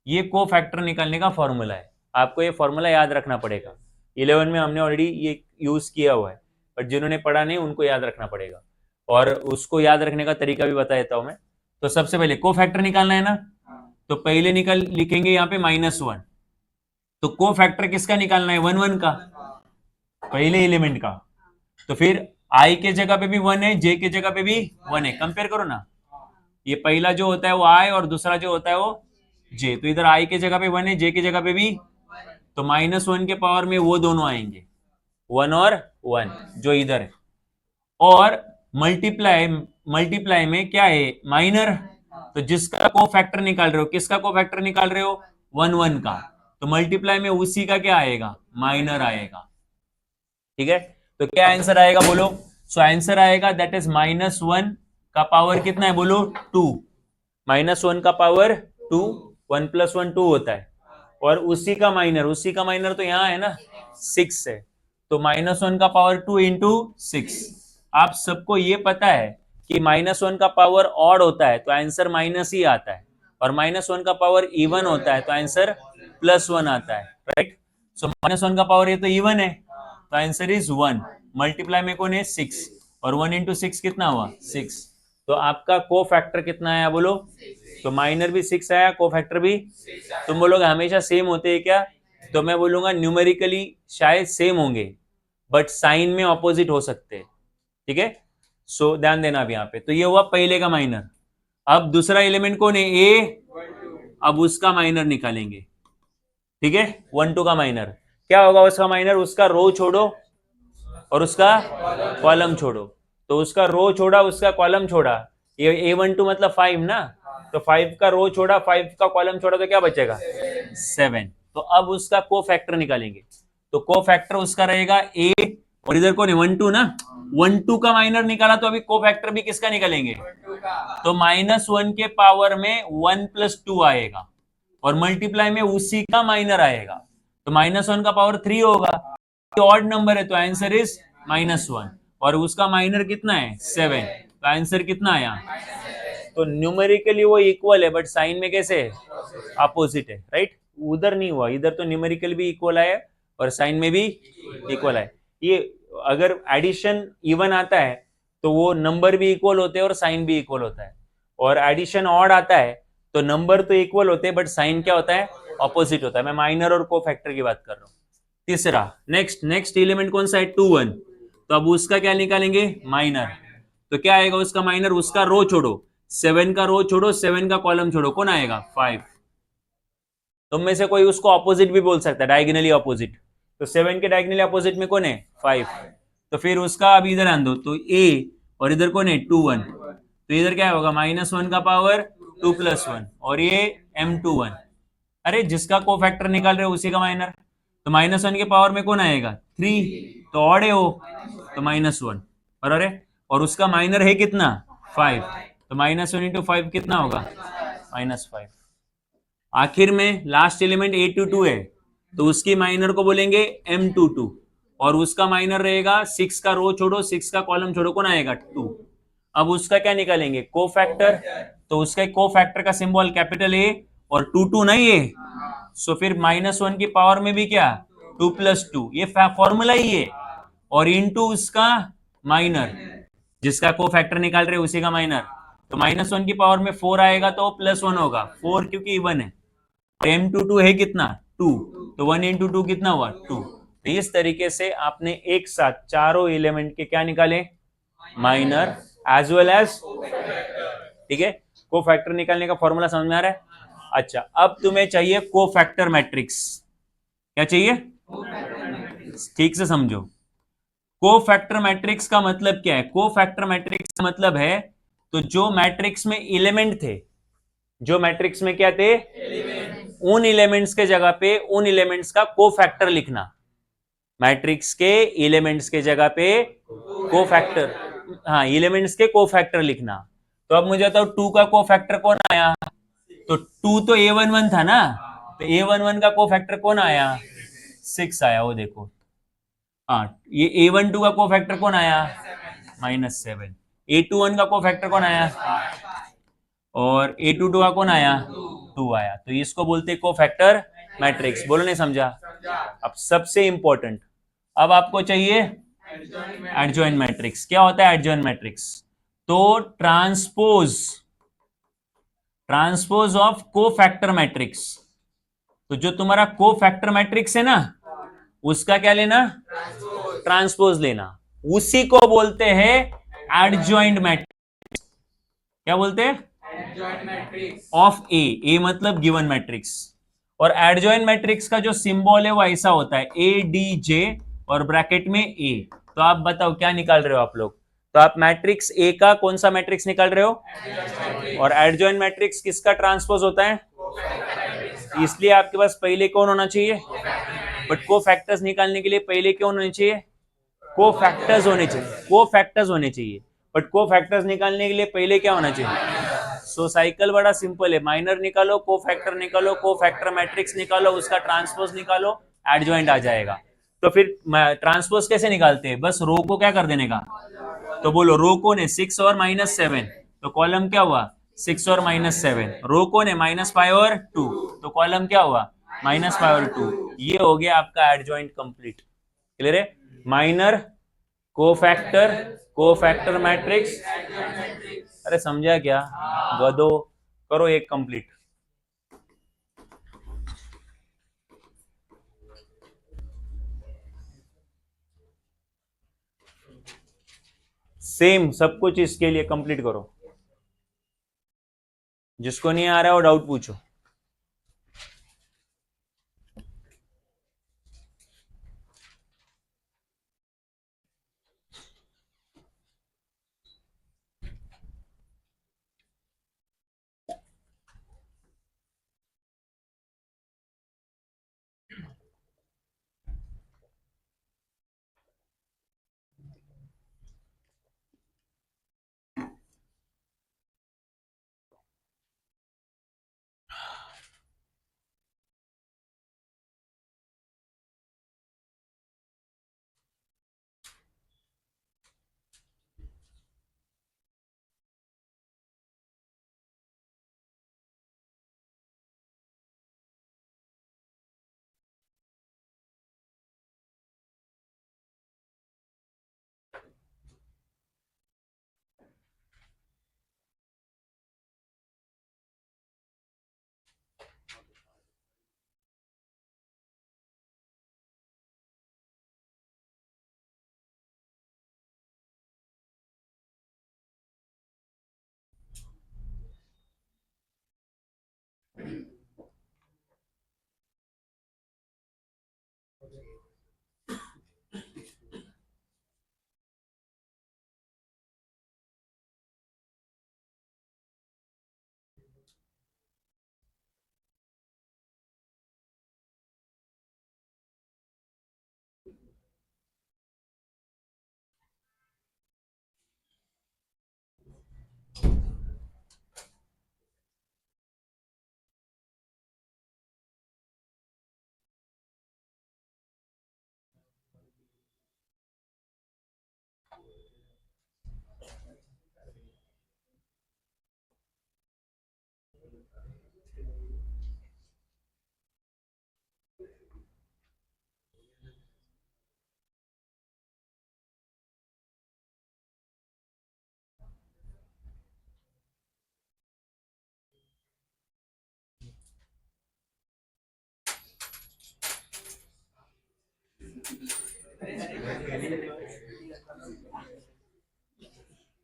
ये कोफैक्टर निकालने का फॉर्मूला है। आपको ये फॉर्मूला याद रखना पड़ेगा। 11 में हमने ऑलरेडी ये यूज किया हुआ है, बट जिन्होंने पढ़ा नहीं उनको याद रखना पड़ेगा। और उसको याद रखने का तरीका भी बता देता हूं मैं। तो सबसे पहले कोफैक्टर निकालना है ना, तो पहले लिखेंगे यहाँ पे -1। तो कोफैक्टर किसका निकालना है, 11 का, पहले एलिमेंट का। तो फिर आई के जगह पे भी 1 है, जे के जगह पे भी 1 है, कंपेयर करो ना। ये पहला जो होता है वो आई और दूसरा जो होता है वो जे। तो इधर आई के जगह पे 1 है, जे के जगह पे भी, तो -1 के पावर में वो दोनों आएंगे, 1 और 1 जो इधर है। और मल्टीप्लाई में क्या है, माइनर। तो जिसका कोफैक्टर निकाल रहे हो, किसका कोफैक्टर निकाल रहे हो, 1 का, तो मल्टीप्लाई में उसी का क्या आएगा, माइनर आएगा, ठीक है। तो क्या आंसर आएगा बोलो, सो आंसर आएगा दैट इज -1 का पावर कितना है बोलो, 2। -1 का पावर 2, 1 + 1 2 होता है, और उसी का माइनर तो यहां है ना, 6 है। तो -1 का पावर 2 इंटू 6। आप सबको ये पता है कि -1 का पावर ऑड होता है तो आंसर माइनस ही आता है, और -1 का पावर इवन होता है तो आंसर +1 आता है, राइट। सो -1 का पावर ये तो इवन है, तो आंसर इज 1। मल्टीप्लाई में कौन है, 6, और 1 इंटू 6 कितना हुआ, 6। तो आपका कोफैक्टर कितना आया बोलो, तो माइनर भी 6 आया, कोफैक्टर भी। तुम बोलोगे हमेशा सेम होते हैं क्या, तो मैं बोलूंगा न्यूमेरिकली शायद सेम होंगे, बट साइन में ऑपोजिट हो सकते हैं, ठीक है। सो ध्यान देना अब यहाँ पे। तो ये हुआ पहले का माइनर। अब दूसरा एलिमेंट कौन है, ए, अब उसका माइनर निकालेंगे, ठीक है। 1 2 का माइनर क्या होगा, उसका माइनर, उसका रो छोड़ो और उसका कॉलम छोड़ो। तो उसका रो छोड़ा, उसका कॉलम छोड़ा, ये A12 मतलब 5 ना, तो 5 का रो छोड़ा, 5 का कॉलम छोड़ा, तो क्या बचेगा, 7। तो अब उसका कोफैक्टर निकालेंगे। तो कोफैक्टर उसका रहेगा A, और इधर कौन है, 1 2 ना, 1 2 का माइनर निकाला तो अभी कोफैक्टर भी किसका निकालेंगे? तो -1 के पावर में 1 + 2 आएगा और मल्टीप्लाई में उसी का माइनर आएगा, तो -1 का पावर 3 होगा। ऑड नंबर है तो आंसर इज -1 और उसका माइनर कितना है? 7, तो आंसर कितना आया? तो न्यूमेरिकली वो इक्वल है बट साइन में कैसे है? अपोजिट है, राइट? उधर नहीं हुआ, इधर तो न्यूमेरिकल भी इक्वल है और साइन में भी इक्वल है। ये अगर एडिशन इवन आता है तो वो नंबर भी इक्वल होते हैं और साइन भी इक्वल होता है, और एडिशन ऑड आता है तो नंबर तो इक्वल होते हैं बट साइन क्या होता है? ऑपोजिट होता है। मैं माइनर और कोफैक्टर की बात कर रहा हूँ। तीसरा, नेक्स्ट एलिमेंट कौन सा है? 2 1, तो अब उसका क्या निकालेंगे? माइनर। तो क्या आएगा उसका माइनर? उसका रो छोड़ो, 7 का रो छोड़ो, 7 का कॉलम छोड़ो, कौन आएगा? 5। तुम में से कोई उसको ऑपोजिट भी बोल सकता है, डायगोनली ऑपोजिट। तो 7 के डायगोनली ऑपोजिट में कौन है? 5। तो फिर उसका अब इधर आन दो, तो ए और इधर कौन है? 2 1, तो इधर क्या होगा? -1 का पावर 2 + 1 और ये m21। अरे जिसका कोफैक्टर निकाल रहे हो उसी का माइनर, तो -1 के पावर में कौन आएगा? 3, तो ऑड है वो, तो -1 बराबर है, और उसका माइनर है कितना? 5, तो -1 × 5 कितना होगा? -5। आखिर में लास्ट एलिमेंट A22 है तो उसकी माइनर को बोलेंगे M22 और उसका माइनर रहेगा 6 का रो छोड़ो, 6 का कॉलम छोड़ो, कौन आएगा? 2। अब उसका क्या निकालेंगे? कोफैक्टर। तो उसका कोफैक्टर का सिंबल कैपिटल A और 2 2 नहीं है, सो फिर -1 की पावर में भी क्या? 2 + 2, ये फॉर्मूला ही है, और इनटू उसका माइनर, जिसका कोफैक्टर निकाल रहे उसी का माइनर। तो -1 की पावर में 4 आएगा तो +1 होगा, 4 क्योंकि इवन है। M22 है कितना? 2, तो 1 × 2 कितना हुआ? 2। तो इस तरीके से आपने एक साथ चारों एलिमेंट के क्या निकाले? माइनर एज वेल एज, ठीक है। कोफैक्टर निकालने का फॉर्मूला समझ में आ रहा है? अच्छा, अब तुम्हें चाहिए कोफैक्टर मैट्रिक्स। क्या चाहिए? ठीक से समझो। कोफैक्टर मैट्रिक्स का मतलब क्या है? कोफैक्टर मैट्रिक्स का मतलब है, तो जो मैट्रिक्स में एलिमेंट थे, जो मैट्रिक्स में क्या थे? उन एलिमेंट्स के जगह पे उन एलिमेंट्स का कोफैक्टर लिखना। मैट्रिक्स के एलिमेंट्स के जगह पे कोफैक्टर, हाँ, एलिमेंट्स के कोफैक्टर लिखना। तो अब मुझे बताओ 2 का कोफैक्टर कौन आया? तो 2 तो A11 था ना, तो A11 का कोफैक्टर कौन आया? 6 आया, वो देखो। हाँ, ये A12 का कोफैक्टर कौन आया? -7। A21 का कोफैक्टर कौन आया? और A22 का कौन आया? 2 आया। तो इसको बोलते हैं कोफैक्टर मैट्रिक्स। बोलो, नहीं समझा? अब सबसे इंपॉर्टेंट, अब आपको चाहिए एडजॉइंट मैट्रिक्स। क्या होता है एडजॉइंट मैट्रिक्स? तो ट्रांसपोज ऑफ कोफैक्टर मैट्रिक्स। तो जो तुम्हारा कोफैक्टर मैट्रिक्स है ना, उसका क्या लेना? ट्रांसपोज लेना। उसी को बोलते हैं एडजॉइंट मैट्रिक्स। क्या बोलते हैं? ऑफ ए मतलब गिवन मैट्रिक्स। और एडजॉइंट मैट्रिक्स का जो सिंबल है वो ऐसा होता है ADJ और ब्रैकेट में ए। तो आप बताओ क्या निकाल रहे हो आप लोग? तो आप मैट्रिक्स ए का कौन सा मैट्रिक्स निकाल रहे हो? और एडजॉइंट मैट्रिक्स किसका ट्रांसपोज होता है? इसलिए आपके पास पहले कौन होना चाहिए? बट को फैक्टर्स निकालने के लिए पहले क्यों होने चाहिए? को फैक्टर्स होने चाहिए, को फैक्टर्स होने चाहिए। बट को फैक्टर्स निकालने के लिए पहले क्या होना चाहिए? सो साइकिल बड़ा सिंपल है, माइनर निकालो, को फैक्टर निकालो, को फैक्टर मैट्रिक्स निकालो, उसका ट्रांसपोज निकालो, एडजॉइंट आ जाएगा। तो फिर ट्रांसपोज कैसे निकालते हैं? बस रो को क्या कर देने का। तो बोलो, रो कौन है? 6 और -7, तो कॉलम क्या हुआ? 6 और -7। रो कौन है? -5 और 2, तो कॉलम क्या हुआ? -5 और 2। ये हो गया आपका एडजॉइंट कंप्लीट। क्लियर है? Minor, cofactor, cofactor matrix. अरे समझा क्या गधो? करो एक कंप्लीट। सेम सब कुछ इसके लिए कंप्लीट करो। जिसको नहीं आ रहा है वो डाउट पूछो।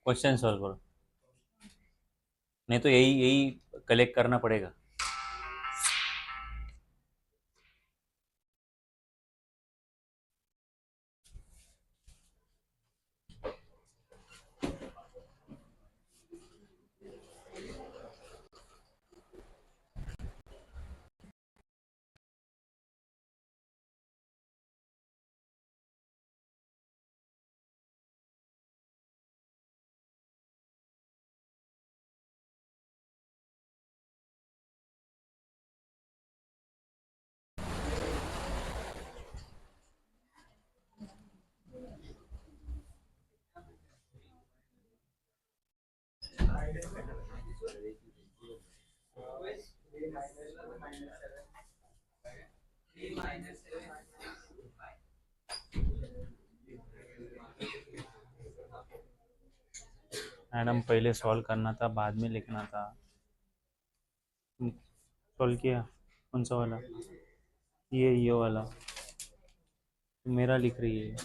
क्वेश्चन सॉल्व करो, नहीं तो यही यही कलेक्ट करना पड़ेगा। मैडम पहले सॉल्व करना था, बाद में लिखना था। सॉल्व किया कौन सा वाला? ये वाला मेरा लिख रही है।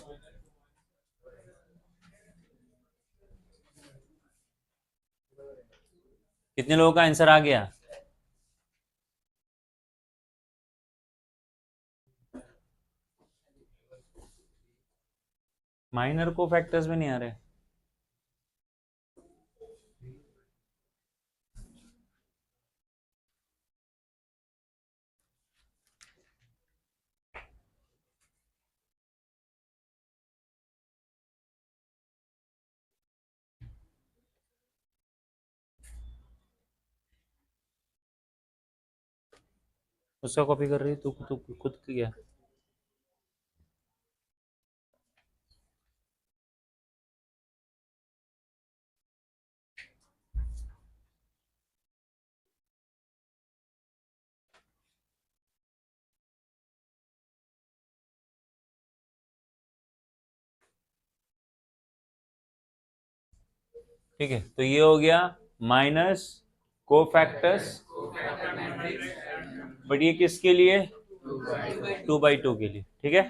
कितने लोगों का आंसर आ गया? माइनर को फैक्टर्स में नहीं आ रहे। उसका कॉपी कर रही है तू खुद किया। ठीक है, तो ये हो गया माइनस कोफैक्टर्स, बट ये किसके लिए? 2/2 के लिए। ठीक है,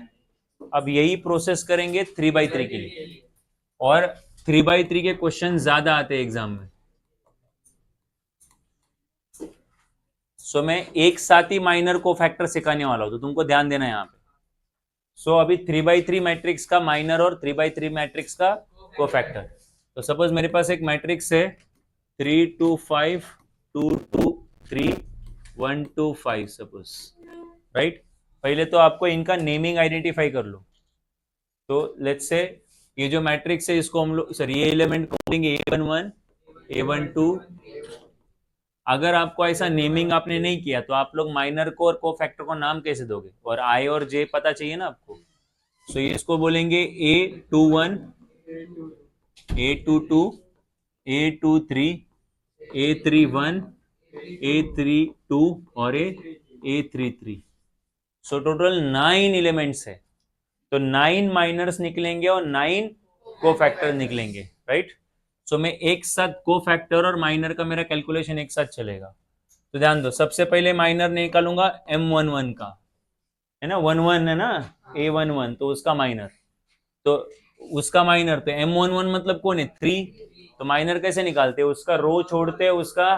अब यही प्रोसेस करेंगे 3/3 के लिए, और 3/3 के क्वेश्चन ज्यादा आते हैं एग्जाम में। सो मैं एक साथ ही माइनर कोफैक्टर सिखाने वाला हूं, तो तुमको ध्यान देना है यहाँ पे। सो अभी 3/3 मैट्रिक्स का माइनर और 3/3 मैट्रिक्स का कोफैक्टर। तो सपोज मेरे पास एक मैट्रिक्स है 3 2 5 2 2 3 1 2 5 सपोज, राइट। पहले तो आपको इनका नेमिंग आइडेंटिफाई कर लो। तो लेट्स से ये जो मैट्रिक्स है इसको हम लोग, सर ये एलिमेंट को बोलेंगे A11 A12। अगर आपको ऐसा नेमिंग आपने नहीं किया तो आप लोग माइनर को और कोफैक्टर को नाम कैसे दोगे? और आई और जे पता चाहिए ना आपको। सो इसको बोलेंगे A21 A22 A23 A31 A32 और A33। सो टोटल 9 एलिमेंट्स है, तो 9 माइनर्स निकलेंगे और 9 कोफैक्टर निकलेंगे, राइट। सो मैं एक साथ कोफैक्टर और माइनर का मेरा कैलकुलेशन एक साथ चलेगा। तो ध्यान दो, सबसे पहले माइनर निकालूंगा M11 का, है ना, 11 है ना, A11 तो उसका माइनर, तो उसका माइनर तो M11 मतलब कौन है? 3। तो माइनर कैसे निकालते हैं? उसका रो छोड़ते हैं, उसका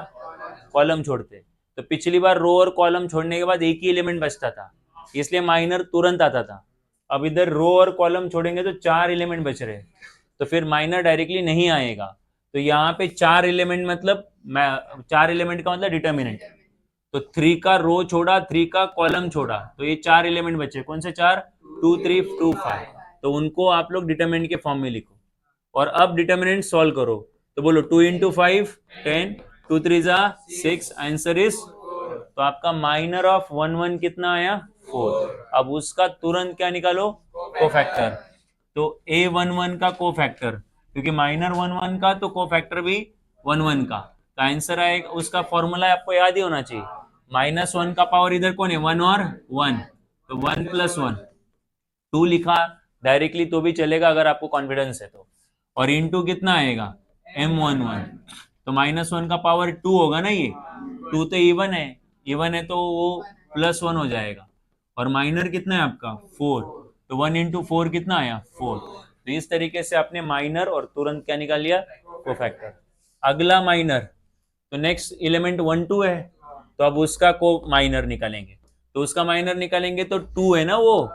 कॉलम छोड़ते हैं। तो पिछली बार रो और कॉलम छोड़ने के बाद एक ही एलिमेंट बचता था, इसलिए माइनर तुरंत आता था। अब इधर रो और कॉलम छोड़ेंगे तो 4 एलिमेंट बच रहे, तो फिर माइनर डायरेक्टली नहीं आएगा। तो यहाँ पे 4 एलिमेंट मतलब 4 एलिमेंट का मतलब डिटर्मिनेंट। तो 3 का रो छोड़ा, 3 का कॉलम छोड़ा, तो ये 4 एलिमेंट बचे। कौन से 4? 2 3 2 5। तो उनको आप लोग डिटर्मिनेंट के फॉर्म में लिखो, और अब डिटर्मिनेंट सॉल्व करो। तो बोलो 2 इंटू 5 10, 2 3 जा 6, आंसर इज, तो आपका माइनर ऑफ 11 कितना आया? 4। अब उसका तुरंत क्या निकालो? कोफैक्टर। तो A11 का कोफैक्टर, क्योंकि माइनर 11 का तो कोफैक्टर भी 11 का, तो आंसर आएगा, उसका फॉर्मूला आपको याद ही होना चाहिए। -1 का पावर इधर कौन है? 1 और 1, तो 1 + 1, 2 लिखा डायरेक्टली तो भी चलेगा अगर आपको कॉन्फिडेंस है तो। और इनटू कितना आएगा? M11, तो -1 का पावर 2 होगा ना, ये 2 तो इवन है, इवन है तो वो +1 हो जाएगा। और माइनर कितना है आपका? 4, तो 1 into 4 कितना आया 4। तो इस तरीके से आपने माइनर और तुरंत क्या निकाल लिया कोफैक्टर। अगला माइनर, तो नेक्स्ट एलिमेंट 1 2 है, तो अब उसका को माइनर निकालेंगे। तो उसका माइनर निकालेंगे तो 2 है ना वो,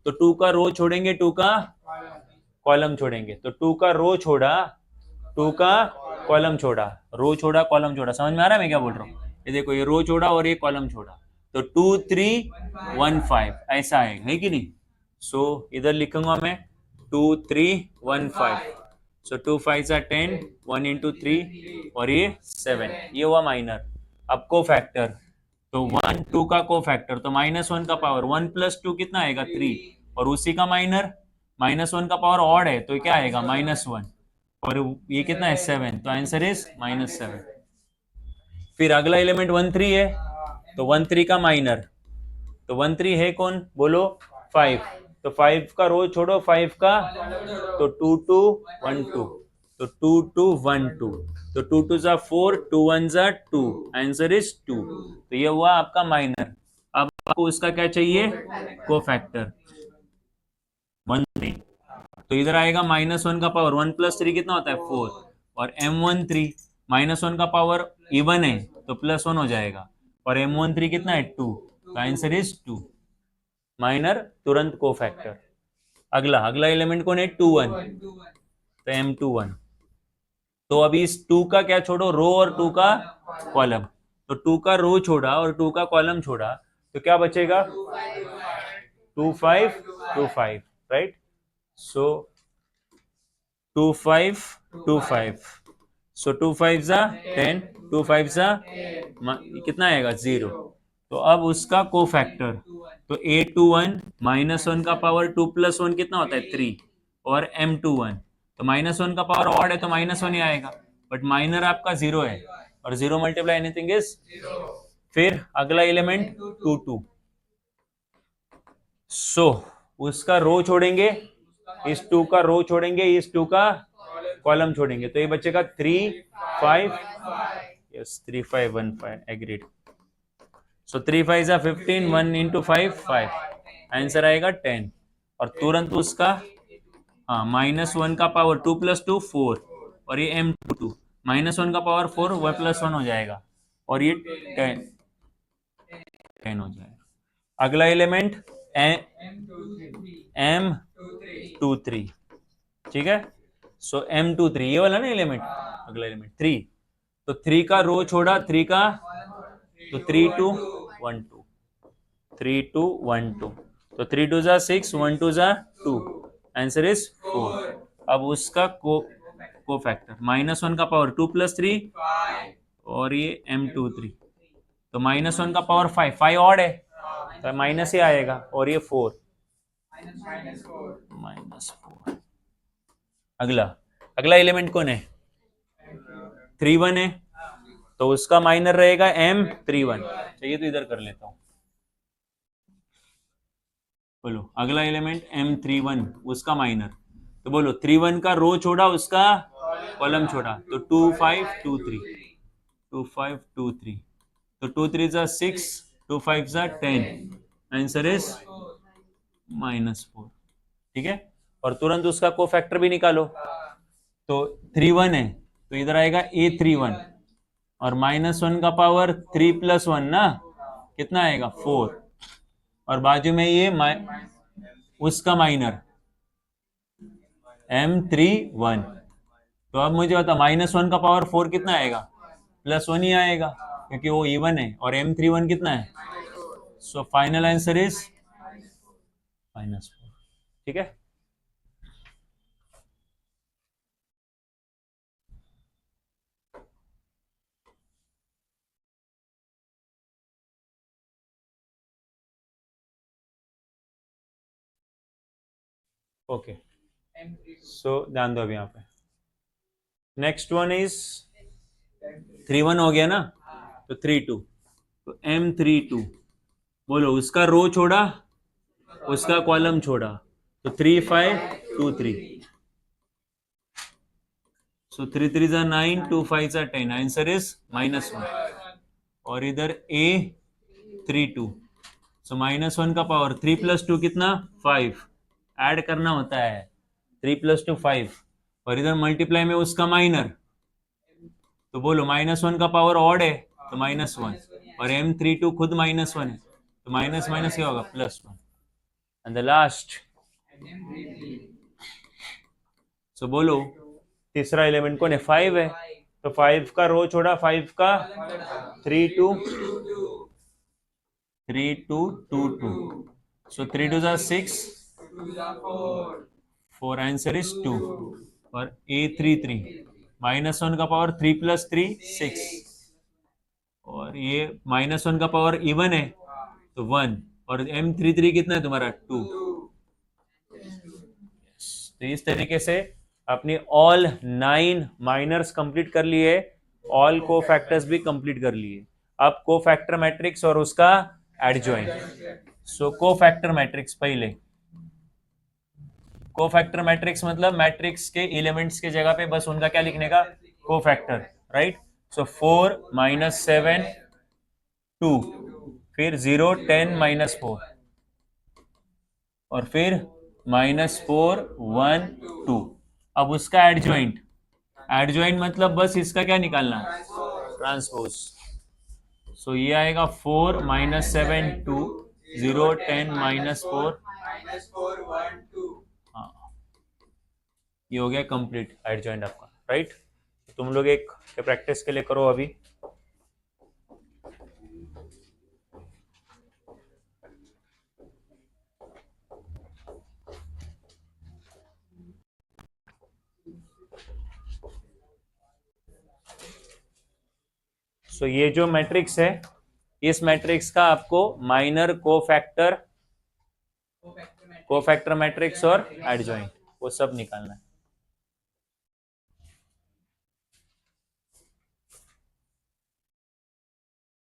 तो 2 का रो छोड़ेंगे, 2 का कॉलम छोड़ेंगे। तो 2 का रो छोड़ा, 2 का कॉलम छोड़ा, रो छोड़ा कॉलम छोड़ा। समझ में आ रहा है मैं क्या बोल रहा हूँ? ये देखो, ये रो छोड़ा और ये कॉलम छोड़ा, तो 2 3 1 5 ऐसा है कि नहीं? सो इधर लिखूंगा मैं 2 3 1 5। सो 2 5 10, 1 into 3 और ये 7, ये हुआ माइनर। अब को फैक्टर, तो 1 2 का को फैक्टर, तो -1 का पावर 1 + 2 कितना आएगा 3, और उसी का माइनर -1 का पावर ऑड है तो क्या आएगा -1, और ये कितना है 7, तो आंसर इज -7। फिर अगला एलिमेंट 1 3 है, तो 1 3 का माइनर, तो 1 3 है कौन बोलो 5, तो 5 का रो छोड़ो 5 का, तो 2 2 1 2, तो 2 2 1 2, तो 2 2 जा 4, 2 1 जा 2, आंसर इज 2। तो ये हुआ आपका माइनर। अब आपको उसका क्या चाहिए को फैक्टर 1 3, तो इधर आएगा -1 का पावर 1 + 3 कितना होता है 4, और M13 -1 का पावर इवन है तो +1 हो जाएगा, और M13 कितना है 2, तो आंसर इज 2। माइनर तुरंत को फैक्टर। अगला अगला एलिमेंट कौन है 2 1, तो M21। तो अभी इस 2 का क्या छोड़ो रो और 2 का कॉलम, तो 2 का रो छोड़ा और 2 का कॉलम छोड़ा, तो क्या बचेगा 2 5 2 5, राइट? सो 2 5 2 5, सो 2 5 जा 10, 2 5 जा कितना आएगा 0। तो अब उसका को फैक्टर, तो A21 -1 का पावर 2 + 1 कितना होता है 3, और M21, तो -1 का पावर ऑड है तो -1 ही आएगा, बट माइनर आपका 0 है, और 0 मल्टीप्लाई एनीथिंग इज। फिर अगला एलिमेंट 2 2, सो उसका रो छोड़ेंगे, इस 2 का रो छोड़ेंगे, इस 2 का कॉलम छोड़ेंगे, तो ये बचेगा 3 5, यस 3 5 1 5 एग्रीड। सो 3 5 जा 15, 1 into 5 5, आंसर आएगा 10। और तुरंत उसका हाँ -1 का पावर 2 + 2 4, और ये M22 -1 का पावर 4 वह +1 हो जाएगा, और ये 10 10 हो जाएगा। अगला एलिमेंट M23, ठीक है? सो M23 ये वाला ना एलिमेंट, अगला एलिमेंट 3, तो 3 का रो छोड़ा 3 का, तो 3 2 1 2, 3 2 1 2, तो 3 2 जा 6, 1 2 जा 2, आंसर इज 4। अब उसका को फैक्टर -1 का पावर 2 + 3, और ये M23, तो -1 का पावर 5 5 ऑड है तो माइनस ही आएगा, और ये 4 -4। अगला अगला एलिमेंट कौन है 3 1 है, तो उसका माइनर रहेगा M31। चलिए तो इधर कर लेता हूं, बोलो अगला एलिमेंट M31 उसका माइनर, तो बोलो 3 1 का रो छोड़ा उसका कॉलम छोड़ा, तो 2 5 2 3, 2 5 2 3, तो 2 3 जा 6, 2 5 जा 10, आंसर इज -4, ठीक है? और तुरंत उसका को फैक्टर भी निकालो, तो 3 1 है तो इधर आएगा A31, और -1 का पावर 3 + 1 ना कितना आएगा 4, और बाजू में ये उसका माइनर M31। तो अब मुझे बता -1 का पावर 4 कितना आएगा +1 ही आएगा, क्योंकि वो इवन है, और M31 कितना है, सो फाइनल आंसर इज -4, ठीक है? ओके, सो ध्यान दो अभी यहाँ पे। नेक्स्ट वन इज 3 1 हो गया ना, तो 3 2, तो M32, बोलो उसका रो छोड़ा उसका कॉलम छोड़ा, तो 3 5 2 3, सो 3 3 जा 9, 2 5 जा 10, आंसर इज -1। और इधर A32, सो -1 का पावर 3 + 2 कितना 5, ऐड करना होता है 3 + 2 5 और इधर मल्टीप्लाई में उसका माइनर, तो बोलो -1 का पावर ऑड है तो -1 और M32 खुद -1 है तो माइनस माइनस क्या होगा +1 एंड द लास्ट। सो बोलो तीसरा एलिमेंट कौन है 5 है तो 5 का रो छोड़ा 5 का 3 2 2 2 सो 3 2 6 4 आंसर इज 2 और A33 -1 का पावर 3 + 3 6 और ये -1 का पावर इवन है तो 1 और M33 कितना है तुम्हारा 2। तो इस तरीके से अपने ऑल 9 माइनर्स कंप्लीट कर लिए, ऑल को फैक्टर्स भी कंप्लीट कर लिए। अब को फैक्टर मैट्रिक्स और उसका एडजॉइंट। सो को फैक्टर मैट्रिक्स, पहले को फैक्टर मैट्रिक्स मतलब मैट्रिक्स के एलिमेंट्स के जगह पे बस उनका क्या लिखने का को फैक्टर, राइट। सो 4 - 7 2 फिर 0 10 -4 और फिर -4 1 2। अब उसका एडजॉइंट, एडजॉइंट मतलब बस इसका क्या निकालना ट्रांसपोज। सो ये आएगा 4 - 7 2 0 10 -4 हाँ, ये हो गया कंप्लीट एडजॉइंट आपका, राइट। तुम लोग एक प्रैक्टिस के लिए करो अभी। सो ये जो मैट्रिक्स है, इस मैट्रिक्स का आपको माइनर कोफैक्टर मैट्रिक्स और एडजॉइंट वो सब निकालना है।